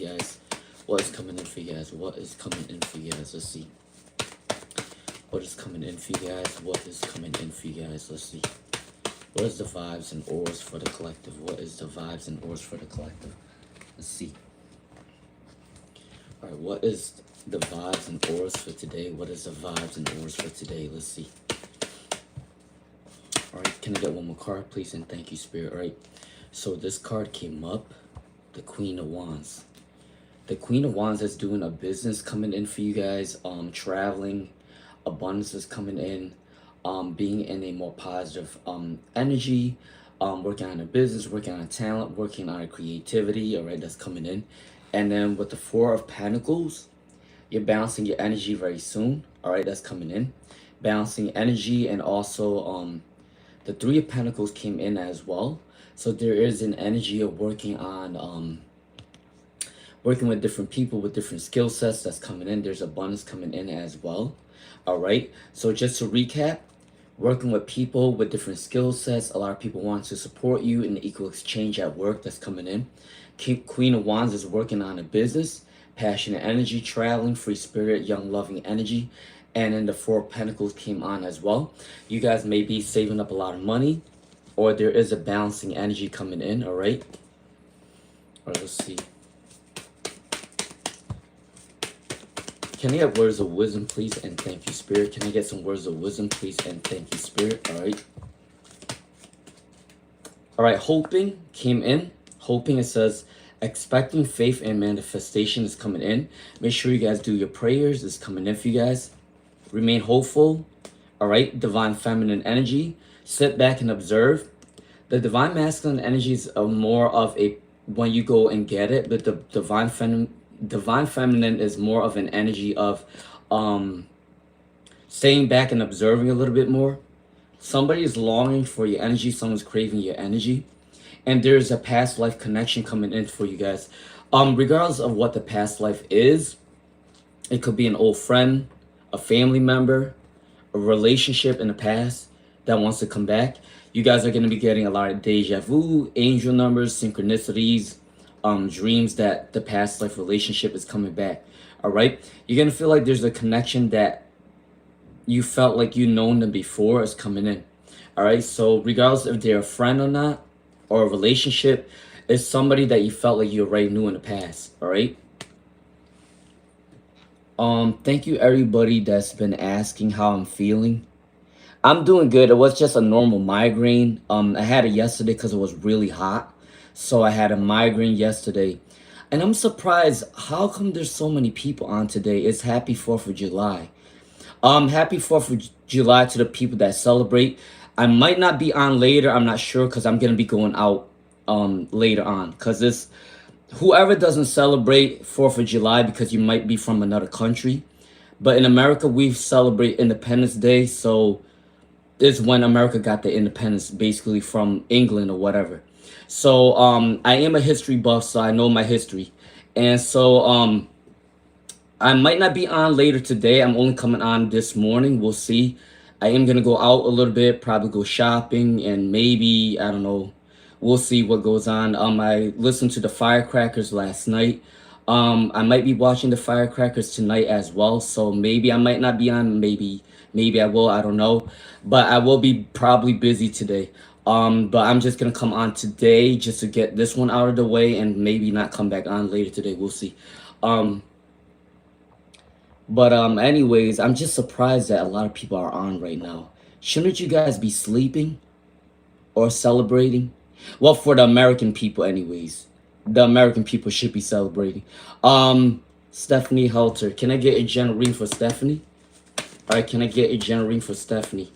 guys. What is coming in for you guys? What is coming in for you guys? Let's see. What is coming in for you guys? What is coming in for you guys? Let's see. What is the vibes and auras for the collective? What is the vibes and auras for the collective? Let's see. All right, what is the vibes and auras for today? What is the vibes and auras for today? Let's see. All right, can I get one more card, please? And thank you, Spirit. All right, so this card came up, the Queen of Wands. The Queen of Wands is doing a business coming in for you guys. Traveling, abundance is coming in. Being in a more positive energy. Working on a business, working on a talent, working on a creativity. All right, that's coming in. And then with the Four of Pentacles, you're balancing your energy very soon. All right, that's coming in. Balancing energy, and also the Three of Pentacles came in as well. So there is an energy of working on working with different people with different skill sets that's coming in. There's abundance coming in as well. All right, so just to recap, working with people with different skill sets. A lot of people want to support you in the equal exchange at work. That's coming in. Queen of Wands is working on a business, passionate energy, traveling, free spirit, young loving energy. And then the Four of Pentacles came on as well. You guys may be saving up a lot of money, or there is a balancing energy coming in. All right. All right, let's see. Can I get words of wisdom, please? And thank you, Spirit. Can I get some words of wisdom, please? And thank you, Spirit. All right. All right, hoping came in. Hoping, it says, expecting, faith, and manifestation is coming in. Make sure you guys do your prayers. It's coming in for you guys. Remain hopeful. All right, divine feminine energy. Sit back and observe. The divine masculine energy is more of a when you go and get it, but the divine feminine is more of an energy of staying back and observing a little bit more. Somebody is longing for your energy. Someone's craving your energy. And there's a past life connection coming in for you guys. Regardless of what the past life is, it could be an old friend, a family member, a relationship in the past that wants to come back. You guys are going to be getting a lot of deja vu, angel numbers, synchronicities, dreams that the past life relationship is coming back. All right, you're going to feel like there's a connection that you felt like you known them before is coming in. All right, so regardless if they're a friend or not, or a relationship, is somebody that you felt like you already knew in the past. All right. Thank you everybody that's been asking how I'm feeling. I'm doing good. It was just a normal migraine. I had it yesterday because it was really hot. So I had a migraine yesterday. And I'm surprised, how come there's so many people on today? It's happy 4th of July. Happy 4th of July to the people that celebrate. I might not be on later. I'm not sure because I'm going to be going out later on. Because this, whoever doesn't celebrate 4th of July, because you might be from another country. But in America, we celebrate Independence Day. So it's when America got the independence, basically from England or whatever. So I am a history buff, so I know my history. And so I might not be on later today. I'm only coming on this morning. We'll see. I am going to go out a little bit, probably go shopping, and maybe, I don't know, we'll see what goes on. I listened to the firecrackers last night. I might be watching the firecrackers tonight as well, so maybe I might not be on, maybe I will, I don't know. But I will be probably busy today. But I'm just going to come on today just to get this one out of the way and maybe not come back on later today. We'll see. But anyways, I'm just surprised that a lot of people are on right now. Shouldn't you guys be sleeping or celebrating? Well, for the American people anyways. The American people should be celebrating. Stephanie Halter. Can I get a general reading for Stephanie? All right, can I get a general reading for Stephanie?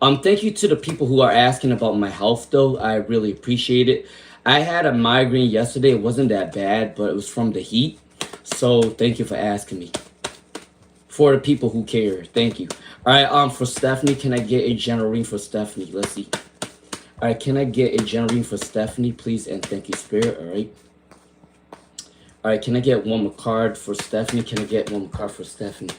Thank you to the people who are asking about my health though. I really appreciate it. I had a migraine yesterday. It wasn't that bad, but it was from the heat. So thank you for asking me. For the people who care, thank you. All right, for Stephanie, can I get a general reading for Stephanie? Let's see. All right, can I get a general reading for Stephanie, please? And thank you, Spirit. All right. All right, can I get one more card for Stephanie? Can I get one more card for Stephanie?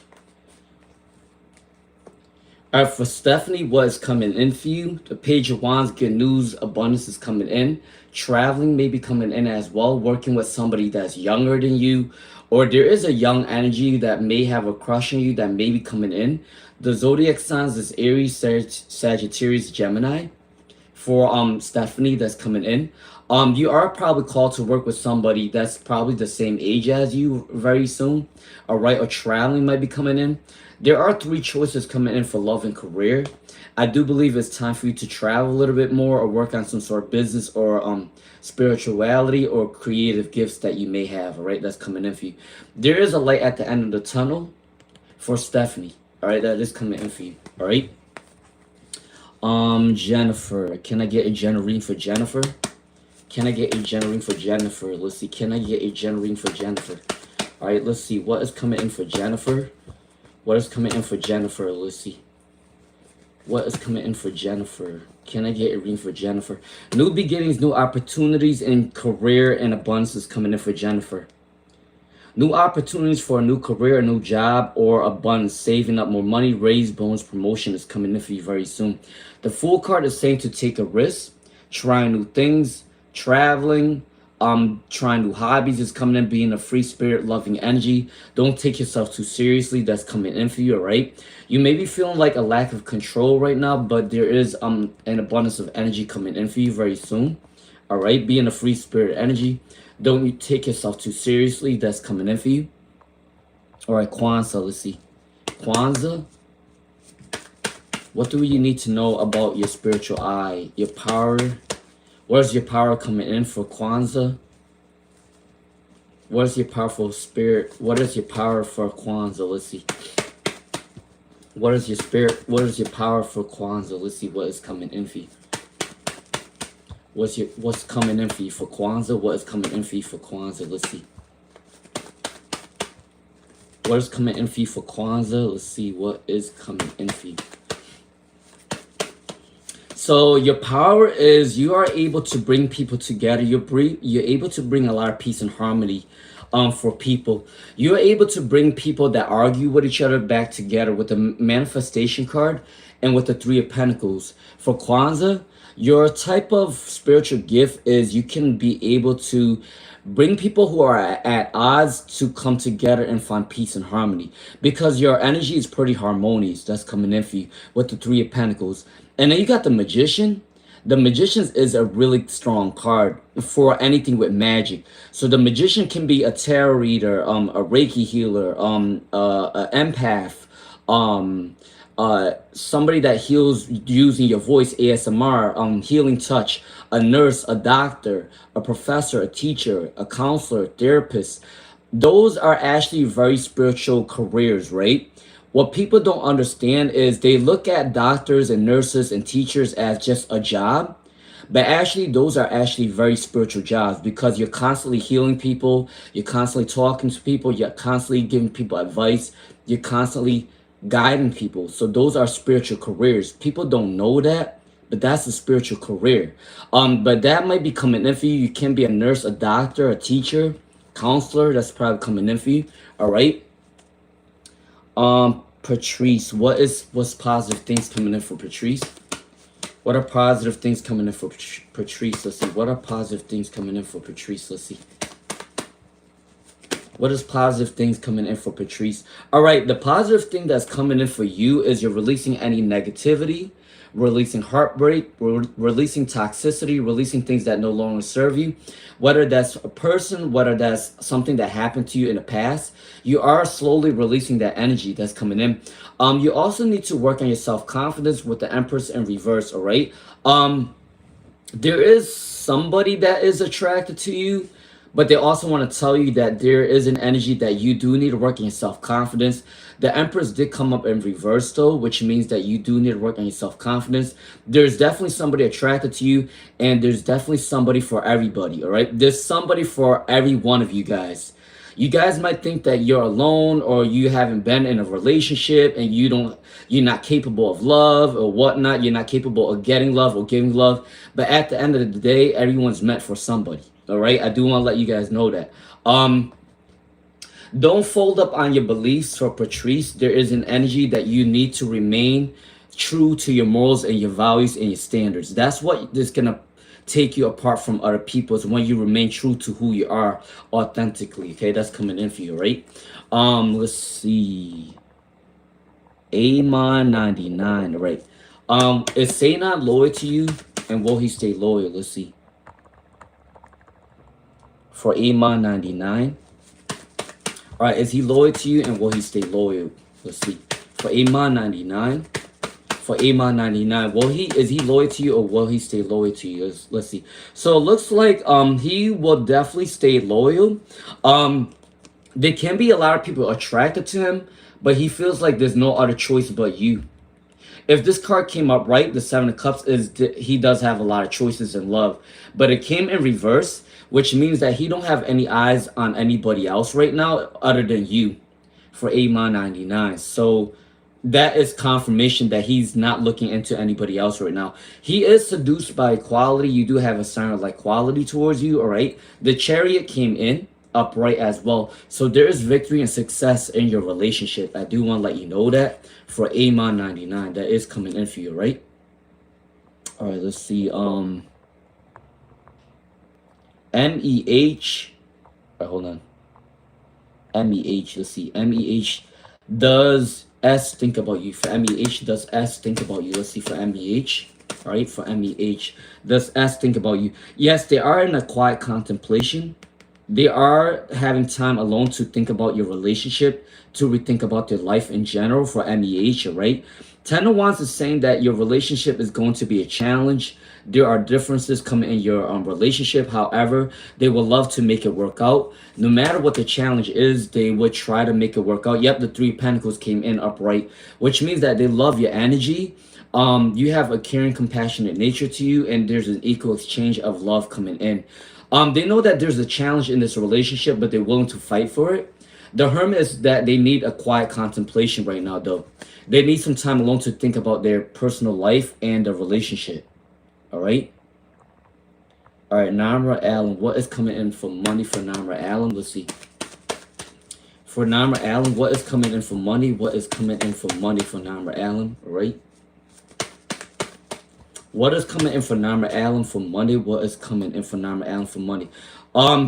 For Stephanie, what is coming in for you? The Page of Wands, good news, abundance is coming in. Traveling may be coming in as well. Working with somebody that's younger than you, or there is a young energy that may have a crush on you that may be coming in. The zodiac signs is Aries, Sagittarius, Gemini. For Stephanie, that's coming in. You are probably called to work with somebody that's probably the same age as you very soon. All right, or traveling might be coming in. There are three choices coming in for love and career. I do believe it's time for you to travel a little bit more or work on some sort of business or spirituality or creative gifts that you may have. All right, that's coming in for you. There is a light at the end of the tunnel for Stephanie. All right, that is coming in for you. All right. Jennifer. Can I get a Jennerine for Jennifer? Can I get a Jennerine for Jennifer? Let's see. Can I get a Jennerine for Jennifer? All right, let's see. What is coming in for Jennifer? What is coming in for Jennifer? Let's see. What is coming in for Jennifer? Can I get a reading for Jennifer? New beginnings, new opportunities in career and abundance is coming in for Jennifer. New opportunities for a new career, a new job, or abundance, saving up more money, raise bonus, promotion is coming in for you very soon. The Fool card is saying to take a risk, try new things, traveling, trying new hobbies is coming in, being a free spirit, loving energy. Don't take yourself too seriously. That's coming in for you, all right? You may be feeling like a lack of control right now, but there is an abundance of energy coming in for you very soon. All right, being a free spirit energy. Don't you take yourself too seriously. That's coming in for you. All right, Kwanzaa, let's see. Kwanzaa, what do you need to know about your spiritual eye? Your power. Where's your power coming in for Kwanzaa? What is your powerful spirit? What is your power for Kwanzaa? Let's see. What is your spirit? What is your power for Kwanzaa? Let's see what is coming in for you. What's coming in for you for Kwanzaa? What is coming in for you for Kwanzaa? Let's see. What is coming in for you for Kwanzaa? Let's see what is coming in for you. So your power is you are able to bring people together. You're able to bring a lot of peace and harmony for people. You're able to bring people that argue with each other back together with the manifestation card and with the Three of Pentacles. For Kwanzaa, your type of spiritual gift is you can be able to bring people who are at odds to come together and find peace and harmony because your energy is pretty harmonious. That's coming in for you with the Three of Pentacles. And then you got the Magician. The Magician is a really strong card for anything with magic. So the Magician can be a tarot reader, a Reiki healer, a empath, somebody that heals using your voice, ASMR, healing touch, a nurse, a doctor, a professor, a teacher, a counselor, therapist. Those are actually very spiritual careers, right? What people don't understand is they look at doctors and nurses and teachers as just a job. But actually, those are actually very spiritual jobs because you're constantly healing people, you're constantly talking to people, you're constantly giving people advice, you're constantly guiding people. So those are spiritual careers. People don't know that, but that's a spiritual career. But that might be coming in for you. You can be a nurse, a doctor, a teacher, counselor. That's probably coming in for you. All right. Patrice, what's positive things coming in for Patrice? What are positive things coming in for Patrice? Let's see. What are positive things coming in for Patrice? Let's see. What is positive things coming in for Patrice? All right, the positive thing that's coming in for you is you're releasing any negativity, releasing heartbreak, releasing toxicity, releasing things that no longer serve you. Whether that's a person, whether that's something that happened to you in the past, you are slowly releasing that energy that's coming in. You also need to work on your self-confidence with the Empress in reverse, all right? There is somebody that is attracted to you, but they also want to tell you that there is an energy that you do need to work on your self-confidence. The Empress did come up in reverse though, which means that you do need to work on your self-confidence. There's definitely somebody attracted to you, and there's definitely somebody for everybody, all right? There's somebody for every one of you guys. You guys might think that you're alone or you haven't been in a relationship and you're not capable of love or whatnot. You're not capable of getting love or giving love. But at the end of the day, everyone's meant for somebody. All right. I do want to let you guys know that. Don't fold up on your beliefs for Patrice. There is an energy that you need to remain true to your morals and your values and your standards. That's what is gonna take you apart from other people, is when you remain true to who you are authentically. Okay, that's coming in for you, right? Let's see. Amon 99, right? Is Say not loyal to you, and will he stay loyal? Let's see. For Amon 99. All right, is he loyal to you, and will he stay loyal? Let's see. For Amon 99. For Amon 99, is he loyal to you, or will he stay loyal to you? Let's see. So it looks like he will definitely stay loyal. There can be a lot of people attracted to him, but he feels like there's no other choice but you. If this card came up right, the Seven of Cups, he does have a lot of choices in love, but it came in reverse, which means that he don't have any eyes on anybody else right now other than you, for Amon 99. So that is confirmation that he's not looking into anybody else right now. He is seduced by equality. You do have a sign of like quality towards you, all right? The Chariot came in upright as well. So there is victory and success in your relationship. I do want to let you know that for Amon 99. That is coming in for you, right? All right, let's see. MEH. All right, hold on. MEH, let's see. MEH, does S think about you? For MEH, does S think about you? Let's see for MEH. All right, for MEH, does S think about you? Yes, they are in a quiet contemplation. They are having time alone to think about your relationship, to rethink about their life in general for MEH, right? Ten of Wands is saying that your relationship is going to be a challenge. There are differences coming in your relationship. However, they will love to make it work out. No matter what the challenge is, they would try to make it work out. Yep, the Three of Pentacles came in upright, which means that they love your energy. You have a caring, compassionate nature to you, and there's an equal exchange of love coming in. They know that there's a challenge in this relationship, but they're willing to fight for it. The Hermit is that they need a quiet contemplation right now, though. They need some time alone to think about their personal life and the relationship. All right. All right, Namra Allen. What is coming in for money for Namra Allen? Let's see. For Namra Allen, what is coming in for money? What is coming in for money for Namra Allen? All right. What is coming in for Namra Allen for money? What is coming in for Namra Allen for money?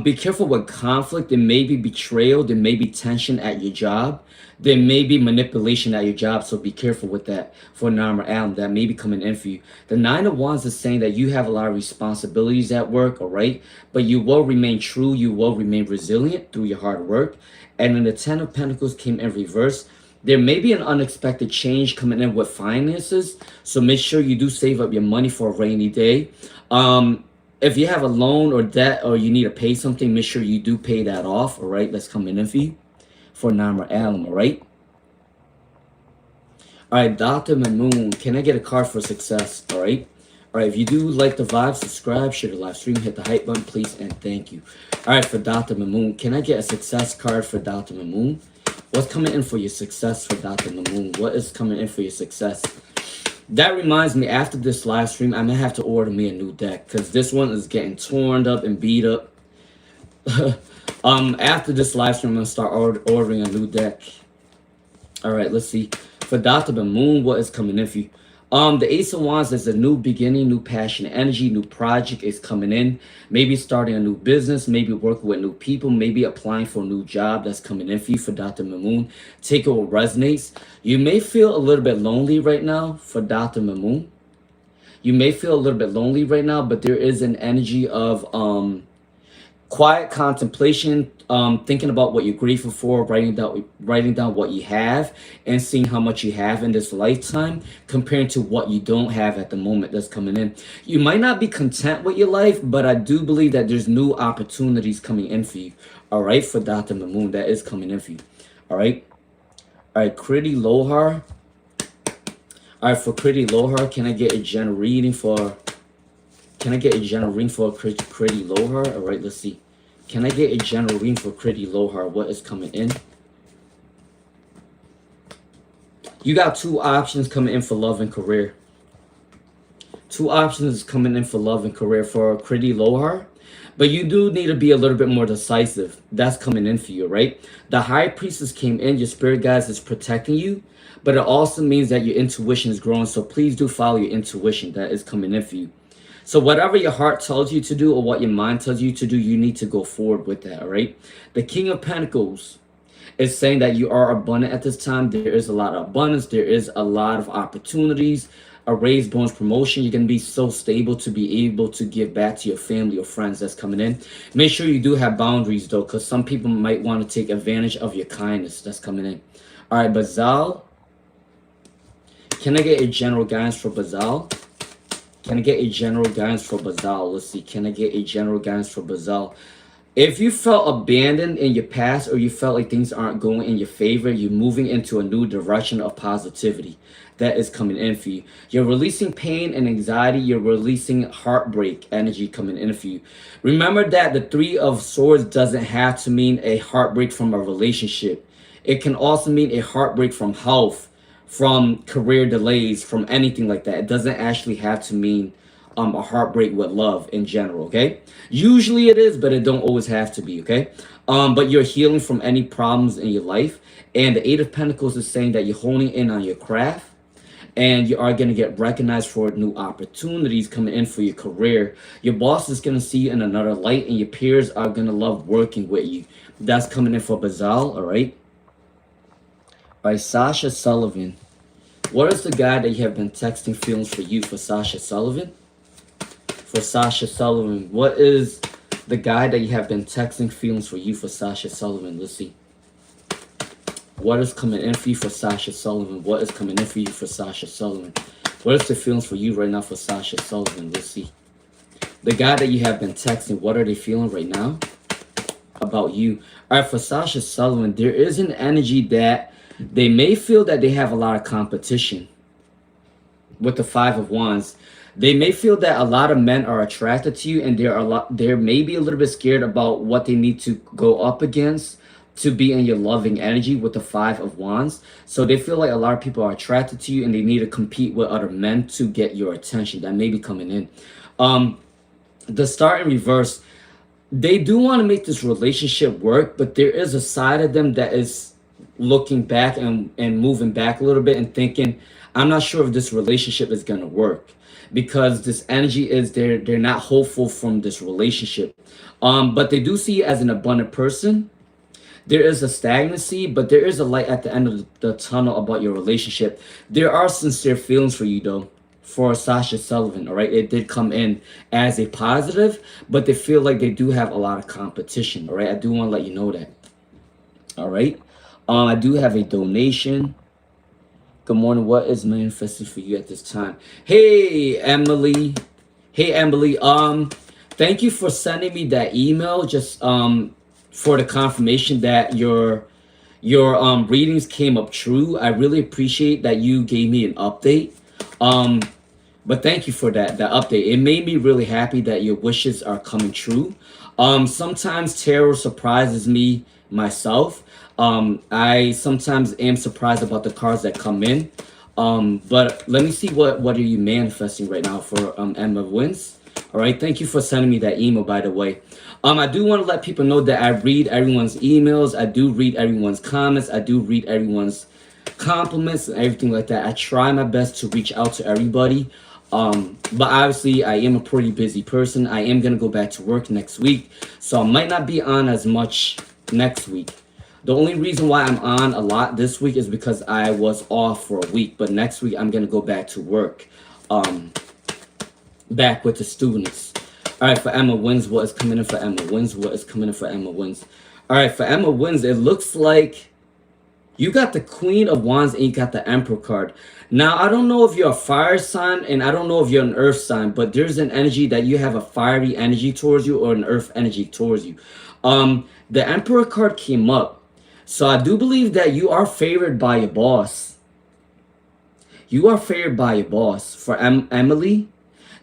Be careful with conflict. There may be betrayal. There may be tension at your job. There may be manipulation at your job. So be careful with that for Namra Allen. That may be coming in for you. The Nine of Wands is saying that you have a lot of responsibilities at work, all right? But you will remain true. You will remain resilient through your hard work. And then the Ten of Pentacles came in reverse. There may be an unexpected change coming in with finances, so make sure you do save up your money for a rainy day. If you have a loan or debt, or you need to pay something, make sure you do pay that off, all right? That's coming in for you for Namra Allen, all right? All right, Dr. Mamoon, can I get a card for success, all right? All right, if you do like the vibe, subscribe, share the live stream, hit the hype button, please, and thank you. All right, for Dr. Mamoon, can I get a success card for Dr. Mamoon? What's coming in for your success for Dr. Mamoon? What is coming in for your success? That reminds me, after this live stream, I'm going to have to order me a new deck, because this one is getting torn up and beat up. After this live stream, I'm going to start ordering a new deck. All right, let's see. For Dr. Mamoon, what is coming in for you? The Ace of Wands is a new beginning, new passion, energy, new project is coming in. Maybe starting a new business, maybe working with new people, maybe applying for a new job that's coming in for you for Dr. Mamoon. Take it what resonates. You may feel a little bit lonely right now for Dr. Mamoon. You may feel a little bit lonely right now, but there is an energy of quiet contemplation, thinking about what you're grateful for, writing down what you have, and seeing how much you have in this lifetime comparing to what you don't have at the moment that's coming in. You might not be content with your life, but I do believe that there's new opportunities coming in for you. All right, for Dr. Mamoon, that is coming in for you. All right. All right, Kriti Lohar. All right, for Kriti Lohar, can I get a general reading for... Can I get a general reading for Kriti Lohar? All right, let's see. Can I get a general reading for Kriti Lohar? What is coming in? You got two options coming in for love and career. Two options coming in for love and career for Kriti Lohar. But you do need to be a little bit more decisive. That's coming in for you, right? The high priestess came in, your spirit guides is protecting you, but it also means that your intuition is growing. So please do follow your intuition that is coming in for you. So whatever your heart tells you to do or what your mind tells you to do, you need to go forward with that, all right? The King of Pentacles is saying that you are abundant at this time. There is a lot of abundance. There is a lot of opportunities, a raised bonus promotion. You're going to be so stable to be able to give back to your family or friends that's coming in. Make sure you do have boundaries, though, because some people might want to take advantage of your kindness that's coming in. All right, Bazal. Can I get a general guidance for Bazal? Can I get a general guidance for Bazal? Let's see. Can I get a general guidance for Bazal? If you felt abandoned in your past or you felt like things aren't going in your favor, you're moving into a new direction of positivity that is coming in for you. You're releasing pain and anxiety. You're releasing heartbreak energy coming in for you. Remember that the Three of Swords doesn't have to mean a heartbreak from a relationship. It can also mean a heartbreak from health, from career delays, from anything like that. It doesn't actually have to mean a heartbreak with love in general, okay? Usually it is, but it don't always have to be, okay? But you're healing from any problems in your life. And the Eight of Pentacles is saying that you're honing in on your craft and you are going to get recognized for new opportunities coming in for your career. Your boss is going to see you in another light and your peers are going to love working with you. That's coming in for Bazal, all right? All right, Sasha Sullivan. What is the guy that you have been texting feelings for you for Sasha Sullivan? For Sasha Sullivan, what is the guy that you have been texting feelings for you for Sasha Sullivan? Let's see. What is coming in for you for Sasha Sullivan? What is coming in for you for Sasha Sullivan? What is the feelings for you right now for Sasha Sullivan? Let's see. The guy that you have been texting, what are they feeling right now about you? All right, for Sasha Sullivan, there is an energy that they may feel that they have a lot of competition with the Five of Wands. They may feel that a lot of men are attracted to you and they're maybe a little bit scared about what they need to go up against to be in your loving energy with the Five of Wands. So they feel like a lot of people are attracted to you and they need to compete with other men to get your attention. That may be coming in. The Star in reverse, they do want to make this relationship work, but there is a side of them that is looking back and moving back a little bit and thinking, I'm not sure if this relationship is going to work, because this energy is they're not hopeful from this relationship. But they do see you as an abundant person. There is a stagnancy, but there is a light at the end of the tunnel about your relationship. There are sincere feelings for you, though, for Sasha Sullivan, all right? It did come in as a positive, but they feel like they do have a lot of competition, all right? I do want to let you know that, all right? I do have a donation. Good morning. What is manifesting for you at this time? Hey, Emily. Hey, Emily. Thank you for sending me that email. Just for the confirmation that your readings came up true. I really appreciate that you gave me an update. But thank you for that update. It made me really happy that your wishes are coming true. Sometimes tarot surprises me myself. I sometimes am surprised about the cards that come in. But let me see what are you manifesting right now for Emma Wins. All right, thank you for sending me that email, by the way. I do want to let people know that I read everyone's emails. I do read everyone's comments. I do read everyone's compliments and everything like that. I try my best to reach out to everybody. But obviously I am a pretty busy person. I am going to go back to work next week, so I might not be on as much next week. The only reason why I'm on a lot this week is because I was off for a week, but next week I'm going to go back to work, back with the students. All right, for Emma Wins, what is coming in for Emma Wins? What is coming in for Emma Wins? All right, for Emma Wins, it looks like you got the Queen of Wands and you got the Emperor card. Now, I don't know if you're a fire sign and I don't know if you're an earth sign, but there's an energy that you have a fiery energy towards you or an earth energy towards you. The Emperor card came up. So I do believe that you are favored by your boss. You are favored by your boss. For Emily,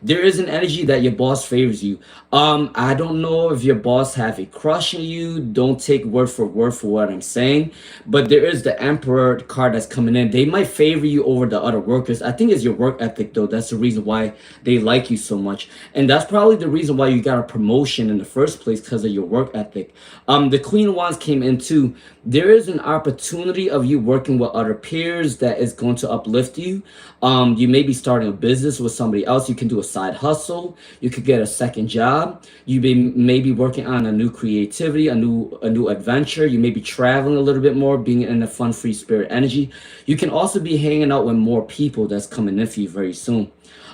There is an energy that your boss favors you. I don't know if your boss have a crush on you. Don't take word for what I'm saying, but there is the Emperor card that's coming in. They might favor you over the other workers. I think it's your work ethic though. That's the reason why they like you so much, and that's probably the reason why you got a promotion in the first place, because of your work ethic. The Queen of Wands came in too. There is an opportunity of you working with other peers that is going to uplift you. You may be starting a business with somebody else. You can do a side hustle. You could get a second job. You may be working on a new creativity, a new adventure. You may be traveling a little bit more, being in a fun, free spirit energy. You can also be hanging out with more people that's coming in for you very soon.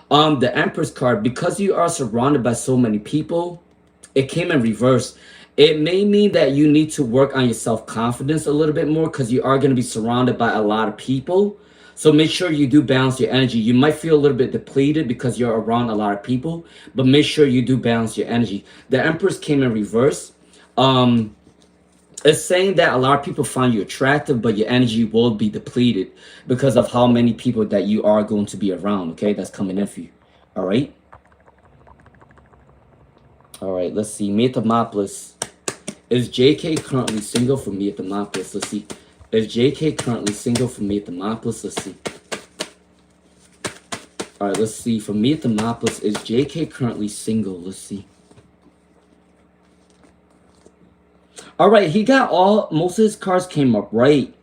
The Empress card, because you are surrounded by so many people, it came in reverse. It may mean that you need to work on your self-confidence a little bit more, because you are going to be surrounded by a lot of people. So make sure you do balance your energy. You might feel a little bit depleted because you're around a lot of people, but make sure you do balance your energy. The Empress came in reverse. It's saying that a lot of people find you attractive, but your energy will be depleted because of how many people that you are going to be around. Okay, that's coming in for you. All right. All right. Let's see. Metamopoulos. Is JK currently single for Metamopoulos? Let's see. Is JK currently single for Metamopoulos? Let's see. All right. Let's see. For Metamopoulos, is JK currently single? Let's see. All right, he got most of his cards came up right.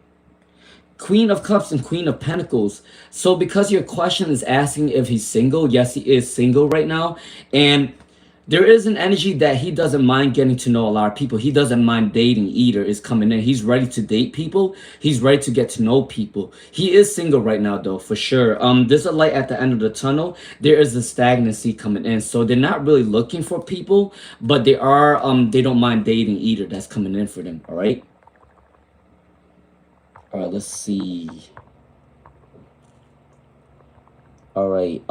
Queen of Cups and Queen of Pentacles. So because your question is asking if he's single, yes, he is single right now. And there is an energy that he doesn't mind getting to know a lot of people. He doesn't mind dating either, is coming in. He's ready to date people. He's ready to get to know people. He is single right now though, for sure. There's a light at the end of the tunnel. There is a stagnancy coming in. So they're not really looking for people, but they are, they don't mind dating either. That's coming in for them, all right? All right, let's see. All right,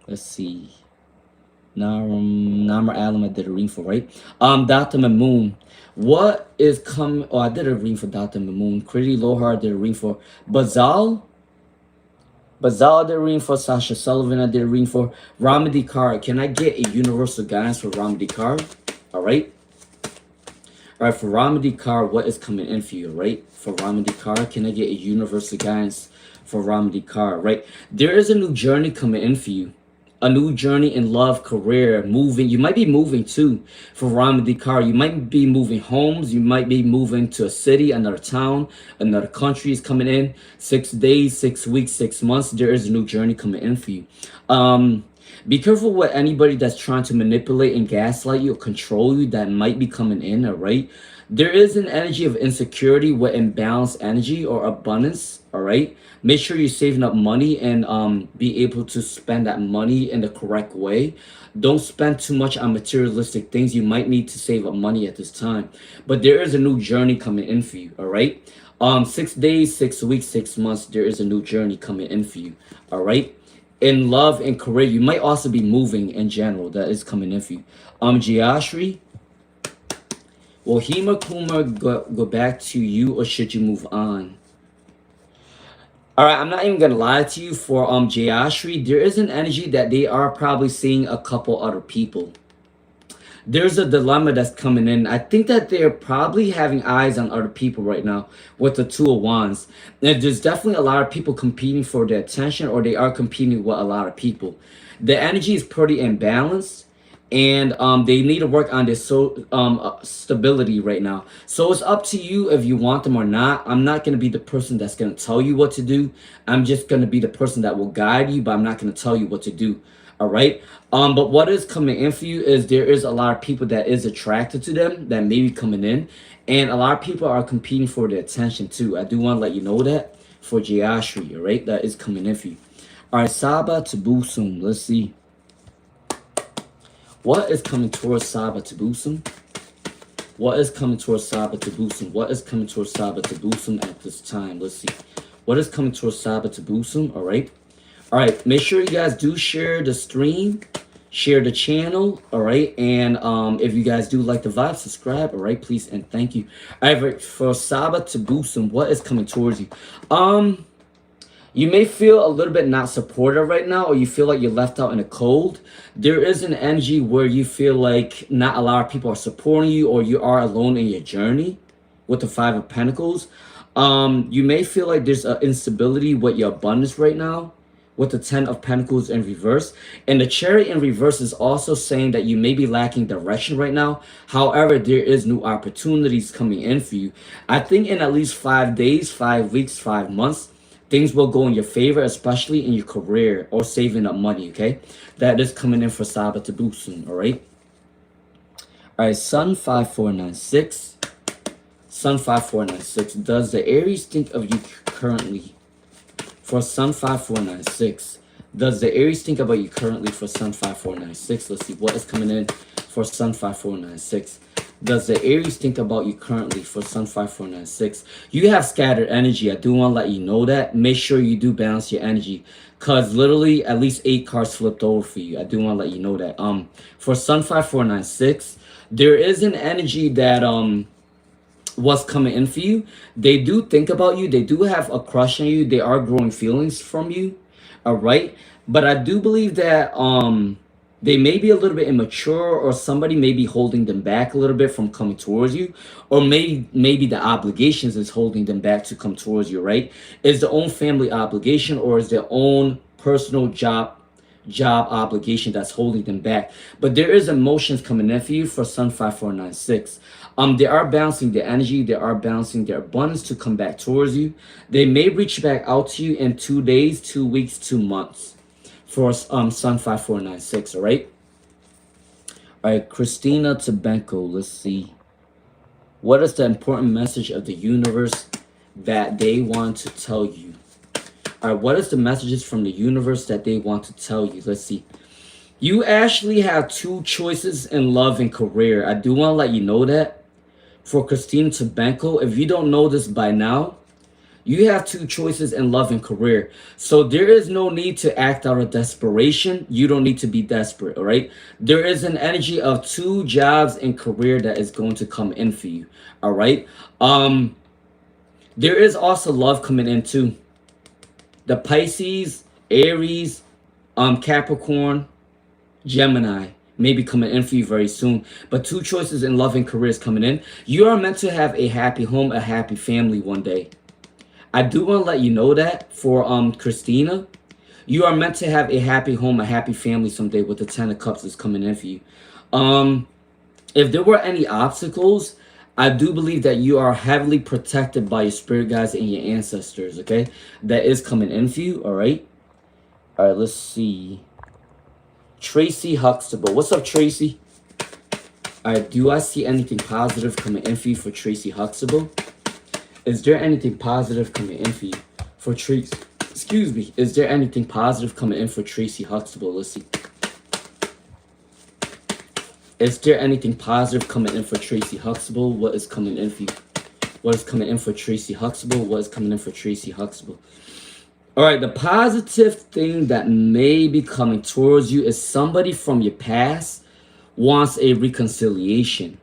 let's see. Namar Alam, I did a reading for, right? Dr. Mamoon. What is coming? Oh, I did a reading for Dr. Mamoon. Kriti Lohar did a reading for. Bazal did a reading for. Sasha Sullivan, I did a reading for. Ramadi Kar. Can I get a universal guidance for Ramadi Kar? All right. All right, for Ramadi Kar, what is coming in for you, right? For Ramadi Kar, can I get a universal guidance for Ramadi Kar, right? There is a new journey coming in for you. A new journey in love, career, moving. You might be moving too for Ramadi Kar. You might be moving homes. You might be moving to a city, another town, another country is coming in. 6 days, 6 weeks, 6 months. There is a new journey coming in for you. Be careful with anybody that's trying to manipulate and gaslight you or control you that might be coming in, all right? There is an energy of insecurity with imbalanced energy or abundance, all right? Make sure you're saving up money and be able to spend that money in the correct way. Don't spend too much on materialistic things. You might need to save up money at this time. But there is a new journey coming in for you, all right? 6 days, 6 weeks, 6 months, there is a new journey coming in for you, all right? In love and career, you might also be moving in general. That is coming in for you. Jayashri, will Hema Kumar go back to you, or should you move on? All right, I'm not even gonna lie to you. For Jayashri, there is an energy that they are probably seeing a couple other people. There's a dilemma that's coming in. I think that they're probably having eyes on other people right now with the Two of Wands. And there's definitely a lot of people competing for their attention, or they are competing with a lot of people. The energy is pretty imbalanced, and they need to work on their stability right now. So it's up to you if you want them or not. I'm not going to be the person that's going to tell you what to do. I'm just going to be the person that will guide you, but I'm not going to tell you what to do. All right. But what is coming in for you is there is a lot of people that is attracted to them that may be coming in, and a lot of people are competing for their attention too. I do want to let you know that for Jayashri, all right, that is coming in for you. All right, Saba to Busum. Let's see. What is coming towards Saba to Busum? What is coming towards Saba to Busum? What is coming towards Saba to Busum at this time? Let's see. What is coming towards Saba to Busum? All right. All right, make sure you guys do share the stream, share the channel, all right? And if you guys do like the vibe, subscribe, all right, please, and thank you. All right, for Saba to Busum, what is coming towards you? You may feel a little bit not supported right now, or you feel like you're left out in the cold. There is an energy where you feel like not a lot of people are supporting you, or you are alone in your journey with the Five of Pentacles. You may feel like there's an instability with your abundance right now with the Ten of Pentacles in reverse. And the Chariot in reverse is also saying that you may be lacking direction right now. However, there is new opportunities coming in for you. I think in at least 5 days, 5 weeks, 5 months, things will go in your favor, especially in your career or saving up money, okay? That is coming in for Sabatabusun, all right? All right, Sun 5496. Sun 5496. Does the Aries think of you currently? For Sun 5496, does the Aries think about you currently for Sun 5496? Let's see what is coming in for Sun 5496. Does the Aries think about you currently for Sun 5496? You have scattered energy. I do want to let you know that. Make sure you do balance your energy, because literally at least 8 cards flipped over for you. I do want to let you know that. For Sun 5496, there is an energy that what's coming in for you. They do think about you. They do have a crush on you. They are growing feelings from you. All right. But I do believe that they may be a little bit immature, or somebody may be holding them back a little bit from coming towards you, or maybe the obligations is holding them back to come towards you, right? Is their own family obligation, or is their own personal job obligation that's holding them back? But there is emotions coming in for you for Sun 5496. They are balancing their energy. They are balancing their abundance to come back towards you. They may reach back out to you in 2 days, 2 weeks, 2 months for Sun 5496. All right. All right, Christina Tabenko. Let's see. What is the important message of the universe that they want to tell you? All right, what is the messages from the universe that they want to tell you? Let's see. You actually have 2 choices in love and career. I do want to let you know that. For Christine Tabenko, if you don't know this by now, you have 2 choices in love and career. So there is no need to act out of desperation. You don't need to be desperate, all right? There is an energy of 2 jobs and career that is going to come in for you, all right? There is also love coming in too. The Pisces, Aries, Capricorn, Gemini may be coming in for you very soon. But 2 choices in love and career is coming in. You are meant to have a happy home, a happy family one day. I do want to let you know that for Christina. You are meant to have a happy home, a happy family someday with the 10 of Cups is coming in for you. If there were any obstacles, I do believe that you are heavily protected by your spirit guides and your ancestors, okay? That is coming in for you, all right? All right, let's see. Tracy Huxtable. What's up, Tracy? All right, do I see anything positive coming in for you for Tracy Huxtable? Is there anything positive coming in for you for Tracy? Excuse me. Is there anything positive coming in for Tracy Huxtable? Let's see. Is there anything positive coming in for Tracy Huxtable? What is coming in for you? What is coming in for Tracy Huxtable? What is coming in for Tracy Huxtable? All right, the positive thing that may be coming towards you is somebody from your past wants a reconciliation.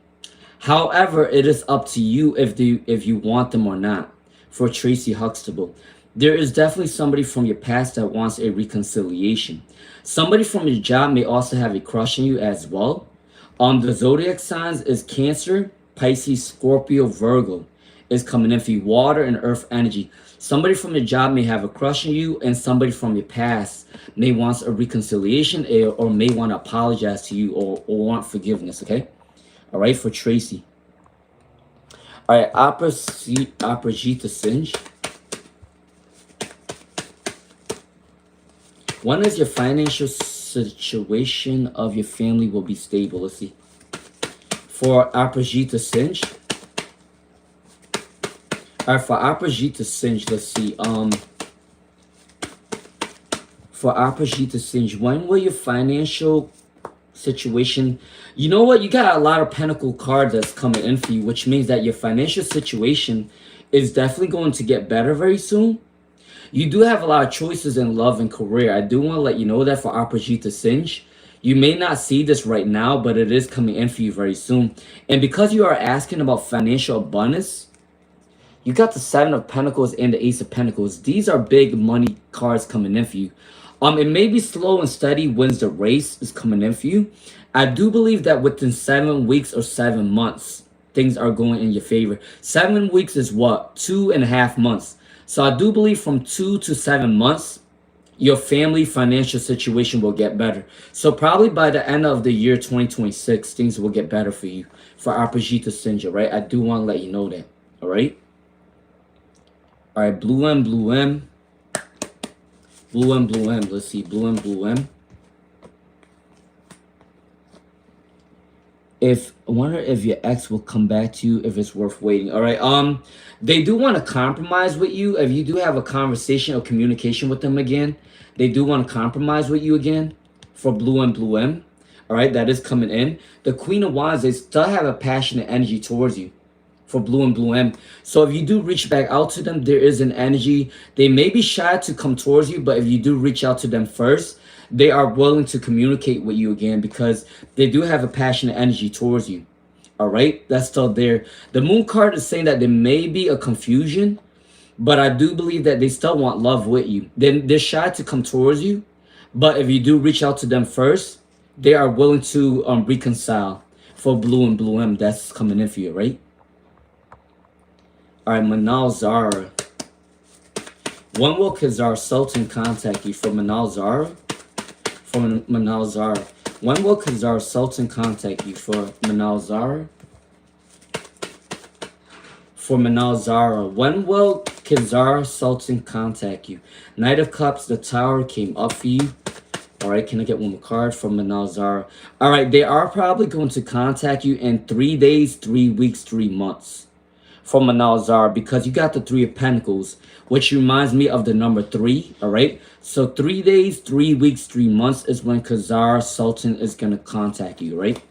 However, it is up to you if you want them or not. For Tracy Huxtable, there is definitely somebody from your past that wants a reconciliation. Somebody from your job may also have a crush on you as well. The zodiac signs is Cancer, Pisces, Scorpio, Virgo is coming in for you. Water and earth energy. Somebody from your job may have a crush on you, and somebody from your past may want a reconciliation or may want to apologize to you or want forgiveness, okay? All right, for Tracy. All right, Aprajita Singe. When is your financial situation of your family will be stable? Let's see. For Aprajita Singe. All right, for Aprajita Singe, let's see. For Aprajita Singe, when will your financial situation? You know what? You got a lot of pentacle cards that's coming in for you, which means that your financial situation is definitely going to get better very soon. You do have a lot of choices in love and career. I do want to let you know that for Aprajita Singe. You may not see this right now, but it is coming in for you very soon. And because you are asking about financial abundance, you got the 7 of Pentacles and the Ace of Pentacles. These are big money cards coming in for you. It may be slow and steady wins the race is coming in for you. I do believe that within 7 weeks or 7 months, things are going in your favor. 7 weeks is what? 2.5 months. So I do believe from 2 to 7 months, your family financial situation will get better. So probably by the end of the year 2026, things will get better for you. For Apajita Sinja, right? I do want to let you know that. All right. All right. Blue M, Blue M. Blue M, Blue M. Let's see. Blue M, Blue M. I wonder if your ex will come back to you if it's worth waiting. All right. They do want to compromise with you. If you do have a conversation or communication with them again, they do want to compromise with you again for Blue M, Blue M. All right, that is coming in. The Queen of Wands, they still have a passionate energy towards you for Blue and Blue M. So if you do reach back out to them, there is an energy. They may be shy to come towards you, but if you do reach out to them first, they are willing to communicate with you again because they do have a passionate energy towards you. All right, that's still there. The Moon card is saying that there may be a confusion, but I do believe that they still want love with you. Then they're shy to come towards you, but if you do reach out to them first, they are willing to reconcile for Blue and Blue M. That's coming in for you, right? All right, Manal Zara. When will Kazar Sultan contact you? For Manal Zara? For Manal Zara. When will Kazar Sultan contact you? For Manal Zara? For Manal Zara. When will Kazar Sultan contact you? Knight of Cups, the Tower came up for you. All right, can I get one more card from Manal Zara? All right, they are probably going to contact you in 3 days, 3 weeks, 3 months from Manal Zara because you got the Three of Pentacles, which reminds me of the number 3. All right, so 3 days, 3 weeks, 3 months is when Kazar Sultan is going to contact you, right?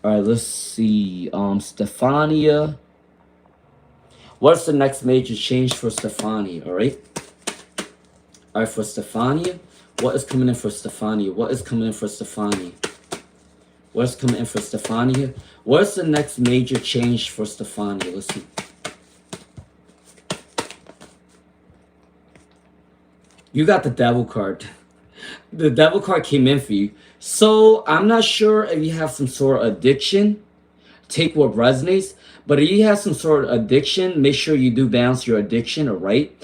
All right, let's see. Stefania. What's the next major change for Stefania? All right. All right, for Stefania. What is coming in for Stefania? What is coming in for Stefania? What's coming in for Stefania? What's the next major change for Stefania? Let's see. You got the Devil card. The Devil card came in for you. So I'm not sure if you have some sort of addiction. Take what resonates. But if you have some sort of addiction, make sure you do balance your addiction, all right?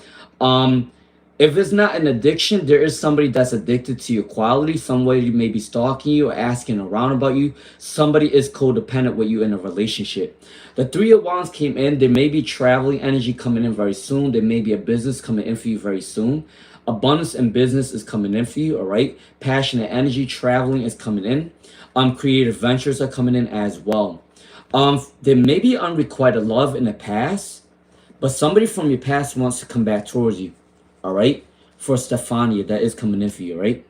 If it's not an addiction, there is somebody that's addicted to your quality. Somebody may be stalking you or asking around about you. Somebody is codependent with you in a relationship. The Three of Wands came in. There may be traveling energy coming in very soon. There may be a business coming in for you very soon. Abundance in business is coming in for you, all right? Passionate energy, traveling is coming in. Creative ventures are coming in as well. There may be unrequited love in the past, but somebody from your past wants to come back towards you. All right, for Stefania, that is coming in for you, right?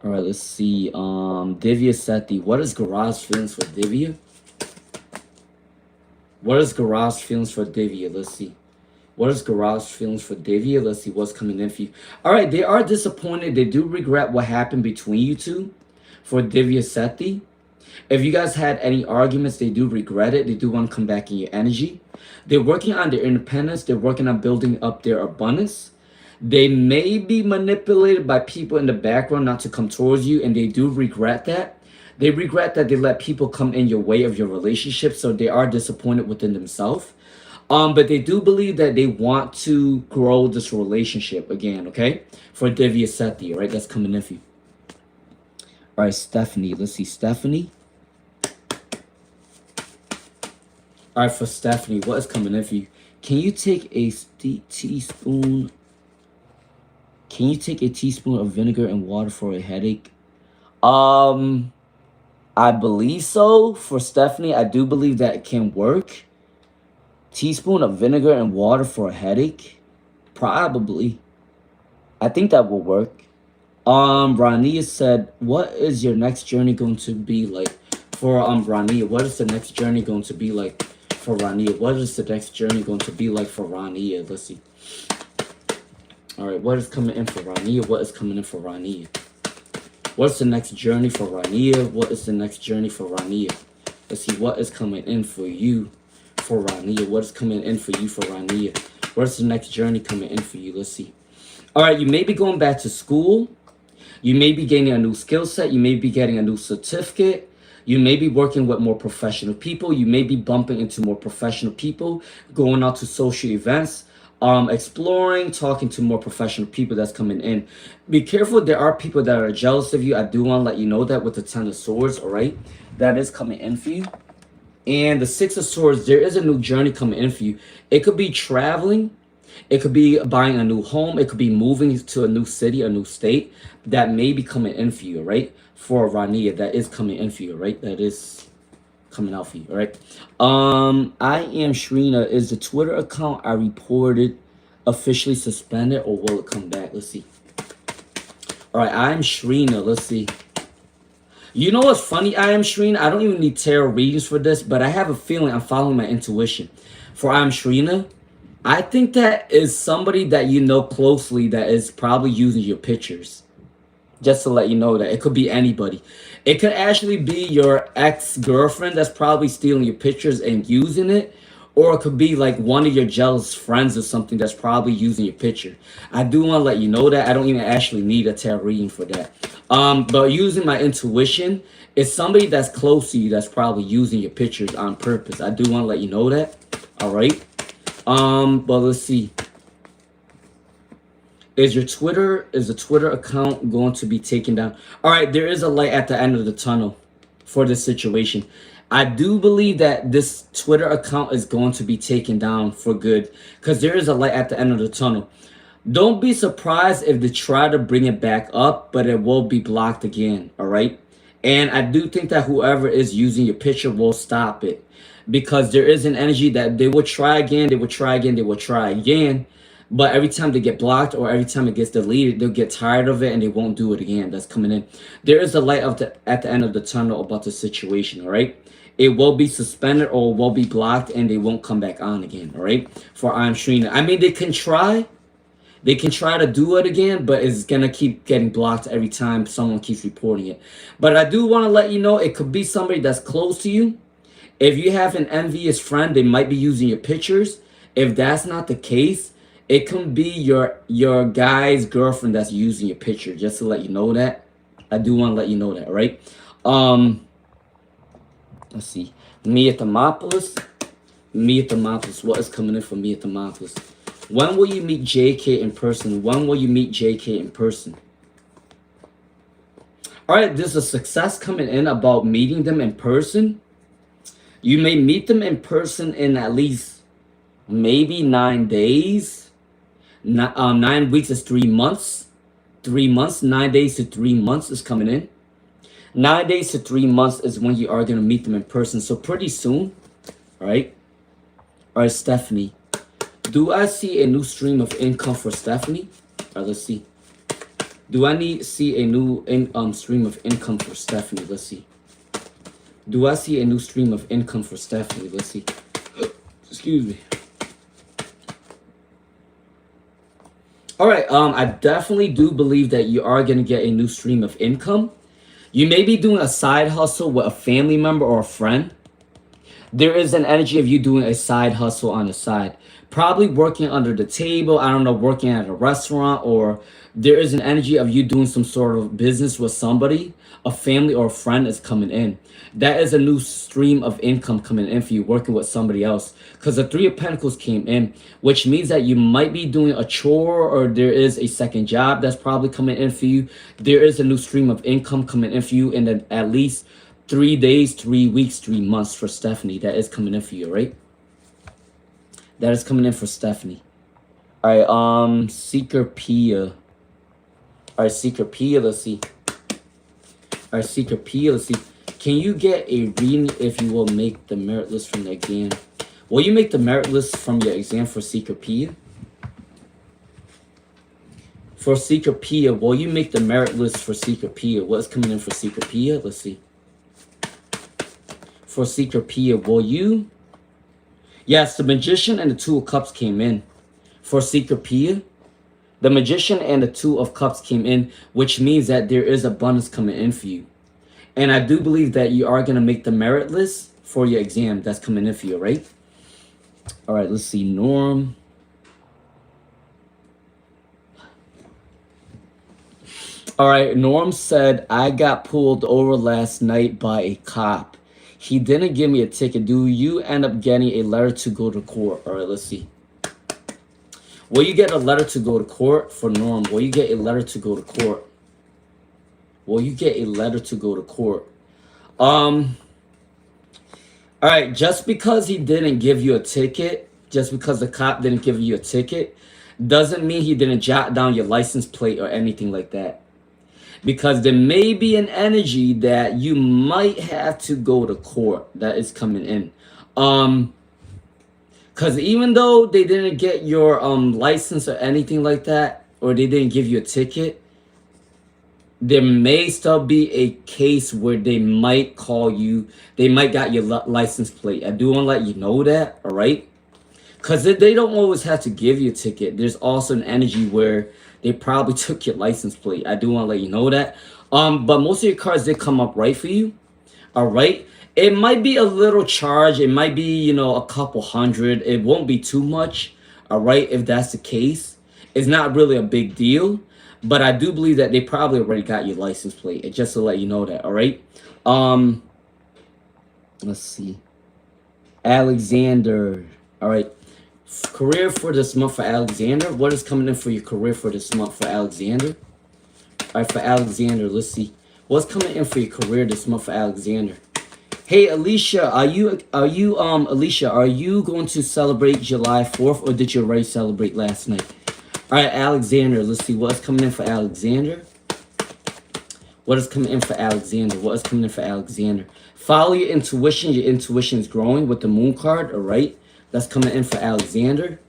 All right, let's see. Divya Sethi, what is Garage feelings for Divya? What is Garage feelings for Divya? Let's see. What is Garage feelings for Divya? Let's see what's coming in for you. All right, they are disappointed. They do regret what happened between you two for Divya Sethi. If you guys had any arguments, they do regret it. They do want to come back in your energy. They're working on their independence. They're working on building up their abundance. They may be manipulated by people in the background not to come towards you, and they do regret that. They regret that they let people come in your way of your relationship, so they are disappointed within themselves. But they do believe that they want to grow this relationship again, okay? For Divya Sethi, all right? That's coming in for you. All right, Stephanie. Let's see, Stephanie. All right, for Stephanie, what is coming in for you? Can you take a teaspoon? Can you take a teaspoon of vinegar and water for a headache? I believe so. For Stephanie, I do believe that it can work. Teaspoon of vinegar and water for a headache? Probably. I think that will work. Rania said, what is your next journey going to be like? For Rania, what is the next journey going to be like for Rania? What is the next journey going to be like for Rania? Let's see. All right, what is coming in for Rania? What is coming in for Rania? What's the next journey for Rania? What is the next journey for Rania? Let's see, what is coming in for you for Rania? What is coming in for you for Rania? What's the next journey coming in for you? Let's see. All right, you may be going back to school. You may be gaining a new skill set. You may be getting a new certificate. You may be working with more professional people. You may be bumping into more professional people, going out to social events, exploring, talking to more professional people that's coming in. Be careful. There are people that are jealous of you. I do want to let you know that with the Ten of Swords, all right? That is coming in for you. And the Six of Swords, there is a new journey coming in for you. It could be traveling. It could be buying a new home. It could be moving to a new city, a new state. That may be coming in for you, right? For Rania, that is coming in for you, right? That is coming out for you, all right? I am Shrina. Is the Twitter account I reported officially suspended, or will it come back? Let's see. All right, I'm Shrina. Let's see. You know what's funny? I am Shrina. I don't even need tarot readings for this, but I have a feeling I'm following my intuition. For I am Shrina, I think that is somebody that you know closely that is probably using your pictures. Just to let you know that it could be anybody. It could actually be your ex-girlfriend that's probably stealing your pictures and using it. Or it could be like one of your jealous friends or something that's probably using your picture. I do want to let you know that. I don't even actually need a tarot reading for that. But using my intuition, it's somebody that's close to you that's probably using your pictures on purpose. I do want to let you know that. All right. But let's see. Is the Twitter account going to be taken down? All right, there is a light at the end of the tunnel for this situation. I do believe that this Twitter account is going to be taken down for good because there is a light at the end of the tunnel. Don't be surprised if they try to bring it back up, but it will be blocked again, all right? And I do think that whoever is using your picture will stop it because there is an energy that they will try again, they will try again, they will try again. But every time they get blocked or every time it gets deleted, they'll get tired of it and they won't do it again. That's coming in. There is a light at the end of the tunnel about the situation, all right? It will be suspended or will be blocked and they won't come back on again, all right? For I'm Shrina. I mean, they can try. They can try to do it again, but it's going to keep getting blocked every time someone keeps reporting it. But I do want to let you know it could be somebody that's close to you. If you have an envious friend, they might be using your pictures. If that's not the case, it can be your guy's girlfriend that's using your picture. Just to let you know that. I do want to let you know that, all right? Let's see. Mia Thermopolis. Mia Thermopolis. What is coming in for Mia Thermopolis? When will you meet JK in person? When will you meet JK in person? All right, there's a success coming in about meeting them in person. You may meet them in person in at least maybe 9 days. 9 weeks is 3 months. 3 months, 9 days to 3 months is coming in. 9 days to 3 months is when you are going to meet them in person. So pretty soon, all right? All right, Stephanie. Do I see a new stream of income for Stephanie? All right, let's see. Do I see a new stream of income for Stephanie? Let's see. Do I see a new stream of income for Stephanie? Let's see. Excuse me. All right, I definitely do believe that you are going to get a new stream of income. You may be doing a side hustle with a family member or a friend. There is an energy of you doing a side hustle on the side. Probably working under the table, I don't know, working at a restaurant, or there is an energy of you doing some sort of business with somebody, a family or a friend is coming in. That is a new stream of income coming in for you, working with somebody else. Because the Three of Pentacles came in, which means that you might be doing a chore or there is a second job that's probably coming in for you. There is a new stream of income coming in for you in at least 3 days, 3 weeks, 3 months for Stephanie. That is coming in for you, right? That is coming in for Stephanie. All right, Seeker Pia. All right, Seeker Pia, let's see. All right, Seeker Pia, let's see. Can you get a reading if you will make the merit list from the exam? Will you make the merit list from your exam for Seeker Pia? For Seeker Pia, will you make the merit list for Seeker Pia? What's coming in for Seeker Pia? Let's see. For Seeker Pia, will you? Yes, the Magician and the Two of Cups came in. For Seeker Pia, the Magician and the Two of Cups came in, which means that there is abundance coming in for you. And I do believe that you are going to make the merit list for your exam that's coming in for you, right? All right, let's see. Norm. All right, Norm said, I got pulled over last night by a cop. He didn't give me a ticket. Do you end up getting a letter to go to court? All right, let's see. Will you get a letter to go to court for Norm? Will you get a letter to go to court? Will you get a letter to go to court? Um, all right, just because he didn't give you a ticket, just because the cop didn't give you a ticket, doesn't mean he didn't jot down your license plate or anything like that. Because there may be an energy that you might have to go to court that is coming in. Because even though they didn't get your license or anything like that, or they didn't give you a ticket, there may still be a case where they might call you. They might got your license plate. I do want to let you know that, all right? Because they don't always have to give you a ticket. There's also an energy where they probably took your license plate. I do want to let you know that. But most of your cards did come up right for you. All right. It might be a little charge. It might be, a couple hundred. It won't be too much. All right. If that's the case, it's not really a big deal. But I do believe that they probably already got your license plate. And just to let you know that. All right. Let's see. Alexander. All right. Career for this month for Alexander. What is coming in for your career for this month for Alexander? All right, for Alexander, let's see. What's coming in for your career this month for Alexander? Hey, Alicia, Alicia, are you going to celebrate July 4th or did you already celebrate last night? All right, Alexander, let's see. What's coming in for Alexander? What is coming in for Alexander? What is coming in for Alexander? Follow your intuition. Your intuition is growing with the moon card, all right? That's coming in for Alexander.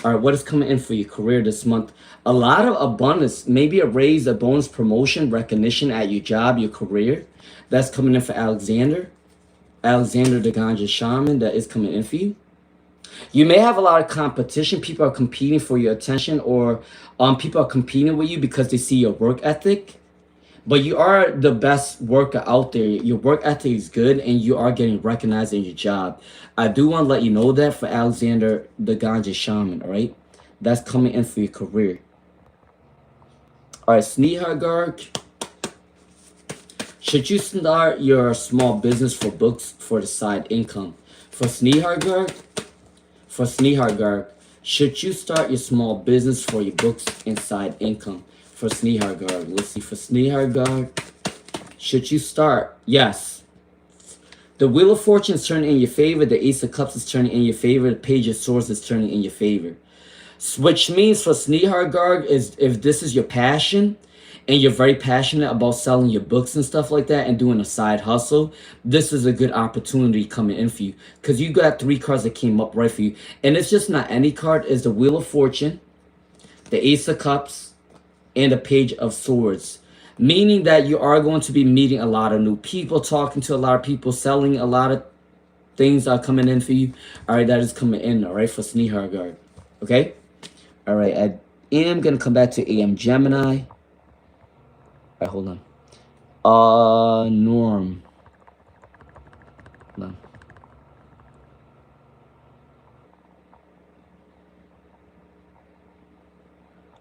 All right, what is coming in for your career this month? A lot of abundance, maybe a raise, a bonus, promotion, recognition at your job, your career. That's coming in for Alexander. Alexander the Ganja Shaman, that is coming in for you. You may have a lot of competition. People are competing for your attention, or people are competing with you because they see your work ethic. But you are the best worker out there. Your work ethic is good and you are getting recognized in your job. I do want to let you know that for Alexander, the Ganja Shaman, all right? That's coming in for your career. All right, Sneha Garg. Should you start your small business for books for the side income? For Sneha Garg, should you start your small business for your books and side income? For Sneha Garg, let's see. For Sneha Garg, should you start? Yes. The Wheel of Fortune is turning in your favor. The Ace of Cups is turning in your favor. The Page of Swords is turning in your favor. Which means for Sneha Garg, is if this is your passion and you're very passionate about selling your books and stuff like that and doing a side hustle, this is a good opportunity coming in for you. Because you got 3 cards that came up right for you. And it's just not any card. It's the Wheel of Fortune, the Ace of Cups, and the Page of Swords. Meaning that you are going to be meeting a lot of new people, talking to a lot of people, selling a lot of things are coming in for you. All right, that is coming in, all right, for Sneha Garg. Okay? All right, I am going to come back to AM Gemini. All right, hold on. Norm. Hold on.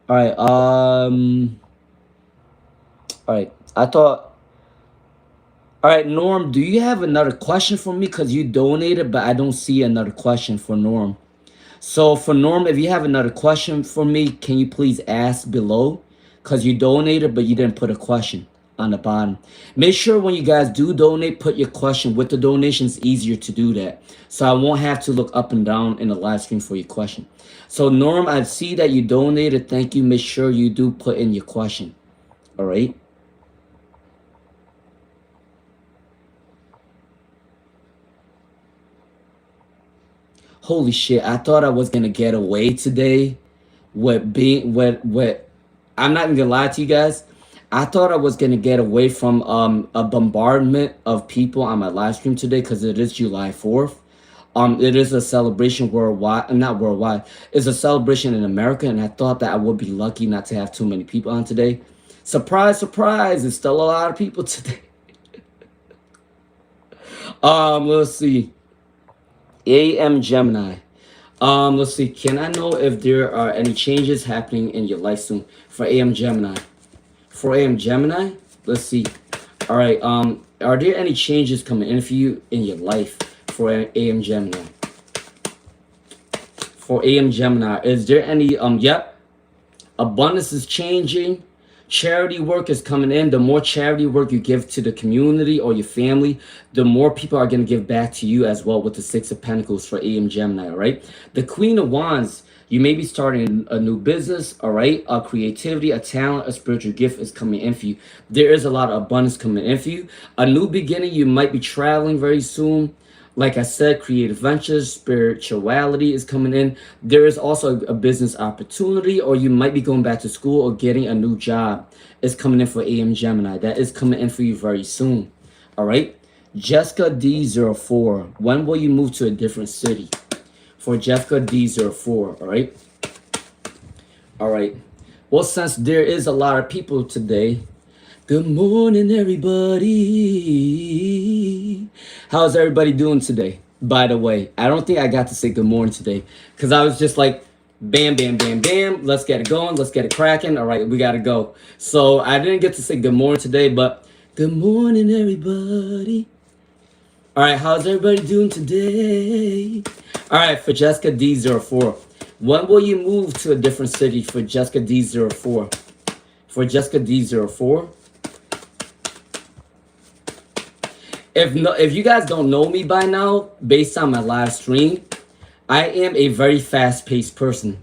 All right, all right, all right, Norm, do you have another question for me? Because you donated, but I don't see another question for Norm. So for Norm, if you have another question for me, can you please ask below? Because you donated, but you didn't put a question on the bottom. Make sure when you guys do donate, put your question with the donation. It's easier to do that. So I won't have to look up and down in the live stream for your question. So Norm, I see that you donated. Thank you. Make sure you do put in your question. All right. Holy shit, I thought I was gonna get away today with being with I'm not even gonna lie to you guys. I thought I was gonna get away from a bombardment of people on my live stream today because it is July 4th. It is a celebration worldwide, not worldwide. It's a celebration in America, and I thought that I would be lucky not to have too many people on today. Surprise, surprise! There's still a lot of people today. Let's see. AM Gemini. Let's see. Can I know if there are any changes happening in your life soon? For AM Gemini. For AM Gemini, let's see. All right. Are there any changes coming in for you in your life for AM Gemini? For AM Gemini, is there any? Yep. Abundance is changing. Charity work is coming in. The more charity work you give to the community or your family, the more people are going to give back to you as well with the Six of Pentacles for AM Gemini, all right? The Queen of Wands, you may be starting a new business, all right? A creativity, a talent, a spiritual gift is coming in for you. There is a lot of abundance coming in for you. A new beginning, you might be traveling very soon. Like I said, creative ventures, spirituality is coming in. There is also a business opportunity, or you might be going back to school or getting a new job. It's coming in for AM Gemini. That is coming in for you very soon. All right. Jessica D04. When will you move to a different city? For Jessica D04. All right. All right. Well, since there is a lot of people today, good morning, everybody. How's everybody doing today? By the way, I don't think I got to say good morning today because I was just like, bam, bam, bam, bam. Let's get it going. Let's get it cracking. All right, we got to go. So I didn't get to say good morning today, but good morning, everybody. All right, how's everybody doing today? All right, for Jessica D04. When will you move to a different city for Jessica D04? For Jessica D04. If you guys don't know me by now, based on my live stream, I am a very fast-paced person.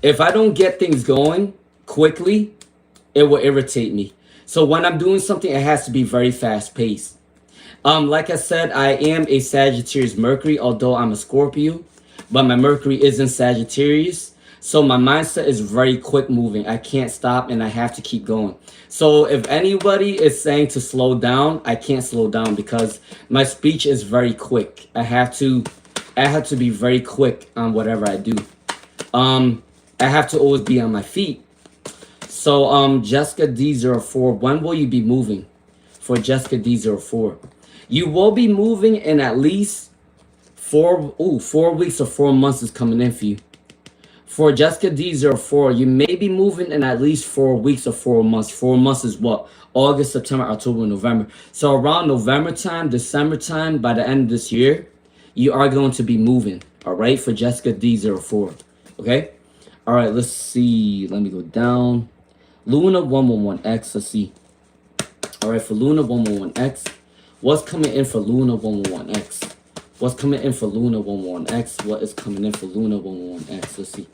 If I don't get things going quickly, it will irritate me. So when I'm doing something, it has to be very fast-paced. Like I said, I am a Sagittarius Mercury, although I'm a Scorpio, but my Mercury is in Sagittarius. So my mindset is very quick moving. I can't stop and I have to keep going. So if anybody is saying to slow down, I can't slow down because my speech is very quick. I have to be very quick on whatever I do. I have to always be on my feet. So Jessica D04, when will you be moving? For Jessica D04. You will be moving in at least 4 weeks or 4 months is coming in for you. For Jessica D04, you may be moving in at least 4 weeks or 4 months. 4 months is what? August, September, October, November. So around November time, December time, by the end of this year, you are going to be moving. All right, for Jessica D04. Okay? All right, let's see. Let me go down. Luna 111X, let's see. All right, for Luna 111X, what's coming in for Luna 111X? What's coming in for Luna 111X? What is coming in for Luna 111X? Let's see.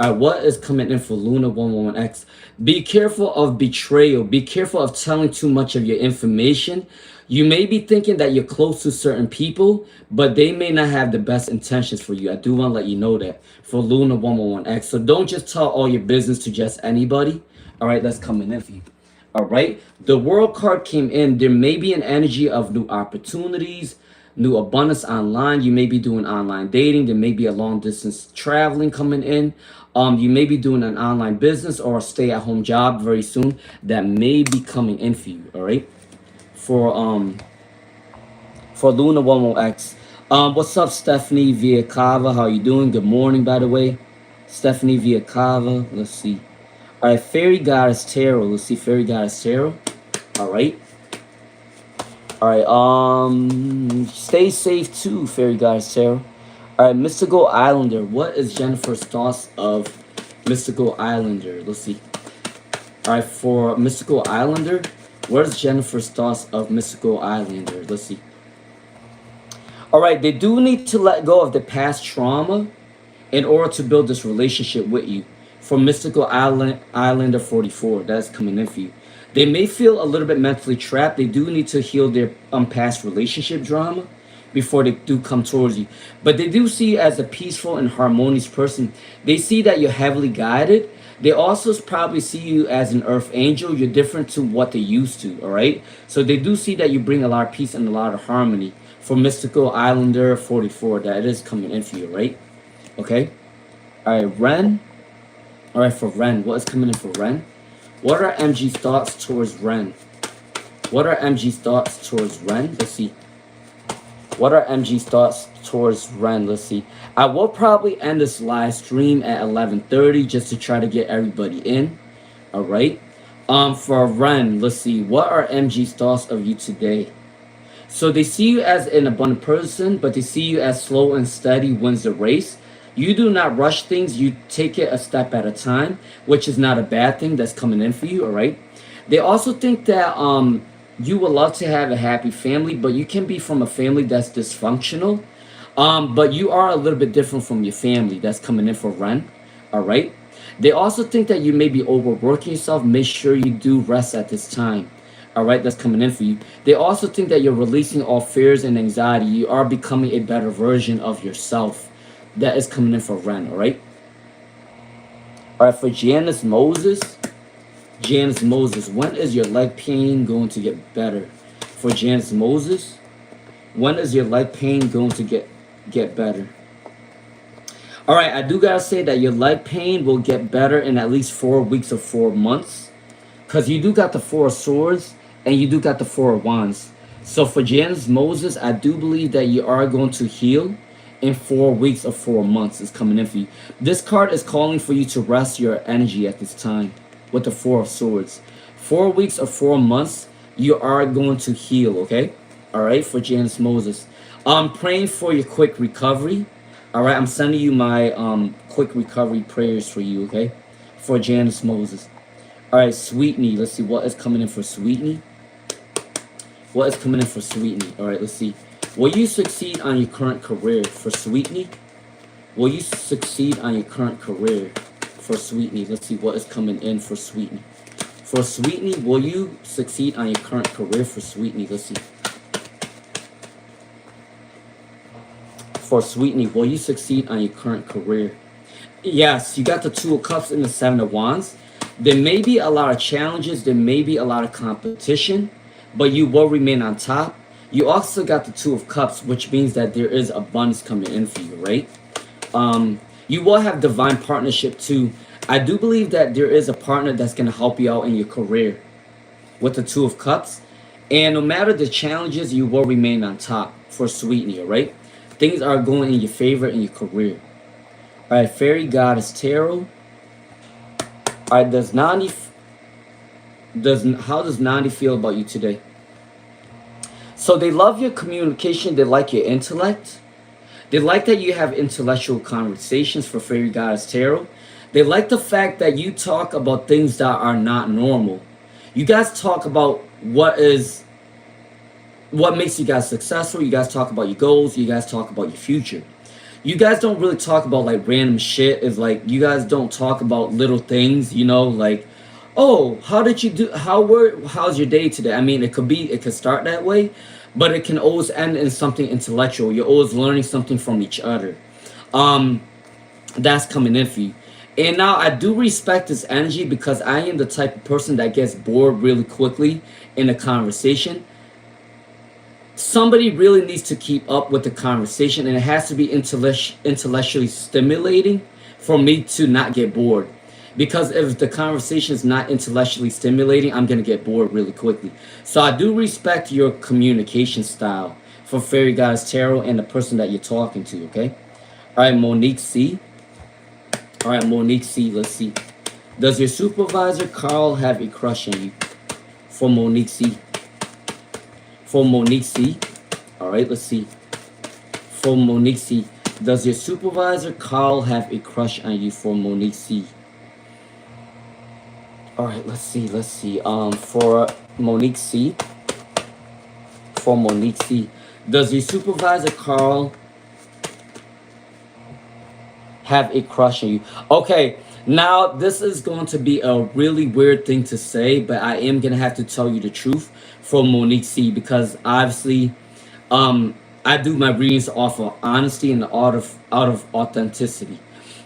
All right, what is coming in for Luna 111X? Be careful of betrayal. Be careful of telling too much of your information. You may be thinking that you're close to certain people, but they may not have the best intentions for you. I do want to let you know that for Luna 111X. So don't just tell all your business to just anybody. All right, that's coming in for you. All right, the World card came in. There may be an energy of new opportunities, new abundance online. You may be doing online dating. There may be a long distance traveling coming in. You may be doing an online business or a stay-at-home job very soon that may be coming in for you. All right, for Luna 11X. What's up, Stephanie via Kava? How you doing? Good morning, by the way, Stephanie via Kava. Let's see. All right, Fairy Goddess Tarot. Let's see, Fairy Goddess Tarot. All right. All right, stay safe too, Fairy Goddess Tarot. All right, Mystical Islander. What is Jennifer's thoughts of Mystical Islander? Let's see. All right, for Mystical Islander, what is Jennifer's thoughts of Mystical Islander? Let's see. All right, they do need to let go of the past trauma in order to build this relationship with you. For Mystical Islander 44, that's coming in for you. They may feel a little bit mentally trapped. They do need to heal their past relationship drama before they do come towards you. But they do see you as a peaceful and harmonious person. They see that you're heavily guided. They also probably see you as an earth angel. You're different to what they're used to, all right? So they do see that you bring a lot of peace and a lot of harmony. For Mystical Islander 44, that is coming in for you, right? Okay? All right, Ren. All right, for Ren, what is coming in for Ren? What are MG's thoughts towards Ren? What are MG's thoughts towards Ren? Let's see. What are MG's thoughts towards Ren? Let's see. I will probably end this live stream at 11:30 just to try to get everybody in. All right. For Ren, let's see. What are MG's thoughts of you today? So they see you as an abundant person, but they see you as slow and steady wins the race. You do not rush things, you take it a step at a time, which is not a bad thing that's coming in for you, all right? They also think that you would love to have a happy family, but you can be from a family that's dysfunctional. But you are a little bit different from your family that's coming in for Ren, all right? They also think that you may be overworking yourself. Make sure you do rest at this time. All right, that's coming in for you. They also think that you're releasing all fears and anxiety. You are becoming a better version of yourself. That is coming in for Ren, all right? All right, for Janice Moses. Janice Moses, when is your leg pain going to get better? For Janice Moses, when is your leg pain going to get better? All right, I do gotta say that your leg pain will get better in at least 4 weeks or 4 months, because you do got the Four of Swords and you do got the Four of Wands. So for Janice Moses, I do believe that you are going to heal in 4 weeks or 4 months is coming in for you. This card is calling for you to rest your energy at this time with the Four of Swords. 4 weeks or 4 months, you are going to heal, okay? All right, for Janice Moses. I'm praying for your quick recovery. All right, I'm sending you my quick recovery prayers for you, okay? For Janice Moses. All right, Sweetney. Let's see what is coming in for Sweetney. What is coming in for Sweetney? All right, let's see. Will you succeed on your current career for Sweetney? Will you succeed on your current career for Sweetney? Let's see what is coming in for Sweetney. For Sweetney, will you succeed on your current career for Sweetney? Let's see. For Sweetney, will you succeed on your current career? Yes, you got the Two of Cups and the Seven of Wands. There may be a lot of challenges. There may be a lot of competition, but you will remain on top. You also got the Two of Cups, which means that there is abundance coming in for you, right? You will have divine partnership too. I do believe that there is a partner that's going to help you out in your career with the Two of Cups. And no matter the challenges, you will remain on top for Sweetney, all right? Things are going in your favor in your career. All right, Fairy Goddess Tarot. All right, how does Nandi feel about you today? So they love your communication. They like your intellect. They like that you have intellectual conversations for Fairy Goddess Tarot. They like the fact that you talk about things that are not normal. You guys talk about what makes you guys successful. You guys talk about your goals. You guys talk about your future. You guys don't really talk about like random shit. It's like you guys don't talk about little things, you know, like, oh, how did you do? How's your day today? I mean, it could start that way, but it can always end in something intellectual. You're always learning something from each other. That's coming in for you. And now I do respect this energy because I am the type of person that gets bored really quickly in a conversation. Somebody really needs to keep up with the conversation, and it has to be intellectually stimulating for me to not get bored. Because if the conversation is not intellectually stimulating, I'm going to get bored really quickly. So I do respect your communication style for Fairy Goddess Tarot and the person that you're talking to, okay? All right, Monique C. All right, Monique C, let's see. Does your supervisor, Carl, have a crush on you? For Monique C. For Monique C. All right, let's see. For Monique C. Does your supervisor, Carl, have a crush on you? For Monique C. All right, let's see. For Monique C. For Monique C. Does your supervisor, Carl, have a crush on you? Okay, now this is going to be a really weird thing to say, but I am going to have to tell you the truth for Monique C, because obviously I do my readings off of honesty and out of authenticity.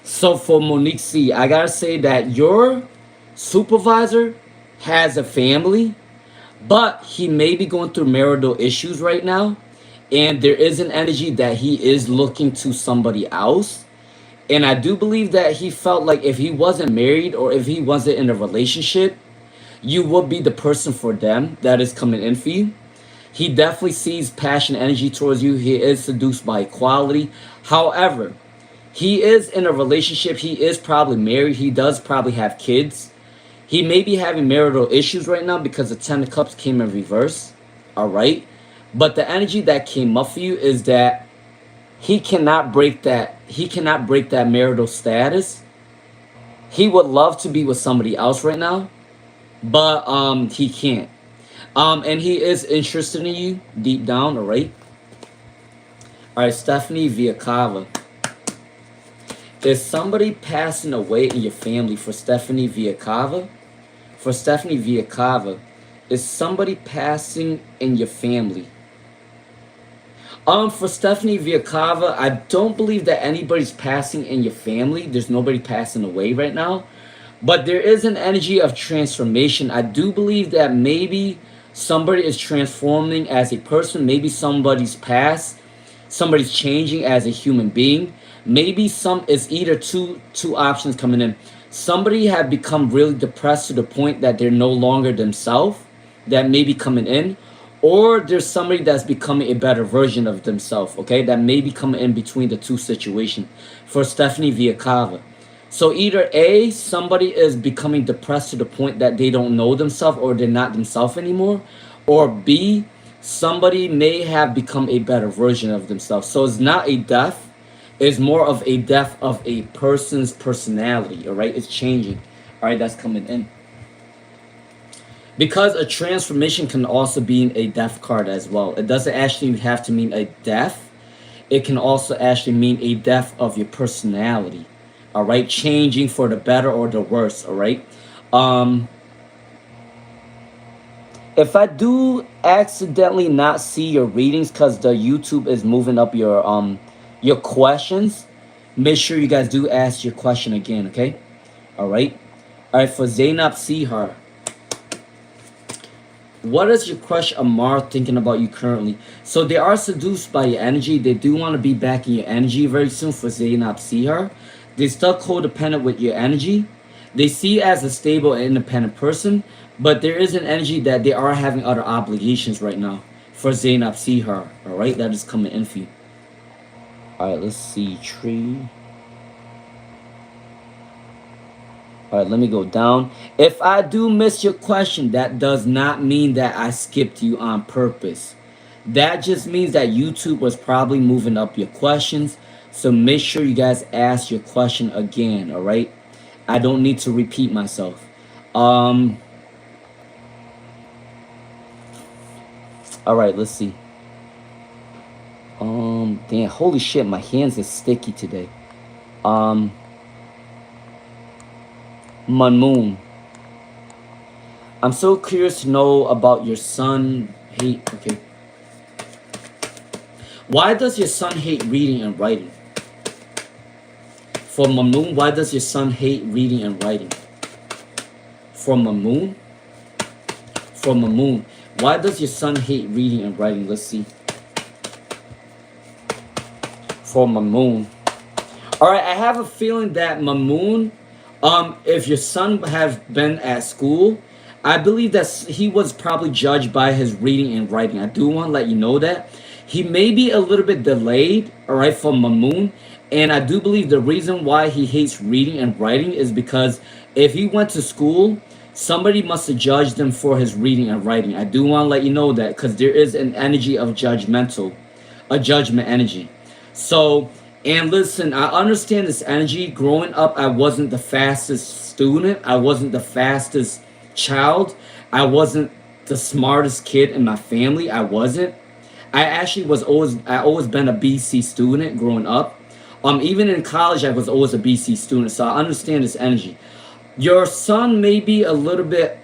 So for Monique C, I gotta say that your supervisor has a family, but he may be going through marital issues right now, and there is an energy that he is looking to somebody else. And I do believe that he felt like if he wasn't married or if he wasn't in a relationship, you would be the person for them that is coming in for you. He definitely sees passion energy towards you. He is seduced by equality. However, he is in a relationship. He is probably married. He does probably have kids. He may be having marital issues right now because the Ten of Cups came in reverse. All right. But the energy that came up for you is that he cannot break that. He cannot break that marital status. He would love to be with somebody else right now, but he can't. And he is interested in you deep down, all right? All right, Stephanie Viakava. Is somebody passing away in your family for Stephanie Viakava? For Stephanie Viakava, is somebody passing in your family? For Stephanie Viakava, I don't believe that anybody's passing in your family. There's nobody passing away right now. But there is an energy of transformation. I do believe that maybe somebody is transforming as a person. Maybe somebody's past. Somebody's changing as a human being. Maybe some is either two options coming in. Somebody have become really depressed to the point that they're no longer themselves. That may be coming in. Or there's somebody that's becoming a better version of themselves, okay? That may be coming in between the two situations. For Stephanie Viakava. So either A, somebody is becoming depressed to the point that they don't know themselves or they're not themselves anymore. Or B, somebody may have become a better version of themselves. So it's not a death. It's more of a death of a person's personality, all right? It's changing, all right? That's coming in. Because a transformation can also be a death card as well. It doesn't actually have to mean a death. It can also actually mean a death of your personality. All right, changing for the better or the worse. All right. If I do accidentally not see your readings because the YouTube is moving up your questions, make sure you guys do ask your question again. Okay. All right. All right. For Zainab Sihar. What is your crush Amar thinking about you currently? So they are seduced by your energy. They do want to be back in your energy very soon for Zainab Sihar. They still codependent with your energy. They see you as a stable and independent person, but there is an energy that they are having other obligations right now for Zainab Sihar. All right, that is coming in for you. All right, let's see. Tree. All right, let me go down. If I do miss your question, that does not mean that I skipped you on purpose. That just means that YouTube was probably moving up your questions. So make sure you guys ask your question again, all right? I don't need to repeat myself. All right, let's see. Damn, holy shit, my hands are sticky today. Moon. I'm so curious to know about your son hate. Okay. Why does your son hate reading and writing? For Moon, why does your son hate reading and writing? For Moon, why does your son hate reading and writing? Let's see. For Moon. All right, I have a feeling that Moon, if your son has been at school, I believe that he was probably judged by his reading and writing. I do want to let you know that. He may be a little bit delayed, all right, for Moon. And I do believe the reason why he hates reading and writing is because if he went to school, somebody must have judged him for his reading and writing. I do want to let you know that because there is an energy of a judgment energy. So, and listen, I understand this energy. Growing up, I wasn't the fastest student. I wasn't the fastest child. I wasn't the smartest kid in my family. I wasn't. I always been a BC student growing up. Even in college, I was always a BC student. So I understand this energy. Your son may be a little bit,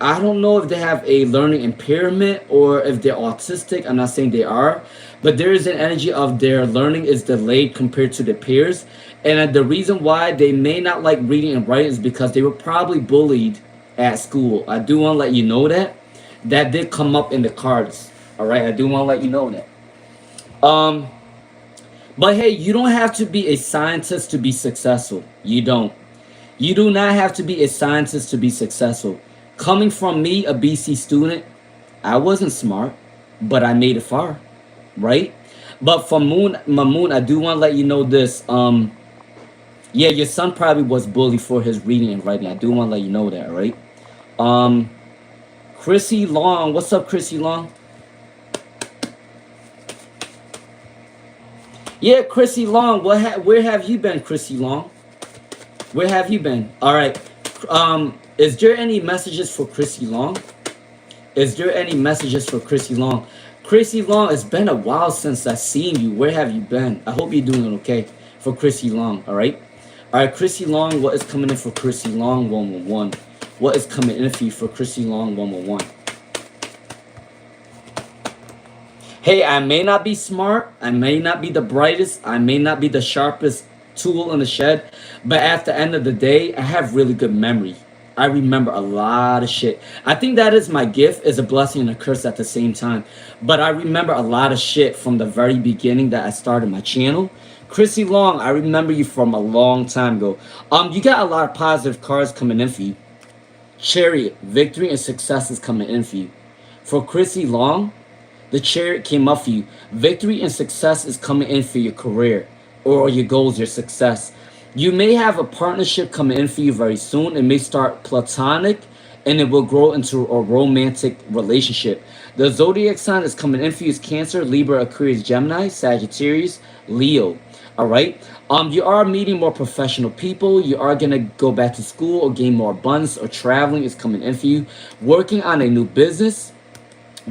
I don't know if they have a learning impairment or if they're autistic. I'm not saying they are, but there is an energy of their learning is delayed compared to their peers. And the reason why they may not like reading and writing is because they were probably bullied at school. I do want to let you know that. That did come up in the cards. All right, I do want to let you know that. But hey, you don't have to be a scientist to be successful. You don't. You do not have to be a scientist to be successful. Coming from me, a BC student, I wasn't smart, but I made it far, right? But for Mamoon, I do want to let you know this. Yeah, your son probably was bullied for his reading and writing. I do want to let you know that, right? Um, Chrissy Long, what's up, Chrissy Long? Yeah, Chrissy Long, where have you been, Chrissy Long? Where have you been? All right. Is there any messages for Chrissy Long? Is there any messages for Chrissy Long? Chrissy Long, it's been a while since I've seen you. Where have you been? I hope you're doing okay for Chrissy Long, all right? All right, Chrissy Long, what is coming in for Chrissy Long 111? What is coming in for you for Chrissy Long 111? Hey, I may not be smart, I may not be the brightest, I may not be the sharpest tool in the shed, but at the end of the day, I have really good memory. I remember a lot of shit. I think that is my gift, is a blessing and a curse at the same time. But I remember a lot of shit from the very beginning that I started my channel. Chrissy Long, I remember you from a long time ago. You got a lot of positive cards coming in for you. Chariot, victory and success is coming in for you. For Chrissy Long, the chariot came up for you. Victory and success is coming in for your career or your goals, your success. You may have a partnership coming in for you very soon. It may start platonic and it will grow into a romantic relationship. The zodiac sign is coming in for you is Cancer, Libra, Aquarius, Gemini, Sagittarius, Leo. All right. You are meeting more professional people. You are gonna go back to school or gain more abundance, or traveling is coming in for you. Working on a new business,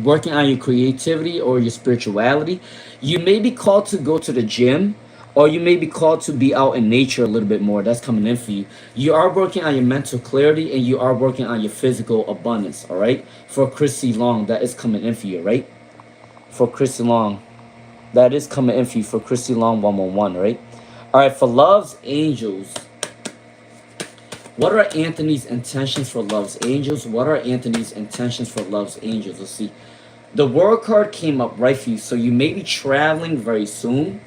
working on your creativity or your spirituality. You may be called to go to the gym, or you may be called to be out in nature a little bit more. That's coming in for you. You are working on your mental clarity and you are working on your physical abundance, all right? For Chrissy Long, that is coming in for you, right? For Chrissy Long, that is coming in for you for Chrissy Long 111, right? All right, for Love's Angels, what are Anthony's intentions for Love's Angels? What are Anthony's intentions for Love's Angels? Let's see. The World card came up right for you. So you may be traveling very soon.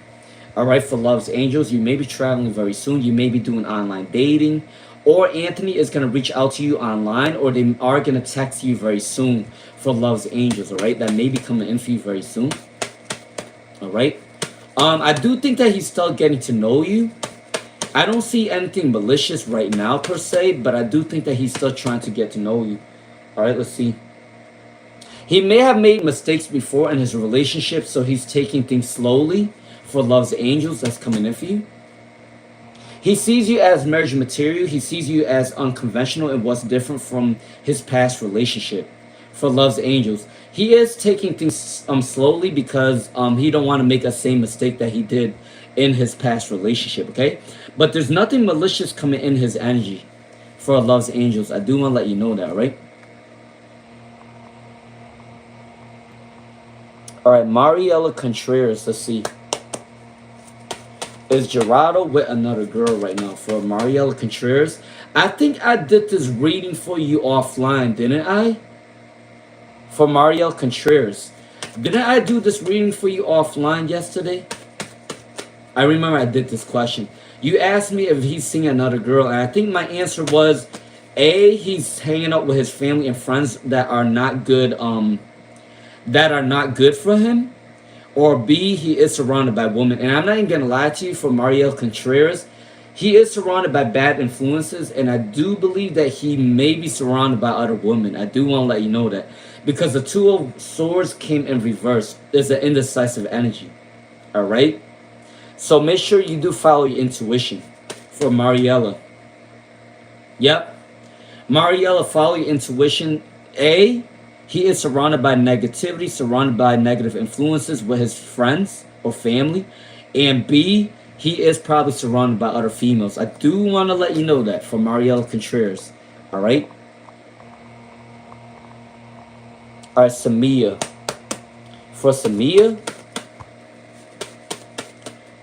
All right, for Love's Angels, you may be traveling very soon. You may be doing online dating. Or Anthony is going to reach out to you online. Or they are going to text you very soon for Love's Angels. All right, that may be coming in for you very soon. All right. I do think that he's still getting to know you. I don't see anything malicious right now per se, but I do think that he's still trying to get to know you. All right, let's see. He may have made mistakes before in his relationship, so he's taking things slowly for Love's Angels. That's coming in for you. He sees you as marriage material. He sees you as unconventional and what's different from his past relationship. For Love's Angels, he is taking things slowly because he don't want to make a same mistake that he did in his past relationship, okay? But there's nothing malicious coming in his energy for Love's Angels. I do want to let you know that, right? All right, Mariela Contreras, let's see. Is Gerardo with another girl right now for Mariela Contreras? I think I did this reading for you offline, didn't I? For Mariela Contreras. Didn't I do this reading for you offline yesterday? I remember I did this question. You asked me if he's seeing another girl, and I think my answer was A, he's hanging out with his family and friends that are not good, for him. Or B, he is surrounded by women. And I'm not even gonna lie to you, for Mariel Contreras, he is surrounded by bad influences, and I do believe that he may be surrounded by other women. I do want to let you know that. Because the Two of Swords came in reverse. There's an indecisive energy. Alright? So make sure you do follow your intuition for Mariella. Yep. Mariella, follow your intuition. A, he is surrounded by negativity, surrounded by negative influences with his friends or family. And B, he is probably surrounded by other females. I do want to let you know that for Mariella Contreras. Alright? Alright, Samia. For Samia,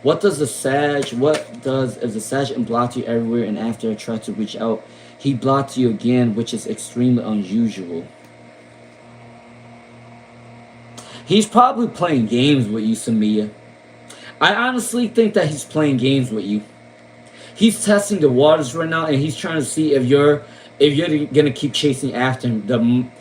what does the Sag, if the Sag blocked you everywhere and after I tried to reach out, he blocked you again, which is extremely unusual. He's probably playing games with you, Samia. I honestly think that he's playing games with you. He's testing the waters right now, and he's trying to see if you're gonna keep chasing after him.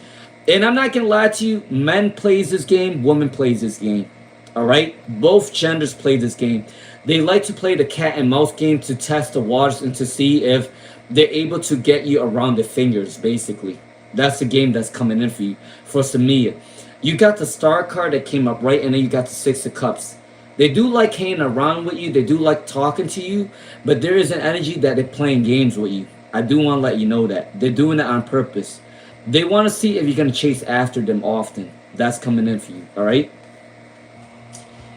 And I'm not gonna lie to you, men plays this game, woman plays this game. All right, both genders play this game. They like to play the cat and mouse game to test the waters and to see if they're able to get you around the fingers. Basically, that's the game that's coming in for you. For Samia, you got the star card that came up right, and then you got the six of cups. They do like hanging around with you. They do like talking to you, but there is an energy that they're playing games with you. I do want to let you know that they're doing it on purpose. They want to see if you're gonna chase after them often. That's coming in for you. All right.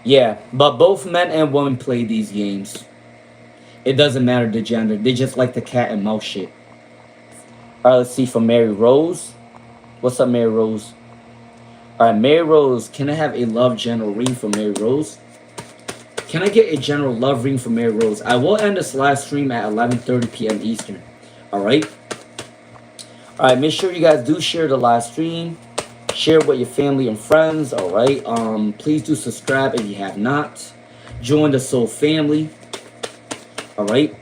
Yeah, but both men and women play these games. It doesn't matter the gender. They just like the cat and mouse shit. Alright, let's see from Mary Rose. What's up, Mary Rose? Alright, Mary Rose. Can I have a love general reading for Mary Rose? Can I get a general love reading for Mary Rose? I will end this live stream at 11:30 p.m. Eastern. Alright? Alright, make sure you guys do share the live stream. Share with your family and friends, all right? Please do subscribe if you have not. Join the Soul family, all right?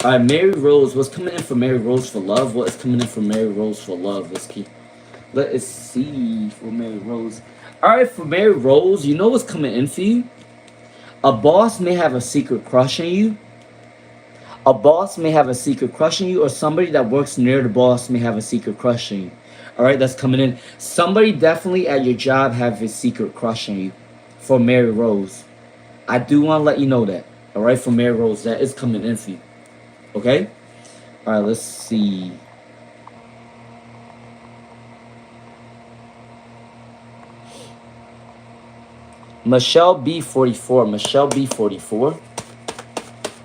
All right, Mary Rose. What's coming in for Mary Rose for love? What is coming in for Mary Rose for love? Let us see for Mary Rose. All right, for Mary Rose, you know what's coming in for you? A boss may have a secret crush on you. A boss may have a secret crush on you, or somebody that works near the boss may have a secret crush on you. All right, that's coming in. Somebody definitely at your job have a secret crush on you. For Mary Rose, I do want to let you know that. All right, for Mary Rose, that is coming in for you. Okay. All right, let's see. Michelle B44. Michelle B44. All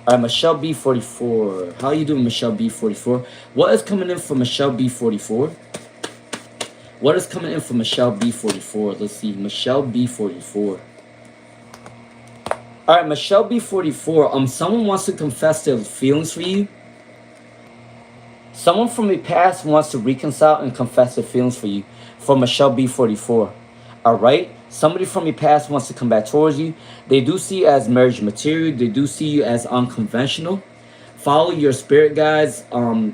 right, Michelle B44. How you doing, Michelle B44? What is coming in for Michelle B44? What is coming in for Michelle B44? Let's see. Michelle B44. All right, Michelle B44. Someone wants to confess their feelings for you. Someone from your past wants to reconcile and confess their feelings for you. For Michelle B44. All right. Somebody from your past wants to come back towards you. They do see you as marriage material. They do see you as unconventional. Follow your spirit guides.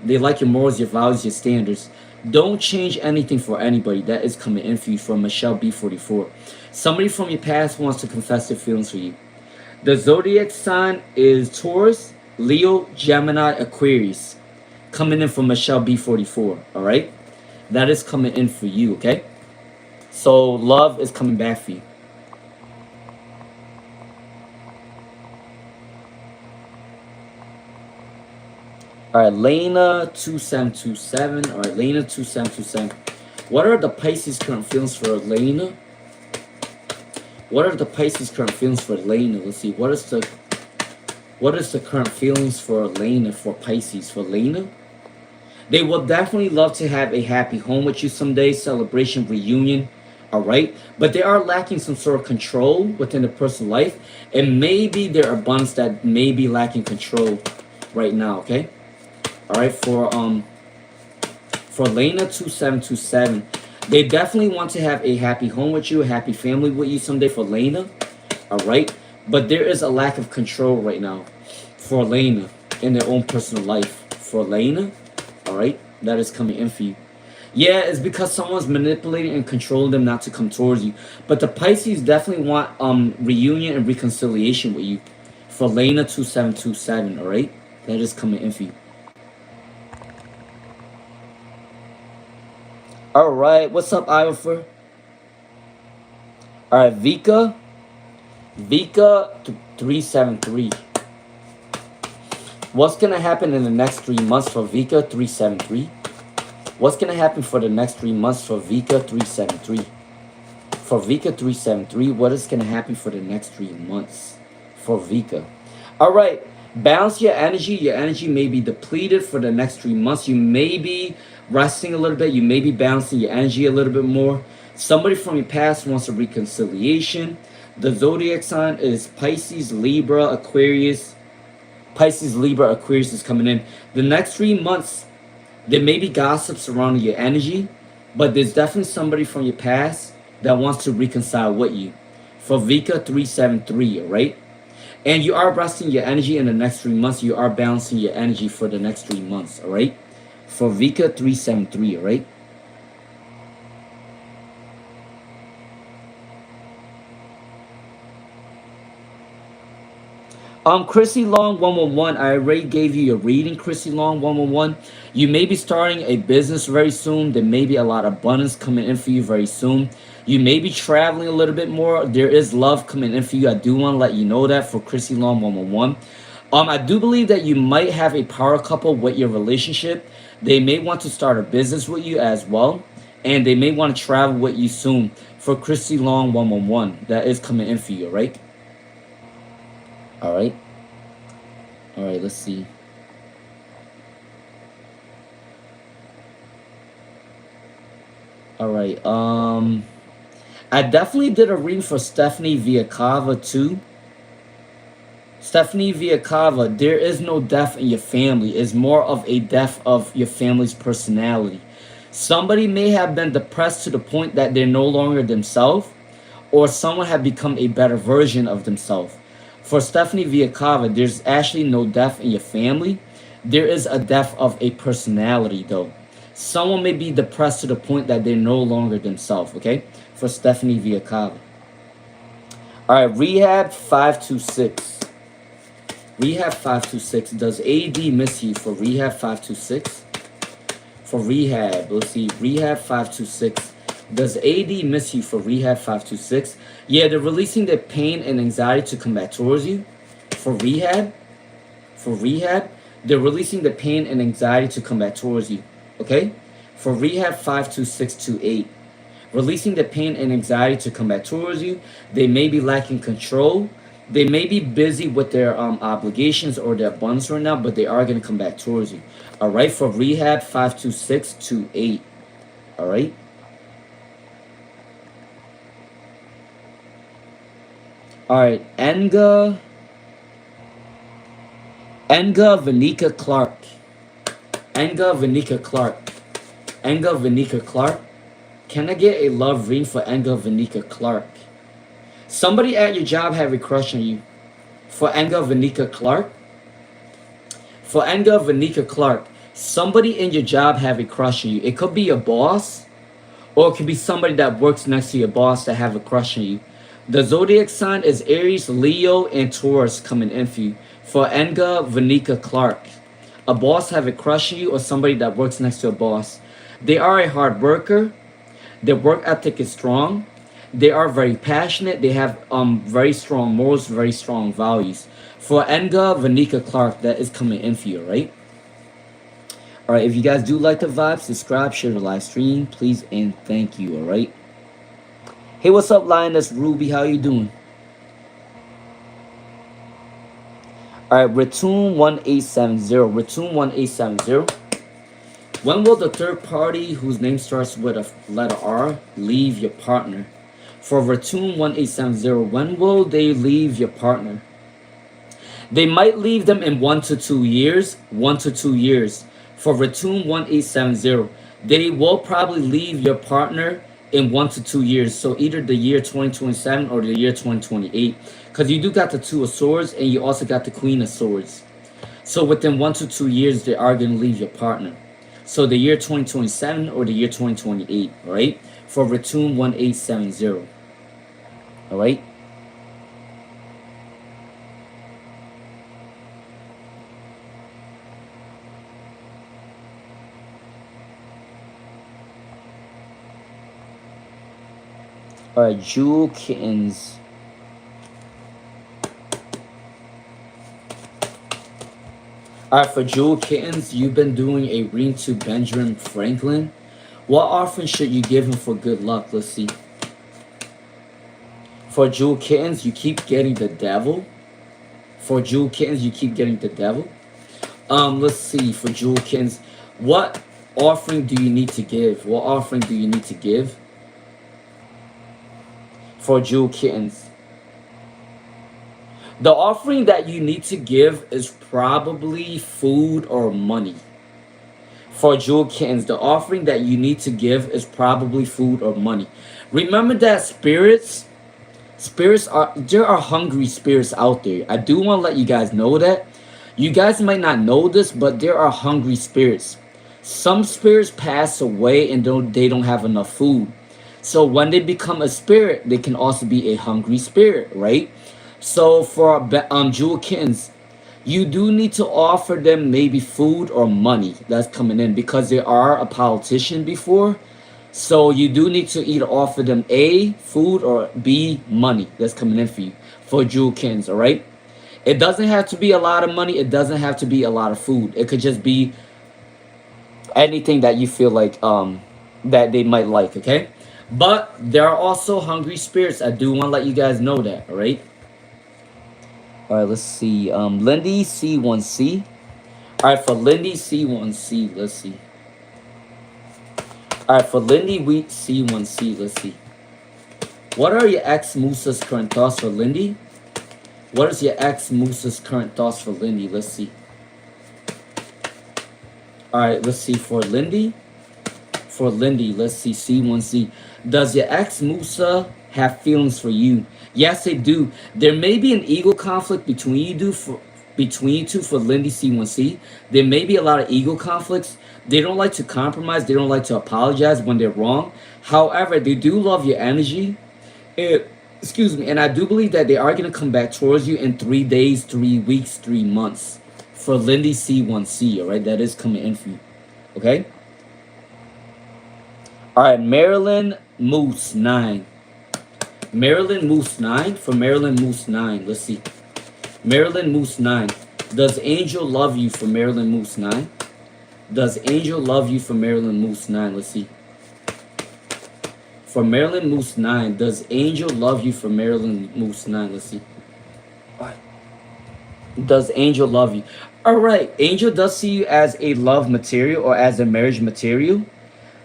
They like your morals, your values, your standards. Don't change anything for anybody. That is coming in for you from Michelle B44. Somebody from your past wants to confess their feelings for you. The zodiac sign is Taurus, Leo, Gemini, Aquarius. Coming in from Michelle B44. All right? That is coming in for you, okay? So love is coming back for you. All right, Lena 2727. All right, Lena 2727. What are the Pisces current feelings for Lena? What are the Pisces current feelings for Lena? Let's see. What is the current feelings for Lena, for Pisces, for Lena? They will definitely love to have a happy home with you someday, celebration, reunion. All right, but they are lacking some sort of control within the person's life, and maybe there are bunts that may be lacking control right now. Okay. All right, for Lena 2727, they definitely want to have a happy home with you, a happy family with you someday for Lena. All right, but there is a lack of control right now for Lena in their own personal life. For Lena, all right, that is coming in for you. Yeah, it's because someone's manipulating and controlling them not to come towards you. But the Pisces definitely want reunion and reconciliation with you. For Lena 2727, all right, that is coming in for you. All right, what's up, Iver? All right, Vika 373. What's gonna happen in the next 3 months for Vika 373? What's gonna happen for the next 3 months for Vika 373? For Vika 373, what is gonna happen for the next 3 months for Vika? All right, balance your energy. Your energy may be depleted for the next 3 months. You may be resting a little bit. You may be balancing your energy a little bit more. Somebody from your past wants a reconciliation. The zodiac sign is Pisces, Libra, Aquarius. Pisces, Libra, Aquarius is coming in. The next 3 months, there may be gossip surrounding your energy, but there's definitely somebody from your past that wants to reconcile with you. For Vika 373, all right? And you are resting your energy in the next 3 months. You are balancing your energy for the next 3 months, all right? For Vika 373, all right? Chrissy Long 111. I already gave you your reading, Chrissy Long 111. You may be starting a business very soon. There may be a lot of abundance coming in for you very soon. You may be traveling a little bit more. There is love coming in for you. I do want to let you know that for Chrissy Long 111. I do believe that you might have a power couple with your relationship. They may want to start a business with you as well. And they may want to travel with you soon for Chrissy Long 111. That is coming in for you, right? All right. All right, let's see. All right. I definitely did a reading for Stephanie Viakava too. Stephanie Viakava, there is no death in your family. It's more of a death of your family's personality. Somebody may have been depressed to the point that they're no longer themselves, or someone have become a better version of themselves. For Stephanie Viakava, there's actually no death in your family. There is a death of a personality, though. Someone may be depressed to the point that they're no longer themselves, okay? For Stephanie Viakava. All right, Rehab 526. Rehab 526. Does AD miss you for Rehab 526? For Rehab, let's see. Rehab 526. Does AD miss you for Rehab 526? Yeah, they're releasing their pain and anxiety to come back towards you. For Rehab, they're releasing the pain and anxiety to come back towards you. Okay? For Rehab 52628. Releasing the pain and anxiety to come back towards you. They may be lacking control. They may be busy with their obligations or their abundance right now, but they are going to come back towards you. All right, for Rehab 52628. All right. All right, Enga Vanika Clark. Enga Vanika Clark. Enga Vanika Clark. Can I get a love reading for Enga Vanika Clark? Somebody at your job have a crush on you. For Enga Vanika Clark. For Enga Vanika Clark. Somebody in your job have a crush on you. It could be your boss, or it could be somebody that works next to your boss that have a crush on you. The zodiac sign is Aries, Leo, and Taurus coming in for you. For Enga Vanika Clark. A boss have a crush on you, or somebody that works next to a boss. They are a hard worker. Their work ethic is strong. They are very passionate. They have very strong morals, very strong values. For Enga Vanika Clark, that is coming in for you, right? All right, if you guys do like the vibe, subscribe, share the live stream, please, and thank you, all right? Hey, what's up, Lioness Ruby? How you doing? All right, Return 1870. Return 1870. When will the third party whose name starts with a letter R leave your partner? For Return 1870, when will they leave your partner? They might leave them in 1 to 2 years. 1 to 2 years. For Return 1870, they will probably leave your partner in 1 to 2 years. So either the year 2027 or the year 2028. Because you do got the Two of Swords and you also got the Queen of Swords. So within 1 to 2 years, they are going to leave your partner. So the year 2027 or the year 2028, all right? For Return 1870, all right? All right, Jewel Kittens. All right, for Jewel Kittens, you've been doing a reading to Benjamin Franklin. What offering should you give him for good luck? Let's see. For Jewel Kittens, you keep getting the devil. For Jewel Kittens, you keep getting the devil. Let's see. For Jewel Kittens, what offering do you need to give? What offering do you need to give? For Jewel Kittens. The offering that you need to give is probably food or money. For Jewel Kittens, the offering that you need to give is probably food or money. Remember that there are hungry spirits out there. I do want to let you guys know that. You guys might not know this, but there are hungry spirits. Some spirits pass away and they don't have enough food. So when they become a spirit, they can also be a hungry spirit, right? So for jewel kittens, you do need to offer them maybe food or money that's coming in because they are a politician before. So you do need to either offer them A, food, or B, money that's coming in for you for jewel kittens, all right? It doesn't have to be a lot of money. It doesn't have to be a lot of food. It could just be anything that you feel like that they might like, okay? But there are also hungry spirits. I do want to let you guys know that, all right? All right, let's see. Lindy C1C. All right, for Lindy C1C, let's see. All right, for Lindy Wheat C1C, let's see. What are your ex Musa's current thoughts for Lindy? What is your ex Musa's current thoughts for Lindy? Let's see. All right, let's see for Lindy. For Lindy, let's see C1C. Does your ex Musa have feelings for you? Yes, they do. There may be an ego conflict between you two for Lindy C1C. There may be a lot of ego conflicts. They don't like to compromise. They don't like to apologize when they're wrong. However, they do love your energy. It, excuse me, and I do believe that they are going to come back towards you in 3 days, 3 weeks, 3 months. For Lindy C1C, all right? That is coming in for you, okay? All right, Maryland Moose 9. Maryland Moose 9. For Maryland Moose 9, let's see. Maryland Moose 9. Does Angel love you for Maryland Moose 9? Does Angel love you for Maryland Moose 9? Let's see. For Maryland Moose 9, does Angel love you for Maryland Moose 9? Let's see. All right. Does Angel love you? All right, Angel does see you as a love material or as a marriage material.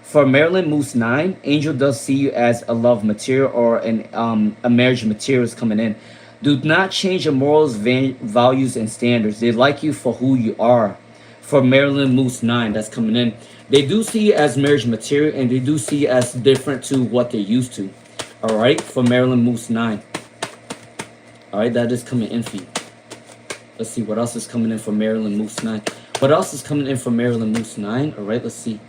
For Maryland Moose 9, Angel does see you as a love material or a marriage material is coming in. Do not change your morals, values, and standards. They like you for who you are. For Maryland Moose 9, that's coming in. They do see you as marriage material and they do see you as different to what they're used to. All right, for Maryland Moose 9. All right, that is coming in for you. Let's see what else is coming in for Maryland Moose 9. What else is coming in for Maryland Moose 9? All right, let's see.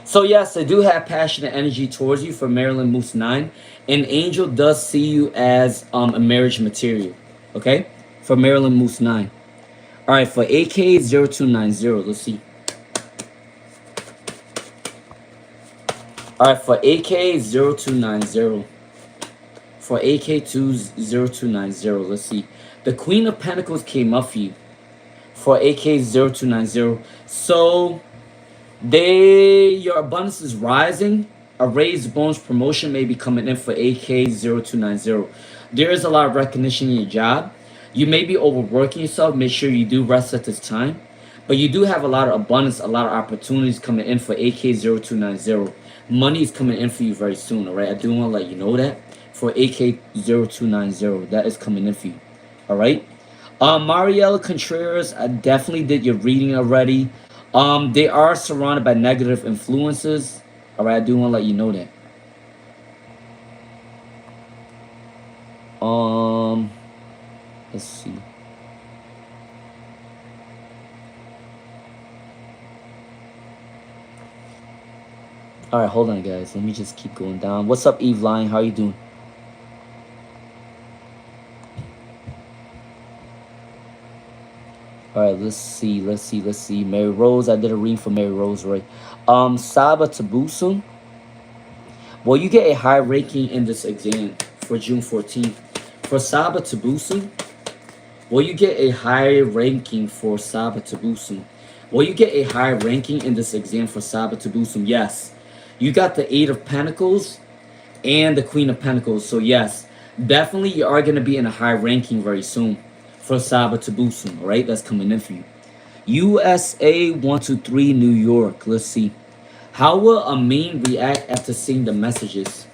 So yes, they do have passionate energy towards you for Maryland Moose 9. And Angel does see you as a marriage material. Okay? For Maryland Moose 9. Alright, for AK0290, let's see. Alright, for AK0290. For AK0290, let's see. The Queen of Pentacles came up for you. For AK0290. So your abundance is rising. A raised bonus promotion may be coming in for AK0290. There is a lot of recognition in your job. You may be overworking yourself. Make sure you do rest at this time. But you do have a lot of abundance, a lot of opportunities coming in for AK0290. Money is coming in for you very soon, all right? I do want to let you know that for AK0290. That is coming in for you, all right? Mariela Contreras, I definitely did your reading already. They are surrounded by negative influences. All right, I do want to let you know that. Let's see. All right, hold on, guys. Let me just keep going down. What's up, Eveline? How you doing? All right, let's see. Mary Rose, I did a reading for Mary Rose, right? Saba Tabusum. Well, you get a high ranking in this exam for June 14th. For Saba Tabusum, well, you get a high ranking for Saba Tabusum. Well, you get a high ranking in this exam for Saba Tabusum. Yes, you got the Eight of Pentacles and the Queen of Pentacles. So yes, definitely you are going to be in a high ranking very soon for Saba Tabusum, all right? That's coming in for you. USA 123 New York. Let's see. How will Amin react after seeing the messages?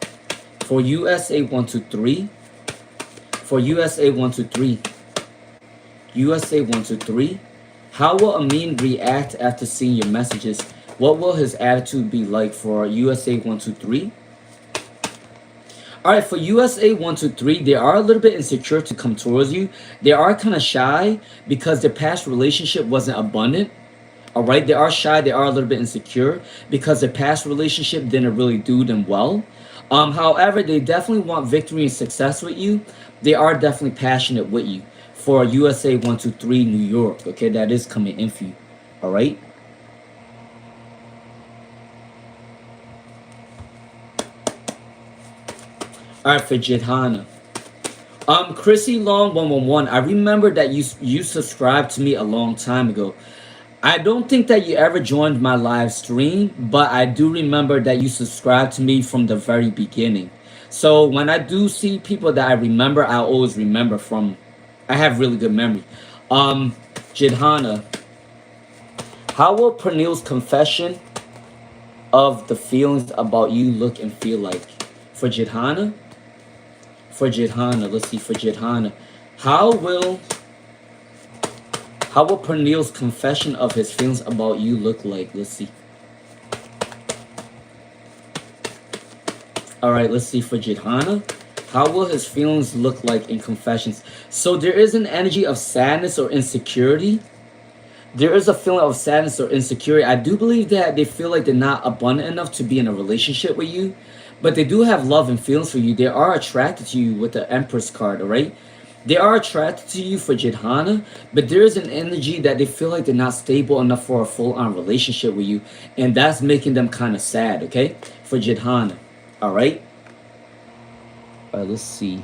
For USA 123. For USA 123. USA 123. How will Amin react after seeing your messages? What will his attitude be like for USA 123? All right, for USA 123, they are a little bit insecure to come towards you. They are kind of shy because their past relationship wasn't abundant. All right, they are shy. They are a little bit insecure because their past relationship didn't really do them well. However, they definitely want victory and success with you. They are definitely passionate with you for USA 123 New York. Okay, that is coming in for you. All right. All right, for Jidhana. Chrissy Long 111. I remember that you subscribed to me a long time ago. I don't think that you ever joined my live stream, but I do remember that you subscribed to me from the very beginning. So when I do see people that I remember, I always remember from. I have really good memory. Um, Jidhana, how will Pernille's confession of the feelings about you look and feel like? For Jidhana, let's see. For Jidhana, how will how will Pernille's confession of his feelings about you look like? Let's see. All right, let's see for Jidhana. How will his feelings look like in confessions? So there is an energy of sadness or insecurity. There is a feeling of sadness or insecurity. I do believe that they feel like they're not abundant enough to be in a relationship with you, but they do have love and feelings for you. They are attracted to you with the Empress card, all right? They are attracted to you for Jidhana, but there is an energy that they feel like they're not stable enough for a full-on relationship with you, and that's making them kind of sad, okay? For Jidhana, all right? All right, let's see.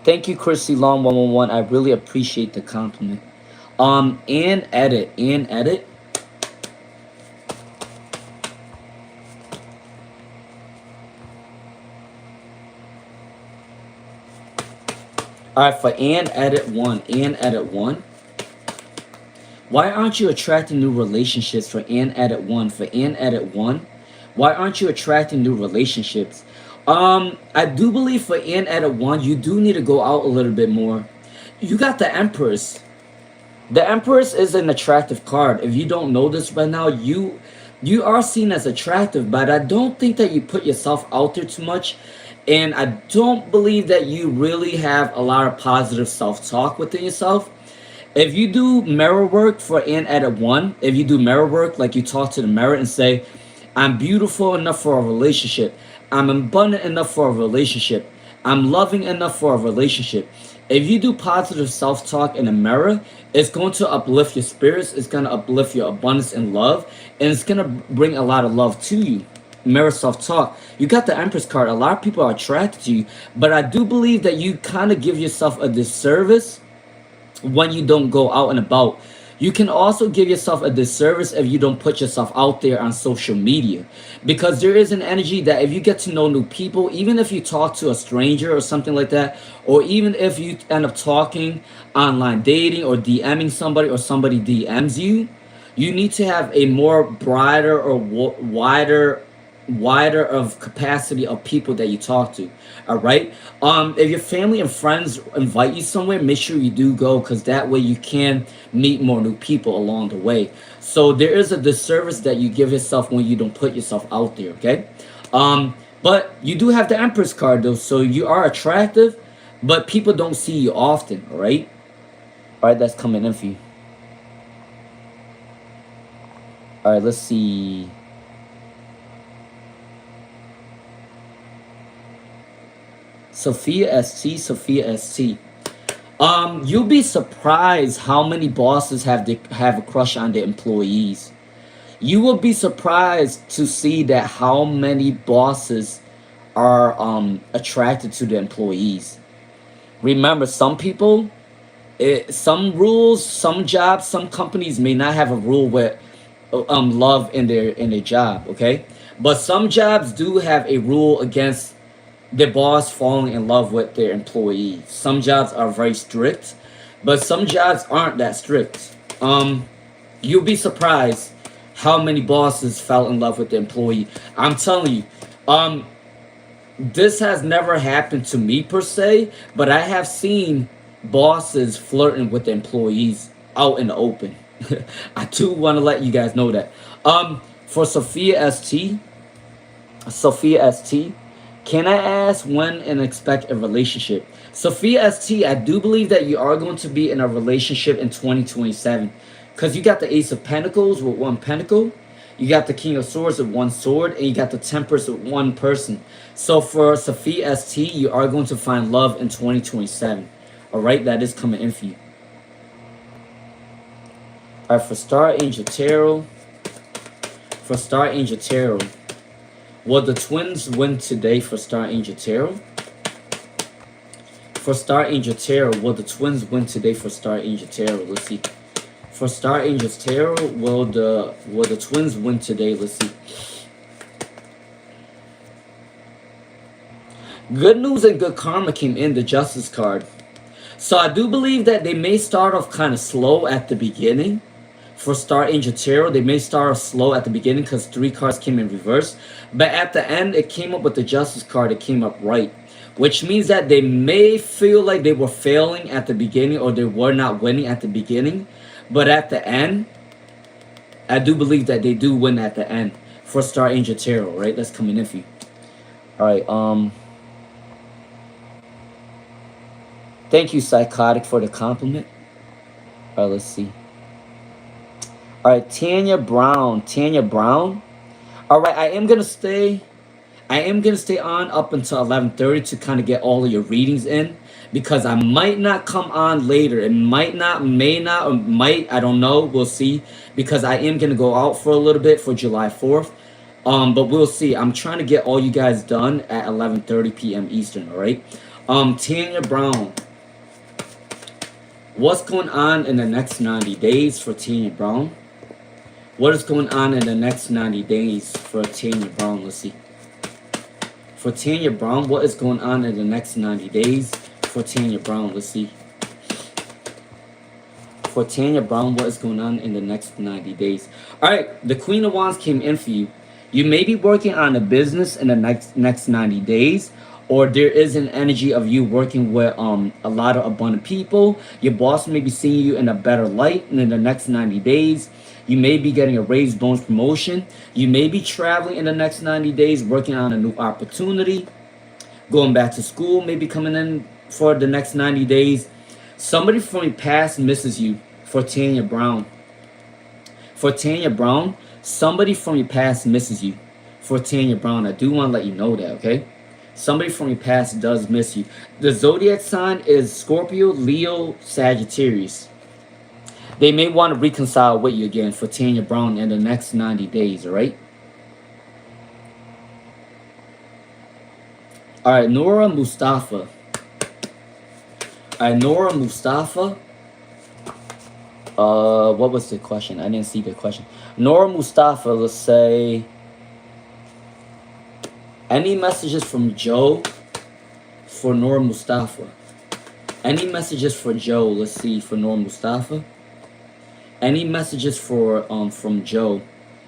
Thank you, Chrissy Long 111. I really appreciate the compliment. And edit. All right, for and edit one. Why aren't you attracting new relationships for and edit one? For and edit one, why aren't you attracting new relationships? I do believe for and edit one, you do need to go out a little bit more. You got the Empress. The Empress is an attractive card. If you don't know this by now, you are seen as attractive, but I don't think that you put yourself out there too much. And I don't believe that you really have a lot of positive self-talk within yourself. If you do mirror work for an edit one, if you do mirror work, like you talk to the mirror and say, I'm beautiful enough for a relationship. I'm abundant enough for a relationship. I'm loving enough for a relationship. If you do positive self-talk in the mirror, it's going to uplift your spirits. It's going to uplift your abundance and love. And it's going to bring a lot of love to you. Mirror self-talk. You got the Empress card. A lot of people are attracted to you. But I do believe that you kind of give yourself a disservice when you don't go out and about. You can also give yourself a disservice if you don't put yourself out there on social media, because there is an energy that if you get to know new people, even if you talk to a stranger or something like that, or even if you end up talking online dating or DMing somebody, or somebody DMs you, you need to have a more brighter or wider of capacity of people that you talk to. All right. If your family and friends invite you somewhere, make sure you do go, because that way you can meet more new people along the way. So there is a disservice that you give yourself when you don't put yourself out there. Okay. But you do have the Empress card though, so you are attractive, but people don't see you often. All right. All right, that's coming in for you. All right, let's see. Sophia ST. You'll be surprised how many bosses have a crush on their employees. You will be surprised to see that how many bosses are attracted to the employees. Remember, some people, some rules, some jobs, some companies may not have a rule with love in their job. Okay, but some jobs do have a rule against the boss falling in love with their employee. Some jobs are very strict, but some jobs aren't that strict. You'll be surprised how many bosses fell in love with the employee. I'm telling you, this has never happened to me per se, but I have seen bosses flirting with the employees out in the open. I do want to let you guys know that. For Sophia ST, Can I ask when and expect a relationship? Sophia ST, I do believe that you are going to be in a relationship in 2027. Because you got the Ace of Pentacles with one pentacle. You got the King of Swords with one sword. And you got the Temperance with one person. So for Sophia ST, you are going to find love in 2027. Alright, that is coming in for you. Alright, for Star Angel Tarot. For Star Angel Tarot. Will the twins win today for Star Angel Tarot? For Star Angel Tarot, will the twins win today for Star Angel Tarot? Let's see. For Star Angels Tarot, will the twins win today? Let's see. Good news and good karma came in the Justice card. So I do believe that they may start off kind of slow at the beginning. For Star Angel Tarot, they may start off slow at the beginning because 3 cards came in reverse. But at the end, it came up with the Justice card. It came up right. Which means that they may feel like they were failing at the beginning or they were not winning at the beginning. But at the end, I do believe that they do win at the end for Star Angel Tarot, right? That's coming in for you. Alright, thank you, Psychotic, for the compliment. Alright, let's see. Alright, Tanya Brown. Tanya Brown. Alright, I am gonna stay on up until 11:30 to kind of get all of your readings in. Because I might not come on later. It might not, may not, or might, I don't know. We'll see. Because I am gonna go out for a little bit for July 4th. But we'll see. I'm trying to get all you guys done at 11:30 p.m. Eastern, alright? Tanya Brown. What's going on in the next 90 days for Tanya Brown? What is going on in the next 90 days for Tanya Brown? Let's see. For Tanya Brown, what is going on in the next 90 days for Tanya Brown? Let's see. For Tanya Brown, what is going on in the next 90 days? Alright, the Queen of Wands came in for you. You may be working on a business in the next 90 days. Or there is an energy of you working with a lot of abundant people. Your boss may be seeing you in a better light in the next 90 days. You may be getting a raise, bonus, promotion. You may be traveling in the next 90 days, working on a new opportunity. Going back to school, maybe coming in for the next 90 days. Somebody from your past misses you for Tanya Brown. For Tanya Brown, somebody from your past misses you for Tanya Brown. I do want to let you know that, okay? Somebody from your past does miss you. The zodiac sign is Scorpio, Leo, Sagittarius. They may want to reconcile with you again for Tanya Brown in the next 90 days, alright? Alright, Nora Mustafa. Alright, Nora Mustafa. What was the question? I didn't see the question. Nora Mustafa, let's say... Any messages from Joe for Nora Mustafa? Any messages for Joe? Let's see, for Nora Mustafa. Any messages for from Joe?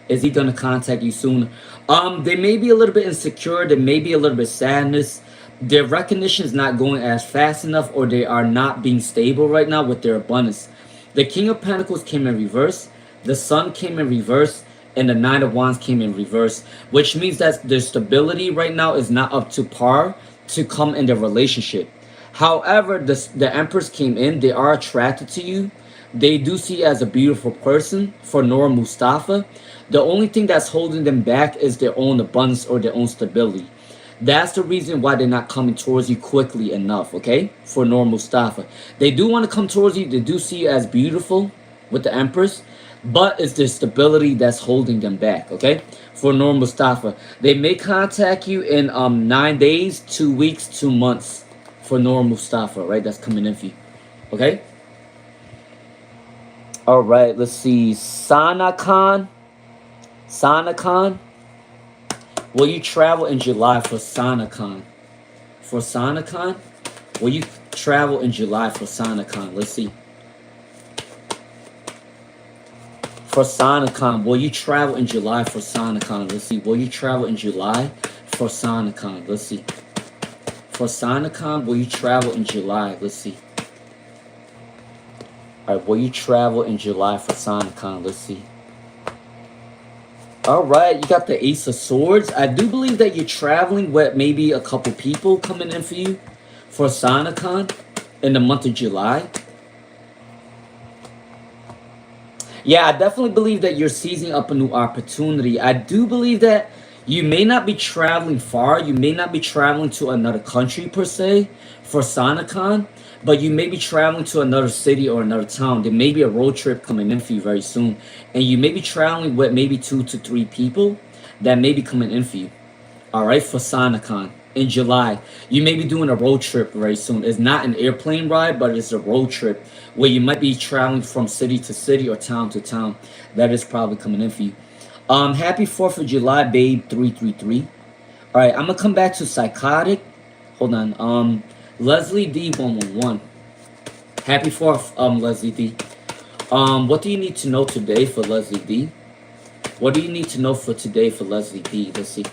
Is he gonna contact you soon? They may be a little bit insecure. There may be a little bit sadness. Their recognition is not going as fast enough, or they are not being stable right now with their abundance. The King of Pentacles came in reverse. The Sun came in reverse. And the Nine of Wands came in reverse, which means that their stability right now is not up to par to come in the relationship. However, the Empress came in. They are attracted to you. They do see you as a beautiful person for Nora Mustafa. The only thing that's holding them back is their own abundance or their own stability. That's the reason why they're not coming towards you quickly enough, okay? For Nora Mustafa. They do want to come towards you. They do see you as beautiful with the Empress. But it's the stability that's holding them back, okay? For Nora Mustafa. They may contact you in 9 days, 2 weeks, 2 months. For Nora Mustafa, right? That's coming in for you, okay? Alright, let's see. Sana Khan. Sana Khan. Will you travel in July for Sana Khan? For Sana Khan? Will you travel in July for Sana Khan? Let's see. For Sana Khan, will you travel in July for Sana Khan? Let's see. Will you travel in July for Sana Khan? Let's see. For Sana Khan, will you travel in July? Let's see. Alright, will you travel in July for Sana Khan? Let's see. All right, you got the Ace of Swords. I do believe that you're traveling with maybe a couple people coming in for you for SanthyyeaPich in the month of July. Yeah, I definitely believe that you're seizing up a new opportunity. I do believe that you may not be traveling far. You may not be traveling to another country per se for SanthyyeaPich, but you may be traveling to another city or another town. There may be a road trip coming in for you very soon, and you may be traveling with maybe 2 to 3 people that may be coming in for you. All right, for SanthyyeaPich in July. You may be doing a road trip very soon. It's not an airplane ride, but it's a road trip where you might be traveling from city to city or town to town. That is probably coming in for you. Happy 4th of July, babe 333. All right, I'm gonna come back to psychotic. Hold on. Leslie D 111. Happy 4th, Leslie D. What do you need to know today for Leslie D? What do you need to know for today for Leslie D? Let's see.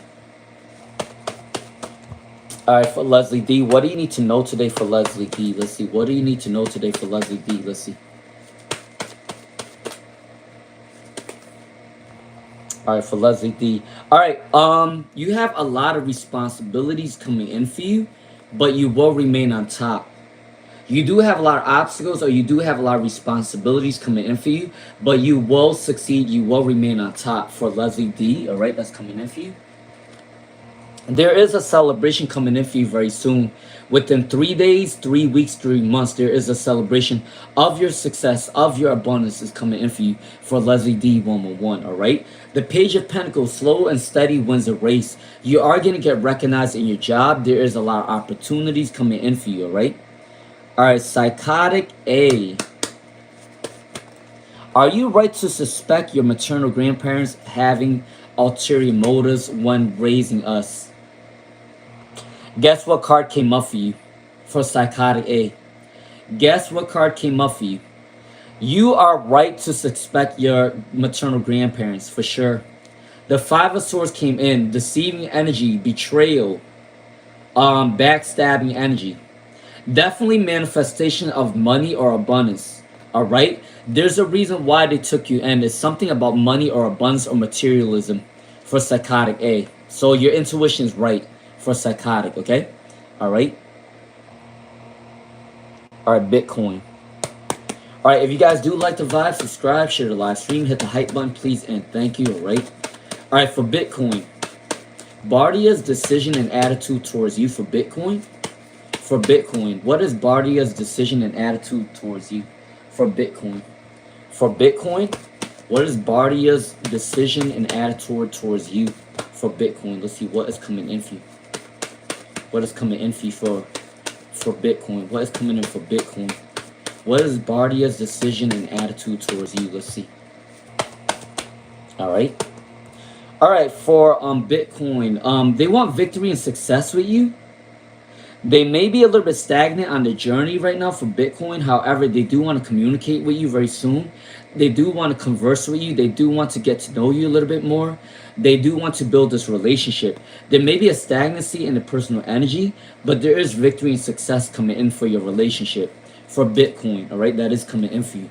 All right, for Leslie D, what do you need to know today for Leslie D? Let's see. What do you need to know today for Leslie D? Let's see. All right, for Leslie D. All right, you have a lot of responsibilities coming in for you, but you will remain on top. You do have a lot of obstacles, or you do have a lot of responsibilities coming in for you, but you will succeed. You will remain on top for Leslie D. All right, that's coming in for you. There is a celebration coming in for you very soon. Within 3 days, 3 weeks, 3 months, there is a celebration of your success, of your abundance is coming in for you for Leslie D 111. All right. The Page of Pentacles, slow and steady wins a race. You are going to get recognized in your job. There is a lot of opportunities coming in for you. All right. All right. Psychotic A. Are you right to suspect your maternal grandparents having ulterior motives when raising us? Guess what card came up for you for Psychotic A? Guess what card came up for you? You are right to suspect your maternal grandparents for sure. The Five of Swords came in, deceiving energy, betrayal, backstabbing energy. Definitely manifestation of money or abundance. All right? There's a reason why they took you in. It's something about money or abundance or materialism for Psychotic A. So your intuition is right for Psychotic, okay? All right? All right, Bitcoin. All right, if you guys do like the vibe, subscribe, share the live stream, hit the hype button, please, and thank you, all right? All right, for Bitcoin. Bardia's decision and attitude towards you for Bitcoin. For Bitcoin, what is Bardia's decision and attitude towards you for Bitcoin? For Bitcoin, what is Bardia's decision and attitude towards you for Bitcoin? Let's see what is coming in for you. What is coming in for you for Bitcoin? What is coming in for Bitcoin? What is Bardia's decision and attitude towards you? Let's see. All right. All right, for Bitcoin, they want victory and success with you. They may be a little bit stagnant on the journey right now for Bitcoin. However, they do want to communicate with you very soon. They do want to converse with you. They do want to get to know you a little bit more. They do want to build this relationship. There may be a stagnancy in the personal energy, but there is victory and success coming in for your relationship for Bitcoin. All right, that is coming in for you.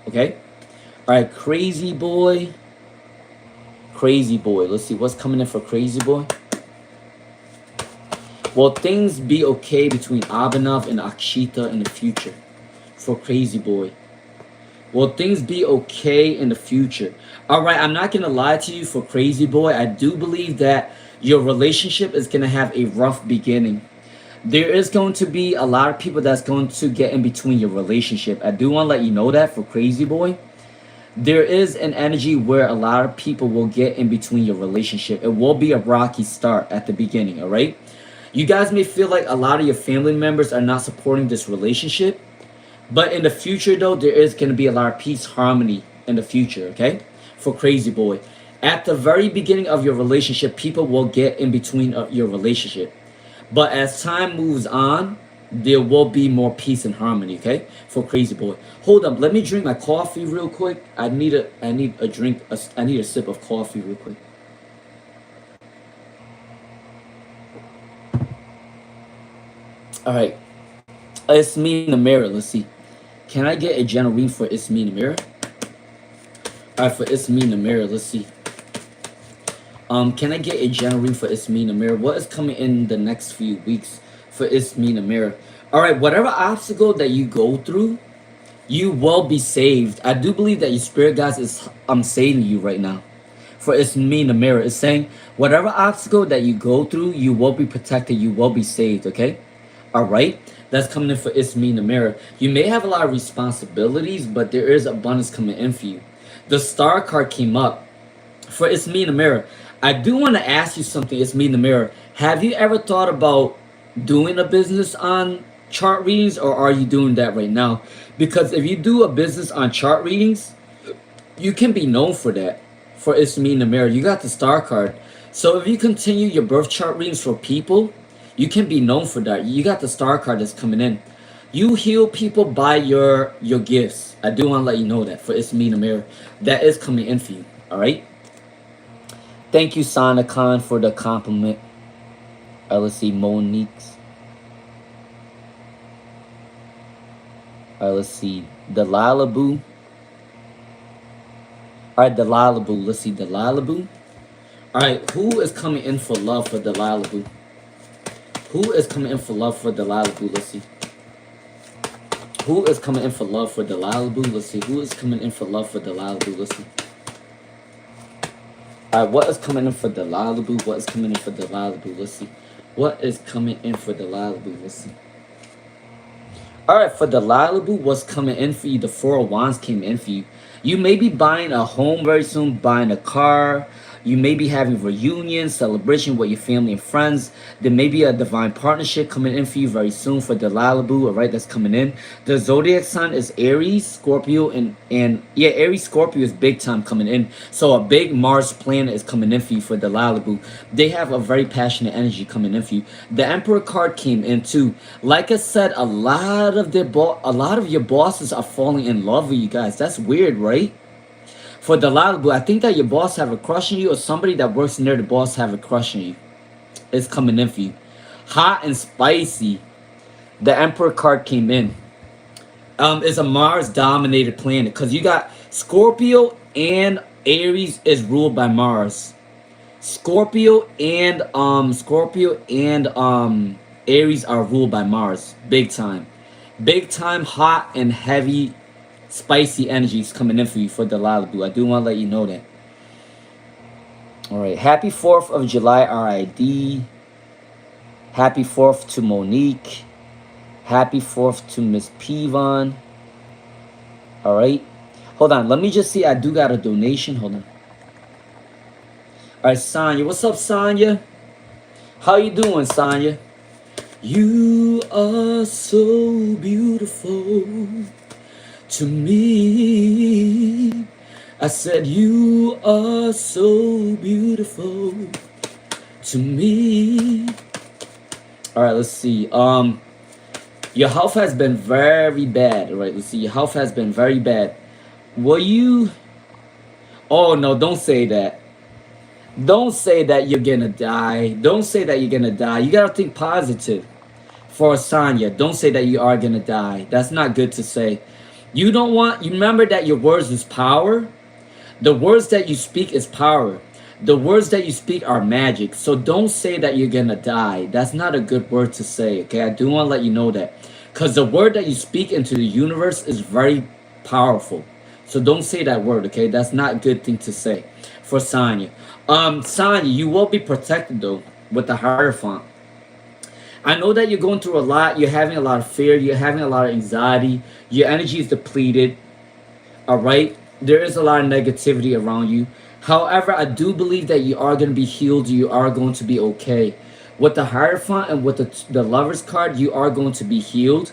Okay. All right, Crazy Boy. Crazy Boy. Let's see what's coming in for Crazy Boy. Will things be okay between Abhinav and Akshita in the future for Crazy Boy? Will things be okay in the future? All right, I'm not going to lie to you for Crazy Boy. I do believe that your relationship is going to have a rough beginning. There is going to be a lot of people that's going to get in between your relationship. I do want to let you know that for Crazy Boy. There is an energy where a lot of people will get in between your relationship. It will be a rocky start at the beginning, all right? You guys may feel like a lot of your family members are not supporting this relationship. But in the future, though, there is going to be a lot of peace, harmony in the future, okay? For Crazy Boy. At the very beginning of your relationship, people will get in between your relationship. But as time moves on, there will be more peace and harmony, okay? For Crazy Boy. Hold up, let me drink my coffee real quick. I need a drink, I need a sip of coffee real quick. All right. It's me in the mirror. Let's see. Can I get a general read for It's Me in the Mirror? All right, for It's Me in the Mirror. Let's see. Can I get a general read for Ismeen Amir? What is coming in the next few weeks for Ismeen Amir? All right, whatever obstacle that you go through, you will be saved. I do believe that your spirit guides is saving you right now. For it's me in the mirror. It's saying whatever obstacle that you go through, you will be protected. You will be saved. Okay, all right. That's coming in for it's me in the mirror. You may have a lot of responsibilities, but there is abundance coming in for you. The star card came up for it's me in the mirror. I do want to ask you something. It's me in the mirror. Have you ever thought about doing a business on chart readings, or are you doing that right now? Because if you do a business on chart readings, you can be known for that. For it's me in the mirror, you got the star card. So if you continue your birth chart readings for people, you can be known for that. You got the star card that's coming in. You heal people by your gifts. I do want to let you know that. For it's me in the mirror, that is coming in for you. All right. Thank you, Sana Khan, for the compliment. Let's see, Monique's. Let's see, Delilah Boo. All right, Delilah Boo. Let's see, Delilah Boo. All right, who is coming in for love for Delilah Boo? Who is coming in for love for Delilah Boo? Let's see. Who is coming in for love for Delilah Boo? Let's see. Who is coming in for love for Delilah Boo? Let's see. All right, what is coming in for Delilah Boo? What is coming in for Delilah Boo? Let's see. What is coming in for Delilah Boo? Let's see. All right, for Delilah Boo, what's coming in for you? The Four of Wands came in for you. You may be buying a home very soon, buying a car. You may be having reunion, celebration with your family and friends. There may be a divine partnership coming in for you very soon for Delilah Boo, all right, that's coming in. The zodiac sign is Aries, Scorpio, and yeah, Aries, Scorpio is big time coming in. So a big Mars planet is coming in for you for Delilah Boo. They have a very passionate energy coming in for you. The Emperor card came in too. Like I said, a lot of your bosses are falling in love with you guys. That's weird, right? For Delilah Boo, I think that your boss have a crush on you, or somebody that works near the boss have a crush on you. It's coming in for you. Hot and spicy. The Emperor card came in. It's a Mars dominated planet because you got Scorpio and Aries is ruled by Mars. Scorpio and Aries are ruled by Mars. Big time. Big time hot and heavy spicy energies coming in for you for Delilah Boo. I do want to let you know that. All right. Happy 4th of July, RID. Happy 4th to Monique. Happy 4th to Miss Pivon. All right. Hold on. Let me just see. I do got a donation. Hold on. All right, Sonya. What's up, Sonya? How you doing, Sonya? You are so beautiful to me. I said you are so beautiful to me. All right, let's see. Your health has been very bad. All right, let's see. Your health has been very bad. Will you? Oh no! Don't say that. Don't say that you're gonna die. Don't say that you're gonna die. You gotta think positive. For Sonya, don't say that you are gonna die. That's not good to say. You don't want. You remember that your words is power. The words that you speak is power. The words that you speak are magic. So don't say that you're gonna die. That's not a good word to say. Okay, I do want to let you know that, because the word that you speak into the universe is very powerful. So don't say that word. Okay, that's not a good thing to say. For Sonya, Sonya, you will be protected though with the Hierophant. I know that you're going through a lot. You're having a lot of fear. You're having a lot of anxiety. Your energy is depleted. All right. There is a lot of negativity around you. However, I do believe that you are going to be healed. You are going to be okay. With the Hierophant and with the Lover's card, you are going to be healed.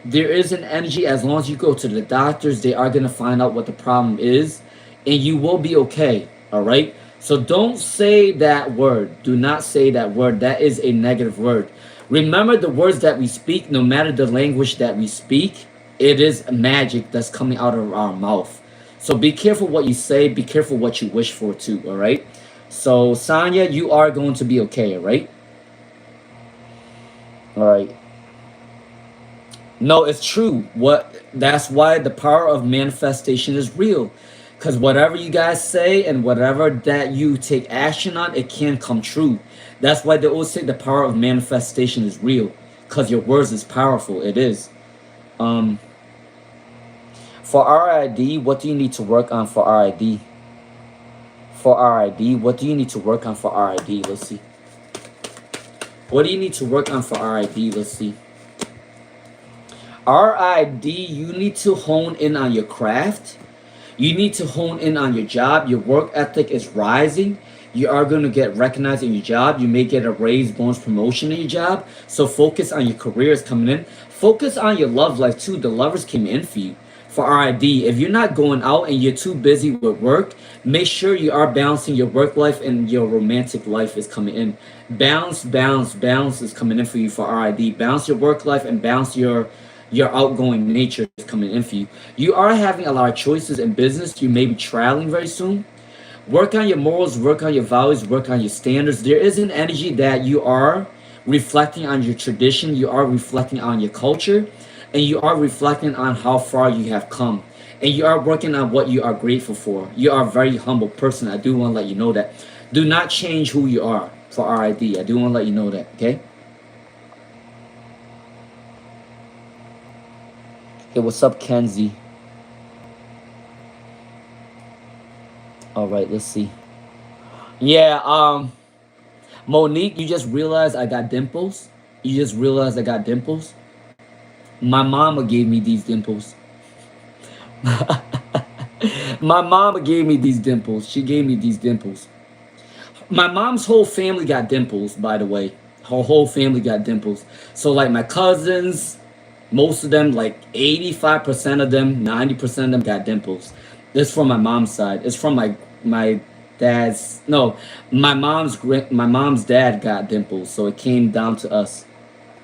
There is an energy. As long as you go to the doctors, they are going to find out what the problem is. And you will be okay. All right. So don't say that word. Do not say that word. That is a negative word. Remember the words that we speak, no matter the language that we speak, it is magic that's coming out of our mouth. So be careful what you say. Be careful what you wish for too, all right? So, Sonya, you are going to be okay, all right? All right. No, it's true. That's why the power of manifestation is real. Because whatever you guys say and whatever that you take action on, it can come true. That's why they always say the power of manifestation is real. Because your words is powerful. It is. Um, for RID, what do you need to work on for RID? For RID, what do you need to work on for RID? Let's see. What do you need to work on for RID? Let's see. RID, you need to hone in on your craft. You need to hone in on your job. Your work ethic is rising. You are going to get recognized in your job. You may get a raise, bonus, promotion in your job. So focus on your career is coming in. Focus on your love life too. The lovers came in for you. For RID, if you're not going out and you're too busy with work, make sure you are balancing your work life and your romantic life is coming in. Balance is coming in for you for RID. Balance your work life and balance your outgoing nature is coming in for you. You are having a lot of choices in business. You may be traveling very soon. Work on your morals, work on your values, work on your standards. There is an energy that you are reflecting on your tradition, you are reflecting on your culture, and you are reflecting on how far you have come. And you are working on what you are grateful for. You are a very humble person. I do want to let you know that. Do not change who you are for RID. I do want to let you know that, okay? Hey, what's up, Kenzie? All right, let's see. Yeah, Monique, you just realized I got dimples. You just realized I got dimples. My mama gave me these dimples. My mama gave me these dimples. She gave me these dimples. My mom's whole family got dimples, by the way. Her whole family got dimples. So like my cousins, most of them, like 85% of them, 90% of them got dimples. This from my mom's side. It's from my dad's no, my mom's dad got dimples, so it came down to us.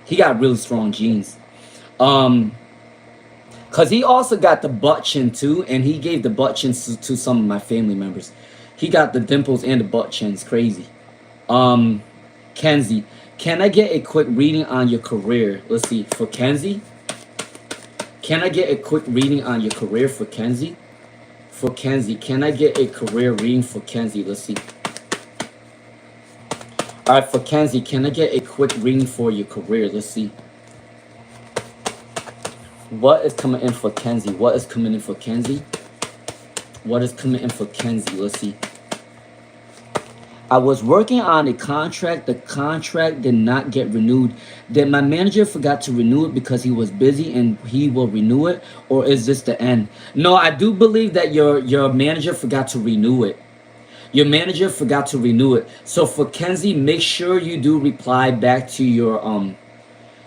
He got really strong genes. Um Cause he also got the butt chin too, and he gave the butt chins to some of my family members. He got the dimples and the butt chins. Crazy. Um, Kenzie, can I get a quick reading on your career? Let's see. For Kenzie, can I get a quick reading on your career for Kenzie? For Kenzie, can I get a career reading for Kenzie? Let's see. All right, for Kenzie, can I get a quick reading for your career? Let's see. What is coming in for Kenzie? What is coming in for Kenzie? What is coming in for Kenzie? Let's see. I was working on a contract. The contract did not get renewed. Did my manager forgot to renew it because he was busy and he will renew it? Or is this the end? No, I do believe that your manager forgot to renew it. Your manager forgot to renew it. So for Kenzie, make sure you do reply back to your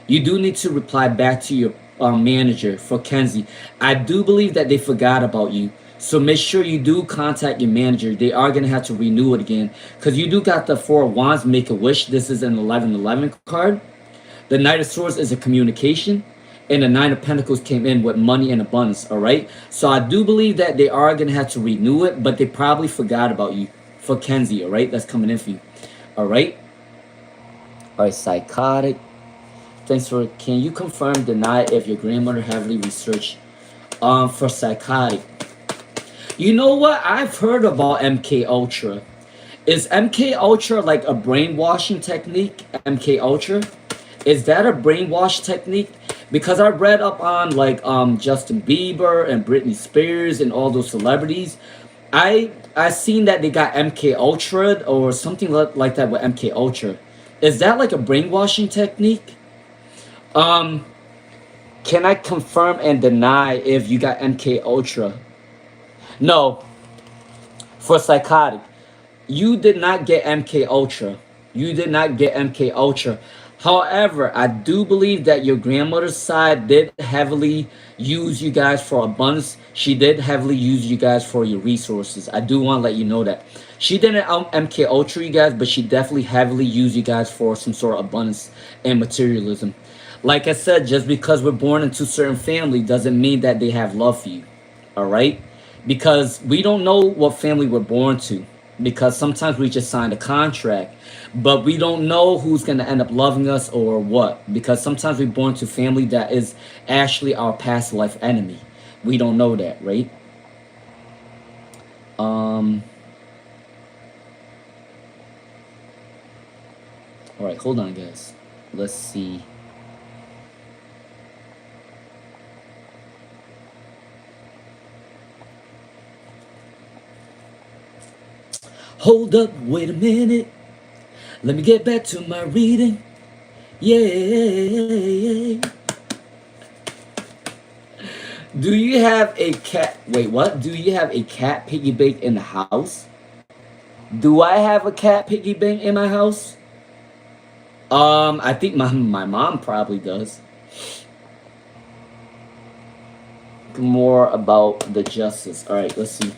you do need to reply back to your manager for Kenzie. I do believe that they forgot about you. So make sure you do contact your manager. They are going to have to renew it again. Because you do got the Four of Wands, Make a Wish. This is an 1111 card. The Knight of Swords is a communication. And the Nine of Pentacles came in with money and abundance. Alright. So I do believe that they are going to have to renew it. But they probably forgot about you for Kenzie. Alright. That's coming in for you. Alright. Alright. Psychotic. Thanks for, can you confirm, deny if your grandmother heavily researched for psychotic? You know what? I've heard about MK Ultra. Is MK Ultra like a brainwashing technique? MK Ultra? Is that a brainwash technique? Because I read up on like Justin Bieber and Britney Spears and all those celebrities. I seen that they got MK Ultra or something like that with MK Ultra. Is that like a brainwashing technique? Can I confirm and deny if you got MK Ultra? No. For psychotic, you did not get MK Ultra. You did not get MK Ultra. However, I do believe that your grandmother's side did heavily use you guys for abundance. She did heavily use you guys for your resources. I do want to let you know that. She didn't MK Ultra you guys, but she definitely heavily used you guys for some sort of abundance and materialism. Like I said, just because we're born into a certain family doesn't mean that they have love for you. All right? Because we don't know what family we're born to. Because sometimes we just signed a contract. But we don't know who's going to end up loving us or what. Because sometimes we're born to family that is actually our past life enemy. We don't know that, right? All right, hold on, guys. Let's see. Hold up, wait a minute. Let me get back to my reading. Yeah. Do you have a cat? Wait, what? Do you have a cat piggy bank in the house? Do I have a cat piggy bank in my house? I think my mom probably does. More about the justice. All right, let's see.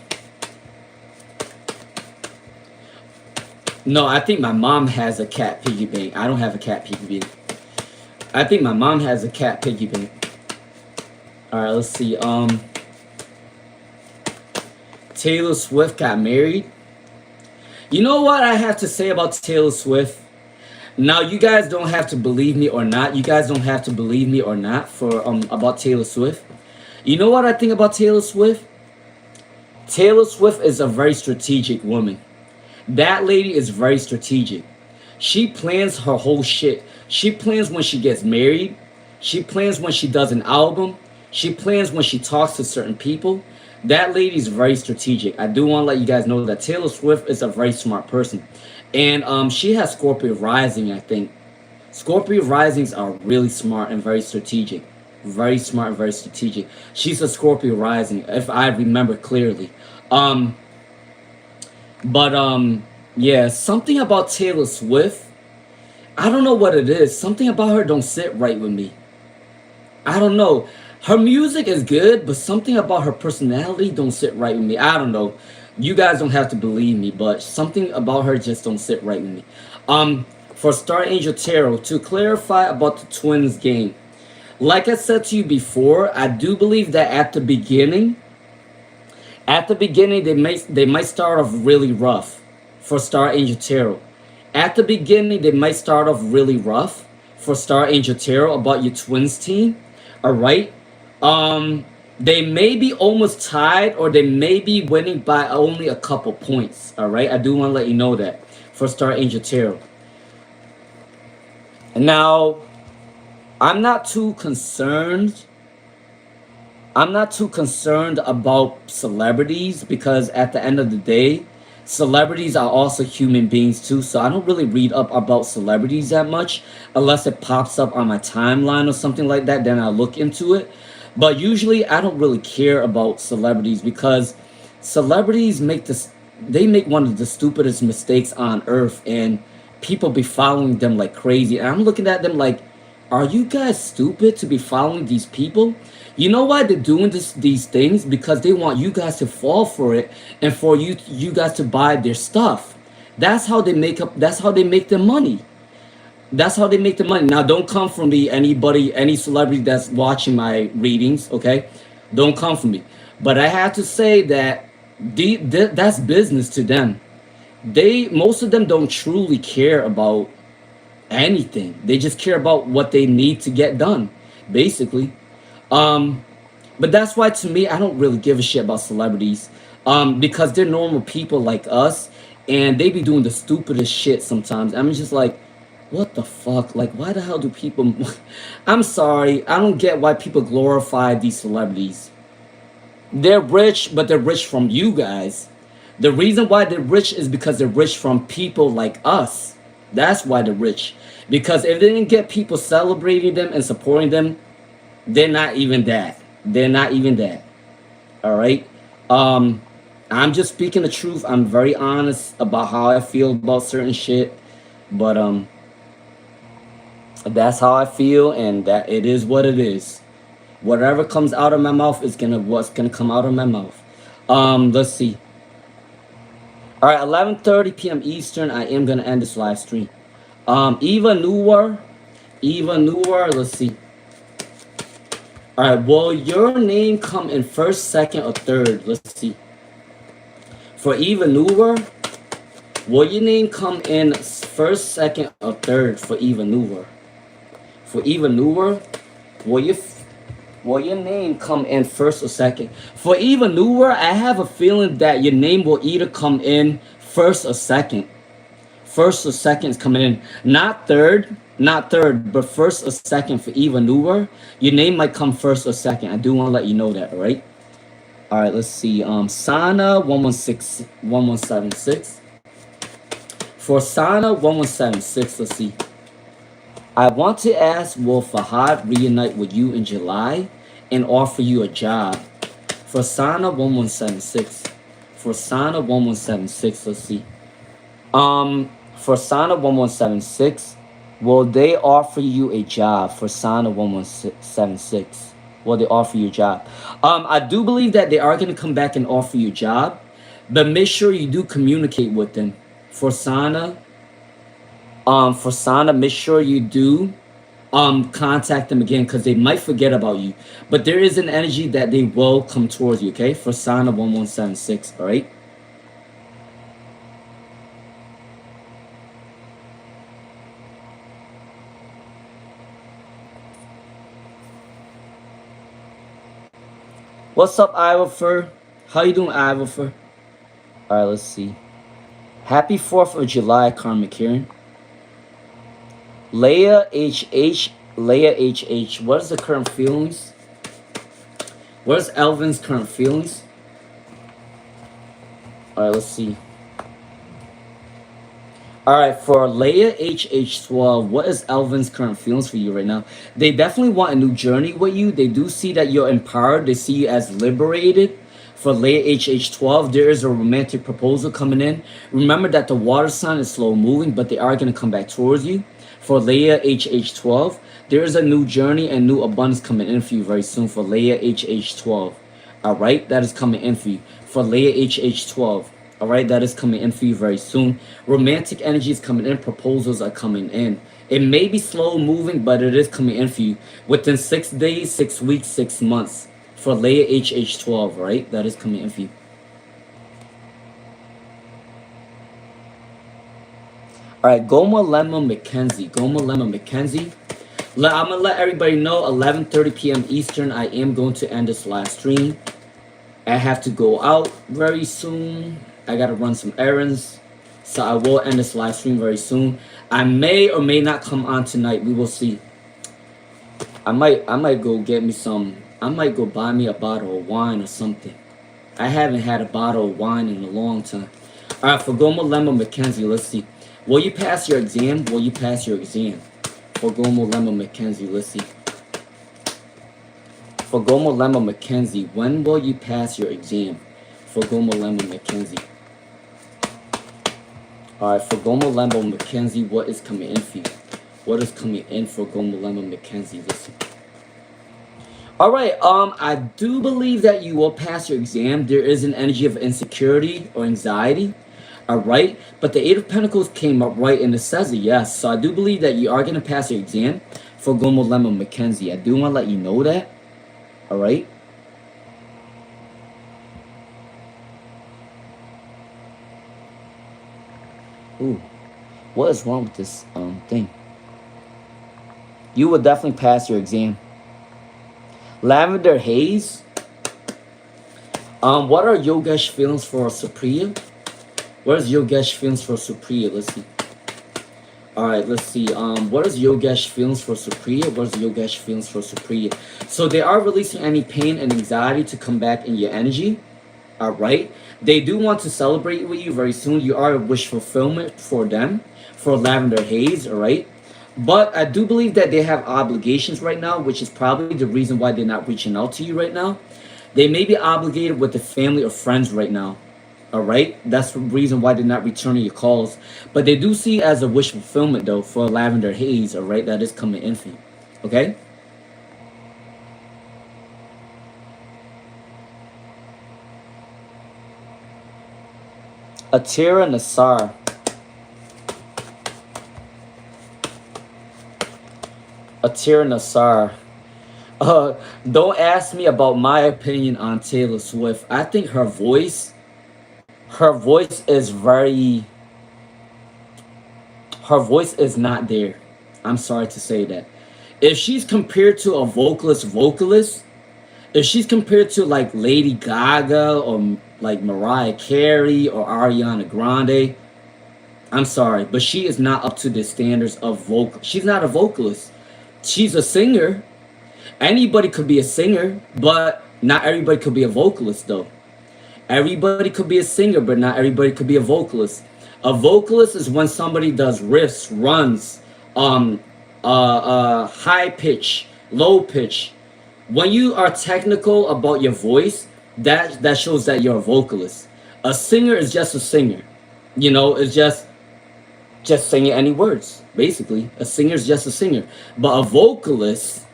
No, I think my mom has a cat piggy bank. I don't have a cat piggy bank. I think my mom has a cat piggy bank. All right, let's see. Taylor Swift got married. You know what I have to say about Taylor Swift? Now, you guys don't have to believe me or not. You guys don't have to believe me or not for about Taylor Swift. You know what I think about Taylor Swift? Taylor Swift is a very strategic woman. That lady is very strategic. She plans her whole shit. She plans when she gets married. She plans when she does an album. She plans when she talks to certain people. That lady is very strategic. I do want to let you guys know that Taylor Swift is a very smart person. And she has Scorpio rising, I think. Scorpio risings are really smart and very strategic. Very smart and very strategic. She's a Scorpio rising, if I remember clearly. But yeah, something about Taylor Swift, I don't know what it is. Something about her don't sit right with me. I don't know. Her music is good, but something about her personality don't sit right with me. I don't know. You guys don't have to believe me, but something about her just don't sit right with me. For Star Angel Tarot, to clarify about the twins game, like I said to you before, I do believe that at the beginning they might start off really rough for Star Angel Tarot. At the beginning they might start off really rough for Star Angel Tarot about your twins team. All right. They may be almost tied or they may be winning by only a couple points. All right. I do want to let you know that for Star Angel Tarot. And now I'm not too concerned. I'm not too concerned about celebrities because at the end of the day, celebrities are also human beings too. So I don't really read up about celebrities that much unless it pops up on my timeline or something like that. Then I'll look into it. But usually I don't really care about celebrities because celebrities they make one of the stupidest mistakes on earth and people be following them like crazy. And I'm looking at them like, are you guys stupid to be following these people? You know why they're doing these things? Because they want you guys to fall for it and for you guys to buy their stuff. That's how they make their money. That's how they make the money. Now don't come from me, any celebrity that's watching my readings, okay? Don't come from me. But I have to say that that's business to them. Most of them don't truly care about anything. They just care about what they need to get done, basically. But that's why to me I don't really give a shit about celebrities. Because they're normal people like us and they be doing the stupidest shit sometimes. I'm just like, what the fuck? Like, why the hell do people I'm sorry, I don't get why people glorify these celebrities. They're rich, but they're rich from you guys. The reason why they're rich is because they're rich from people like us. That's why they're rich. Because if they didn't get people celebrating them and supporting them, they're not even that. They're not even that. All right. I'm just speaking the truth. I'm very honest about how I feel about certain shit. But that's how I feel, and that it is what it is. Whatever comes out of my mouth is what's gonna come out of my mouth. Let's see. All right, 11:30 p.m. Eastern. I am gonna end this live stream. Eva Newer. Let's see. All right, will your name come in first, second, or third? Let's see. For Eva Newer, will your name come in first, second, or third for Eva Newer? For Eva Newer, will Will your name come in first or second? For even newer, I have a feeling that your name will either come in first or second. First or second is coming in, not third, but first or second for even newer. Your name might come first or second. I do want to let you know that, all right? All right, let's see. Sana 1176. For Sana 1176, let's see. I want to ask, will Fahad reunite with you in July and offer you a job? For Sana 1176. For Sana 1176, let's see. For Sana 1176, will they offer you a job? For Sana 1176, will they offer you a job? I do believe that they are going to come back and offer you a job, but make sure you do communicate with them. For Sana, make sure you do contact them again because they might forget about you. But there is an energy that they will come towards you, okay? For Sana 1176, all right? What's up, Ivafer? How you doing, Ivafer? All right, let's see. Happy 4th of July, Karma Kieran. Leia HH, Leia HH. What is the current feelings? What is Elvin's current feelings? All right, let's see. All right, for Leia HH12, what is Elvin's current feelings for you right now? They definitely want a new journey with you. They do see that you're empowered. They see you as liberated. For Leia HH12, there is a romantic proposal coming in. Remember that the water sign is slow moving, but they are going to come back towards you. For Leia HH12, there is a new journey and new abundance coming in for you very soon. For Leia HH12, all right, that is coming in for you. For Leia HH12. All right, that is coming in for you very soon. Romantic energy is coming in. Proposals are coming in. It may be slow moving, but it is coming in for you within 6 days, 6 weeks, 6 months. For Leia HH12, right? That is coming in for you. All right, Goma Lemma McKenzie. Goma Lemma McKenzie. I'm going to let everybody know 11:30 p.m. Eastern, I am going to end this live stream. I have to go out very soon. I got to run some errands. So I will end this live stream very soon. I may or may not come on tonight. We will see. I might go get me some. I might go buy me a bottle of wine or something. I haven't had a bottle of wine in a long time. All right, for Goma Lemma McKenzie, let's see. Will you pass your exam? Will you pass your exam? For Goma Lemma McKenzie, let's see. For Goma Lemma McKenzie, when will you pass your exam? For Goma Lemma McKenzie. Alright, for Goma Lemma McKenzie, what is coming in for you? What is coming in for Goma Lemma McKenzie? Listen. Alright, I do believe that you will pass your exam. There is an energy of insecurity or anxiety. Alright, but the Eight of Pentacles came up right and it says it, yes. So I do believe that you are going to pass your exam for Goma Lemma McKenzie. I do want to let you know that. All right. Ooh, what is wrong with this thing? You will definitely pass your exam. Lavender Haze. What are Yogesh feelings for Supriya? What is Yogesh feelings for Supriya? Let's see. All right, let's see. What is Yogesh feelings for Supriya? What is Yogesh feelings for Supriya? So they are releasing any pain and anxiety to come back in your energy. All right. They do want to celebrate with you very soon. You are a wish fulfillment for them, for Lavender Haze. All right. But I do believe that they have obligations right now, which is probably the reason why they're not reaching out to you right now. They may be obligated with the family or friends right now. All right, that's the reason why they're not returning your calls. But they do see it as a wish fulfillment, though, for Lavender Haze. All right, that is coming in for you. Okay. Atira Nassar. Atira Nassar. Don't ask me about my opinion on Taylor Swift. I think her voice is very, her voice is not there. I'm sorry to say that. If she's compared to a vocalist, if she's compared to like Lady Gaga or like Mariah Carey or Ariana Grande, I'm sorry, but she is not up to the standards of vocal. She's not a vocalist. She's a singer. Anybody could be a singer, but not everybody could be a vocalist though. Everybody could be a singer, but not everybody could be a vocalist. A vocalist is when somebody does riffs, runs, um, high pitch, low pitch. When you are technical about your voice, that shows that you're a vocalist. A singer is just a singer. You know, it's just singing any words. Basically, a singer is just a singer, but a vocalist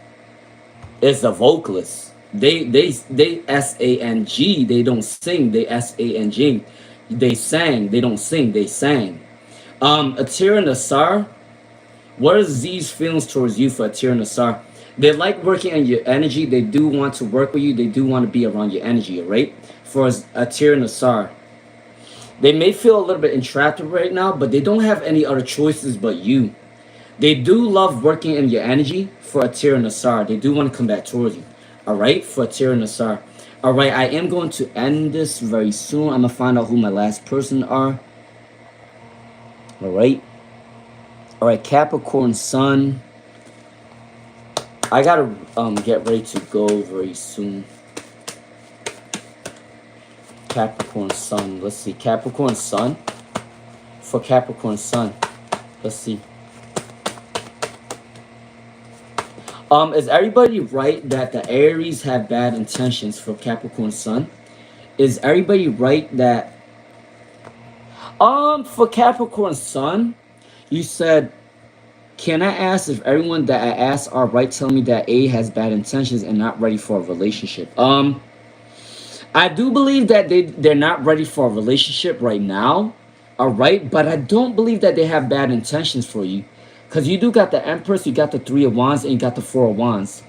is a vocalist. They sang. They don't sing. They sang. They sang. They don't sing. They sang. Atira Nassar. What is these feelings towards you for Atira Nassar? They like working on your energy. They do want to work with you. They do want to be around your energy, right? For Atira Nassar, they may feel a little bit entrapped right now, but they don't have any other choices but you. They do love working in your energy for Atira Nassar. They do want to come back towards you. All right, for Atira Nassar. All right, I am going to end this very soon. I'm going to find out who my last person are. All right. All right, Capricorn Sun. I got to get ready to go very soon. Capricorn Sun. Let's see. Capricorn Sun. For Capricorn Sun. Let's see. Is everybody right that the Aries have bad intentions for Capricorn Sun? Is everybody right that for Capricorn Sun, you said, can I ask if everyone that I asked are right telling me that A has bad intentions and not ready for a relationship? I do believe that they're not ready for a relationship right now. All right, but I don't believe that they have bad intentions for you. Because you do got the Empress, you got the Three of Wands, and you got the Four of Wands.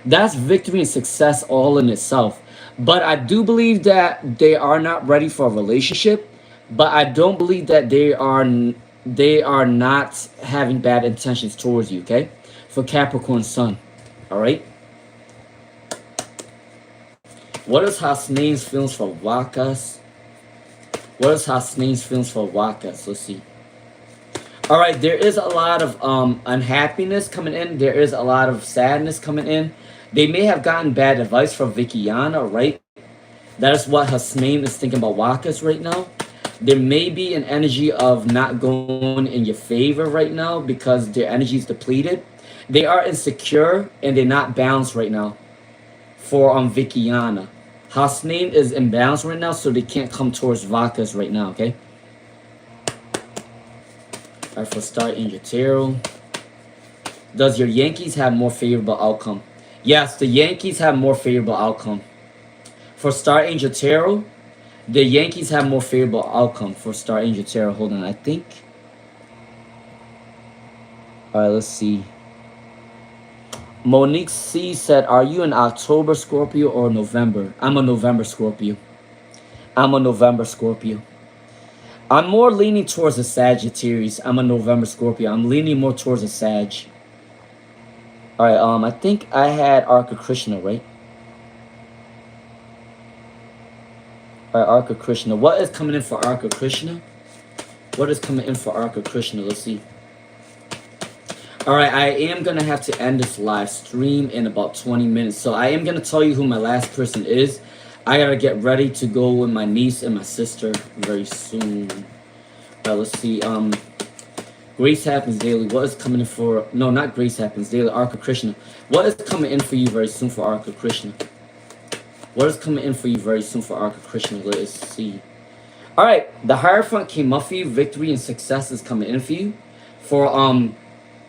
That's victory and success all in itself. But I do believe that they are not ready for a relationship. But I don't believe that they are not having bad intentions towards you, okay? For Capricorn Sun. Alright? What is Hasnain's feelings for Wakas? What is Hasnain's feelings for Wakas? Let's see. All right, there is a lot of unhappiness coming in. There is a lot of sadness coming in. They may have gotten bad advice from Vickiana, right? That is what Hasnain is thinking about Wakas right now. There may be an energy of not going in your favor right now because their energy is depleted. They are insecure and they're not balanced right now for Vickiana. Hasnain is imbalanced right now, so they can't come towards Vakas right now, okay? All right, for Star Angel Tarot. Does your Yankees have more favorable outcome? Yes, the Yankees have more favorable outcome. For Star Angel Tarot, the Yankees have more favorable outcome for Star Angel Tarot. Hold on, I think. All right, let's see. Monique C said, are you an October Scorpio or November? I'm a November Scorpio. I'm a November Scorpio. I'm more leaning towards a Sagittarius. I'm a November Scorpio. I'm leaning more towards a Sag. All right, I think I had Arca Krishna, right? All right, Arca Krishna. What is coming in for Arca Krishna? What is coming in for Arca Krishna? Let's see. All right, I am going to have to end this live stream in about 20 minutes. So I am going to tell you who my last person is. I got to get ready to go with my niece and my sister very soon. All right, let's see. Grace Happens Daily. What is coming in for... No, not Grace Happens Daily. Arca Krishna. What is coming in for you very soon for Arca Krishna? What is coming in for you very soon for Arca Krishna? Let's see. All right, the Hierophant came up for you. Victory and success is coming in for you. For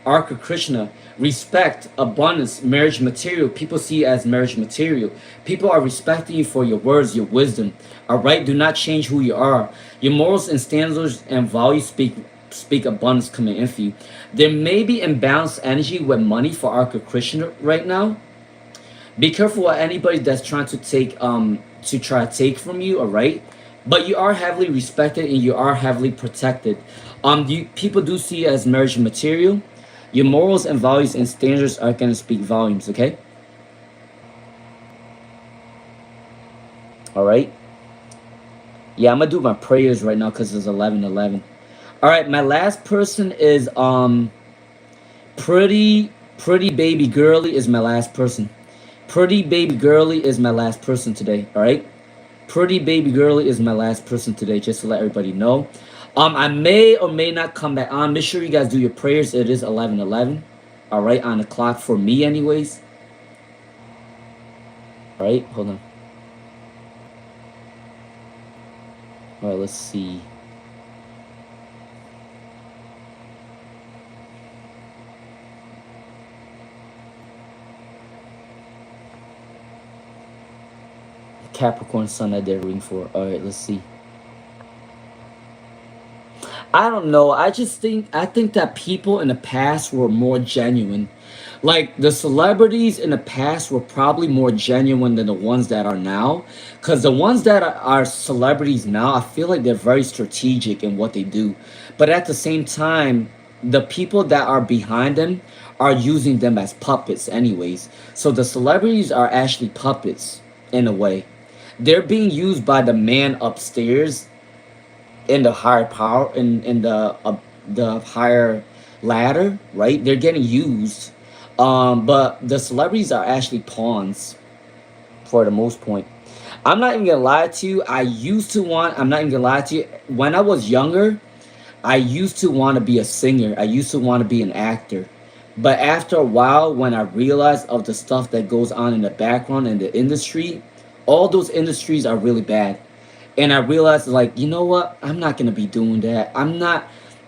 Arca Krishna, respect, abundance, marriage material. People see you as marriage material. People are respecting you for your words, your wisdom. All right, do not change who you are. Your morals and standards and values speak abundance coming in for you. There may be imbalanced energy with money for Arca Krishna right now. Be careful with anybody that's trying to take take from you. All right, but you are heavily respected and you are heavily protected. People do see you as marriage material. Your morals and values and standards are going to speak volumes, okay? All right. Yeah, I'm gonna do my prayers right now because it's 11:11. All right, my last person is pretty baby girly is my last person. Pretty baby girly is my last person today. All right. Pretty baby girly is my last person today, just to let everybody know. I may or may not come back on. Make sure you guys do your prayers. It is 11:11. All right, on the clock for me, anyways. All right, hold on. All right, let's see. Capricorn Sun that they're rooting for. All right, let's see. I don't know. I think that people in the past were more genuine. Like the celebrities in the past were probably more genuine than the ones that are now. Cause the ones that are celebrities now, I feel like they're very strategic in what they do. But at the same time, the people that are behind them are using them as puppets anyways. So the celebrities are actually puppets in a way. They're being used by the man upstairs in the higher power in the higher ladder, right? They're getting used, but the celebrities are actually pawns for the most point. I'm not even gonna lie to you. I'm not even gonna lie to you. When I was younger, I used to want to be a singer. I used to want to be an actor. But after a while, when I realized of the stuff that goes on in the background in the industry, all those industries are really bad. And I realized, like, you know what? I'm not gonna be doing that. I'm not.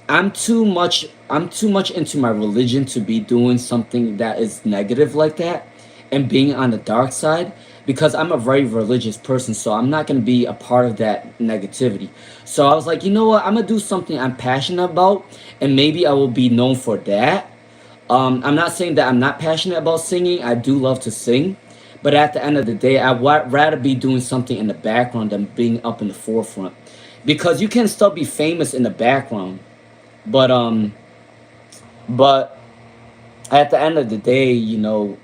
I'm too much into my religion to be doing something that is negative like that, and being on the dark side, because I'm a very religious person. So I'm not gonna be a part of that negativity. So I was like, you know what? I'm gonna do something I'm passionate about, and maybe I will be known for that. I'm not saying that I'm not passionate about singing. I do love to sing, but at the end of the day, I'd rather be doing something in the background than being up in the forefront, because you can still be famous in the background, but but at the end of the day,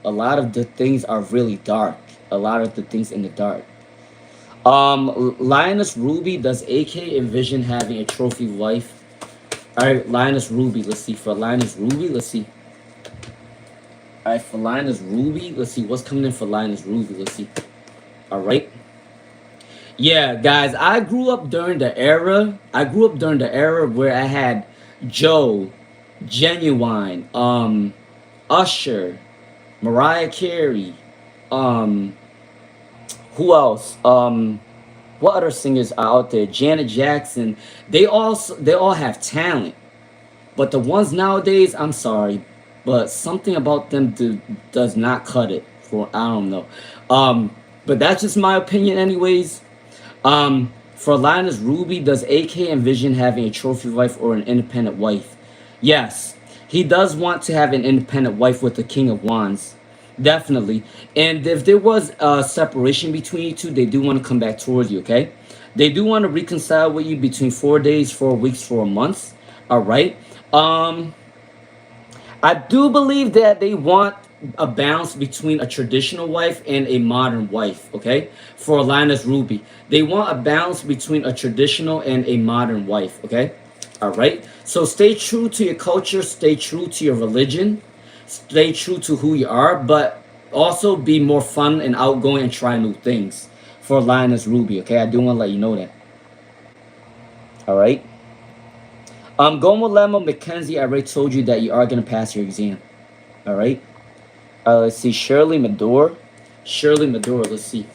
a lot of the things are really dark. A lot of the things in the dark. Lioness Ruby, does AK envision having a trophy wife? All right, Lioness Ruby. Let's see for Lioness Ruby. Let's see. All right, for Linus Ruby, let's see what's coming in for Linus Ruby. Let's see. All right. Yeah, guys, I grew up during the era. I grew up during the era where I had Joe, Genuine, Usher, Mariah Carey, um, who else? What other singers are out there? Janet Jackson. They all have talent. But the ones nowadays, I'm sorry, but something about them does not cut it. For I don't know, but that's just my opinion, anyways. For Linus Ruby, does AK envision having a trophy wife or an independent wife? Yes, he does want to have an independent wife with the King of Wands, definitely. And if there was a separation between you two, they do want to come back towards you. Okay, they do want to reconcile with you between 4 days, 4 weeks, 4 months. All right. Um, I do believe that they want a balance between a traditional wife and a modern wife, okay? For Linus Ruby. They want a balance between a traditional and a modern wife, okay? All right? So stay true to your culture, stay true to your religion, stay true to who you are, but also be more fun and outgoing and try new things for Linus Ruby, okay? I do want to let you know that. All right? Gomo Lemo Mackenzie, I already told you that you are going to pass your exam. All right? Let's see. Shirley Madore. Shirley Madore, let's see.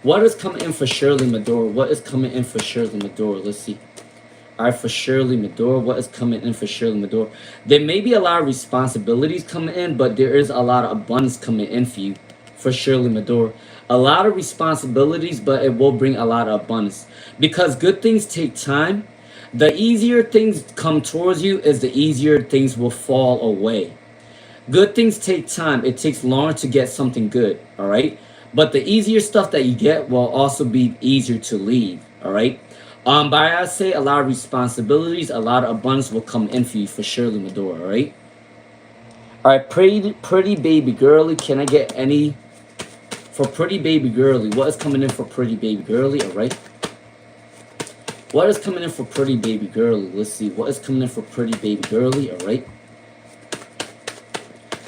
What is coming in for Shirley Madore? What is coming in for Shirley Madore? Let's see. All right, for Shirley Madore, what is coming in for Shirley Madore? There may be a lot of responsibilities coming in, but there is a lot of abundance coming in for Shirley Madore. A lot of responsibilities, but it will bring a lot of abundance. Because good things take time. The easier things come towards you is the easier things will fall away. Good things take time. It takes longer to get something good, all right? But the easier stuff that you get will also be easier to leave, all right? But I say a lot of responsibilities, a lot of abundance will come in for you for Shirley Madore, all right? All right, pretty baby girly, can I get any For pretty baby girly, what is coming in for pretty baby girly? All right. What is coming in for pretty baby girly? Let's see. What is coming in for pretty baby girly? All right.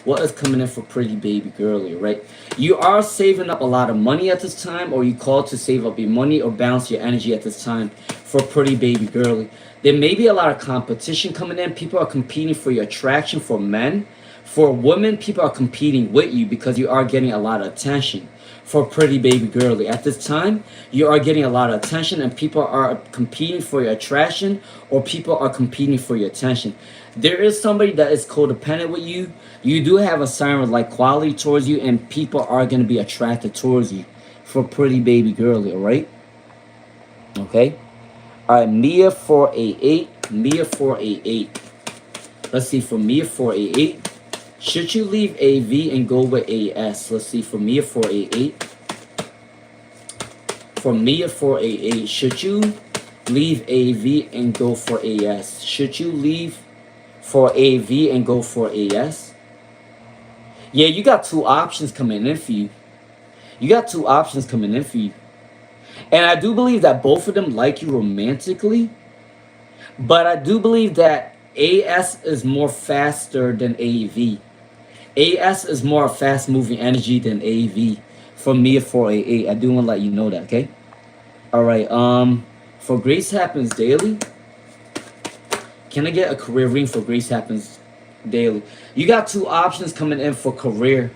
What is coming in for pretty baby girly? All right. You are saving up a lot of money at this time, or you call to save up your money or balance your energy at this time for pretty baby girly. There may be a lot of competition coming in. People are competing for your attraction for men. For women, people are competing with you because you are getting a lot of attention. For pretty baby girly, at this time, you are getting a lot of attention and people are competing for your attraction or people are competing for your attention. There is somebody that is codependent with you. You do have a sign of like quality towards you and people are going to be attracted towards you. For pretty baby girly, all right? Okay. All right, Mia 488. Mia 488. Let's see, for Mia 488. Should you leave AV and go with AS? Let's see, for Mia 488. For Mia 488, should you leave AV and go for AS? Should you leave for AV and go for AS? Yeah, you got two options coming in for you. You got two options coming in for you. And I do believe that both of them like you romantically. But I do believe that AS is more faster than AV. AS is more fast moving energy than AV. For me at 488. I do want to let you know that, okay? Alright, for Grace Happens Daily. Can I get a career ring for Grace Happens Daily? You got two options coming in for career.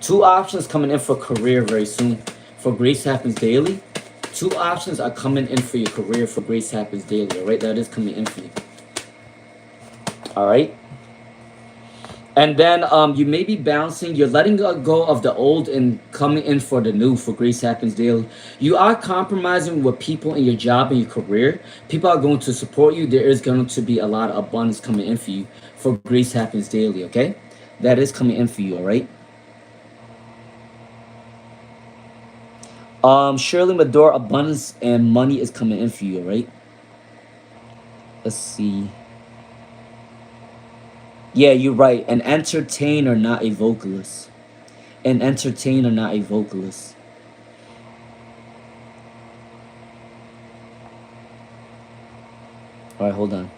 Two options coming in for career very soon. For Grace Happens Daily. Two options are coming in for your career for Grace Happens Daily. Alright, that is coming in for you. Alright. And then you may be bouncing. You're letting go of the old and coming in for the new for Grace Happens Daily. You are compromising with people in your job and your career. People are going to support you. There is going to be a lot of abundance coming in for you for Grace Happens Daily, okay? That is coming in for you, all right? Shirley Medora, abundance and money is coming in for you, all right? Let's see. Yeah, you're right. An entertainer, not a vocalist. An entertainer, not a vocalist. All right, hold on.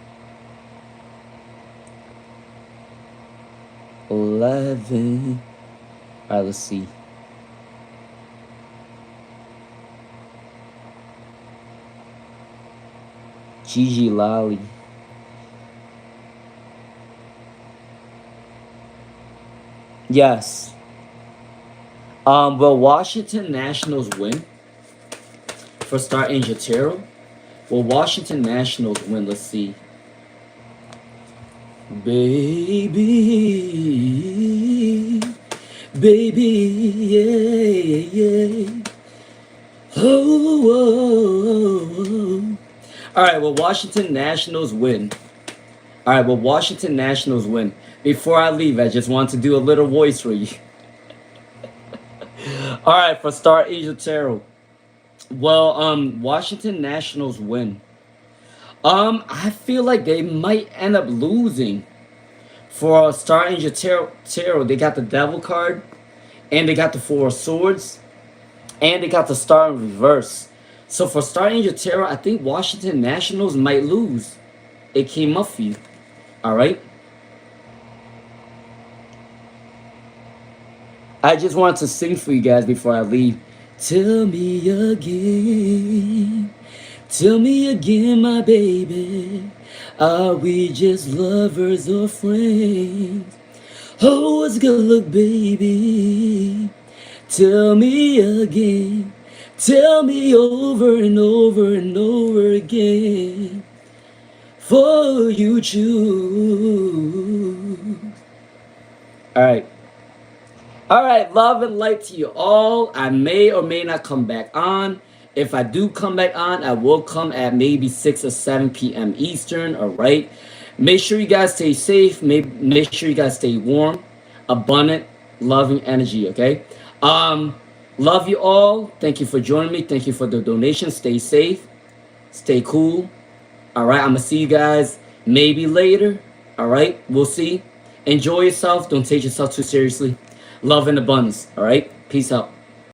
11. All right, let's see. Gigi Lally. Yes. Will Washington Nationals win for Star Angel Tarot? Will Washington Nationals win? Let's see. Baby, baby, yeah, yeah. Oh, oh, oh. All right, will Washington Nationals win? All right, will Washington Nationals win? Before I leave, I just want to do a little voice for you. All right, for Star Angel Tarot. Well, Washington Nationals win. I feel like they might end up losing. For Star Angel Tarot, they got the Devil card, and they got the Four of Swords, and they got the Star in reverse. So for Star Angel Tarot, I think Washington Nationals might lose. It came up for you. All right. I just wanted to sing for you guys before I leave. Tell me again. Tell me again, my baby. Are we just lovers or friends? Oh, what's good look, baby? Tell me again. Tell me over and over and over again. For you choose. Alright. Alright, love and light to you all. I may or may not come back on. If I do come back on, I will come at maybe 6 or 7 p.m. Eastern, alright? Make sure you guys stay safe. Make sure you guys stay warm, abundant, loving energy, okay? Love you all. Thank you for joining me. Thank you for the donation. Stay safe. Stay cool. Alright, I'm going to see you guys maybe later. Alright, we'll see. Enjoy yourself. Don't take yourself too seriously. Love and abundance. Alright, peace out.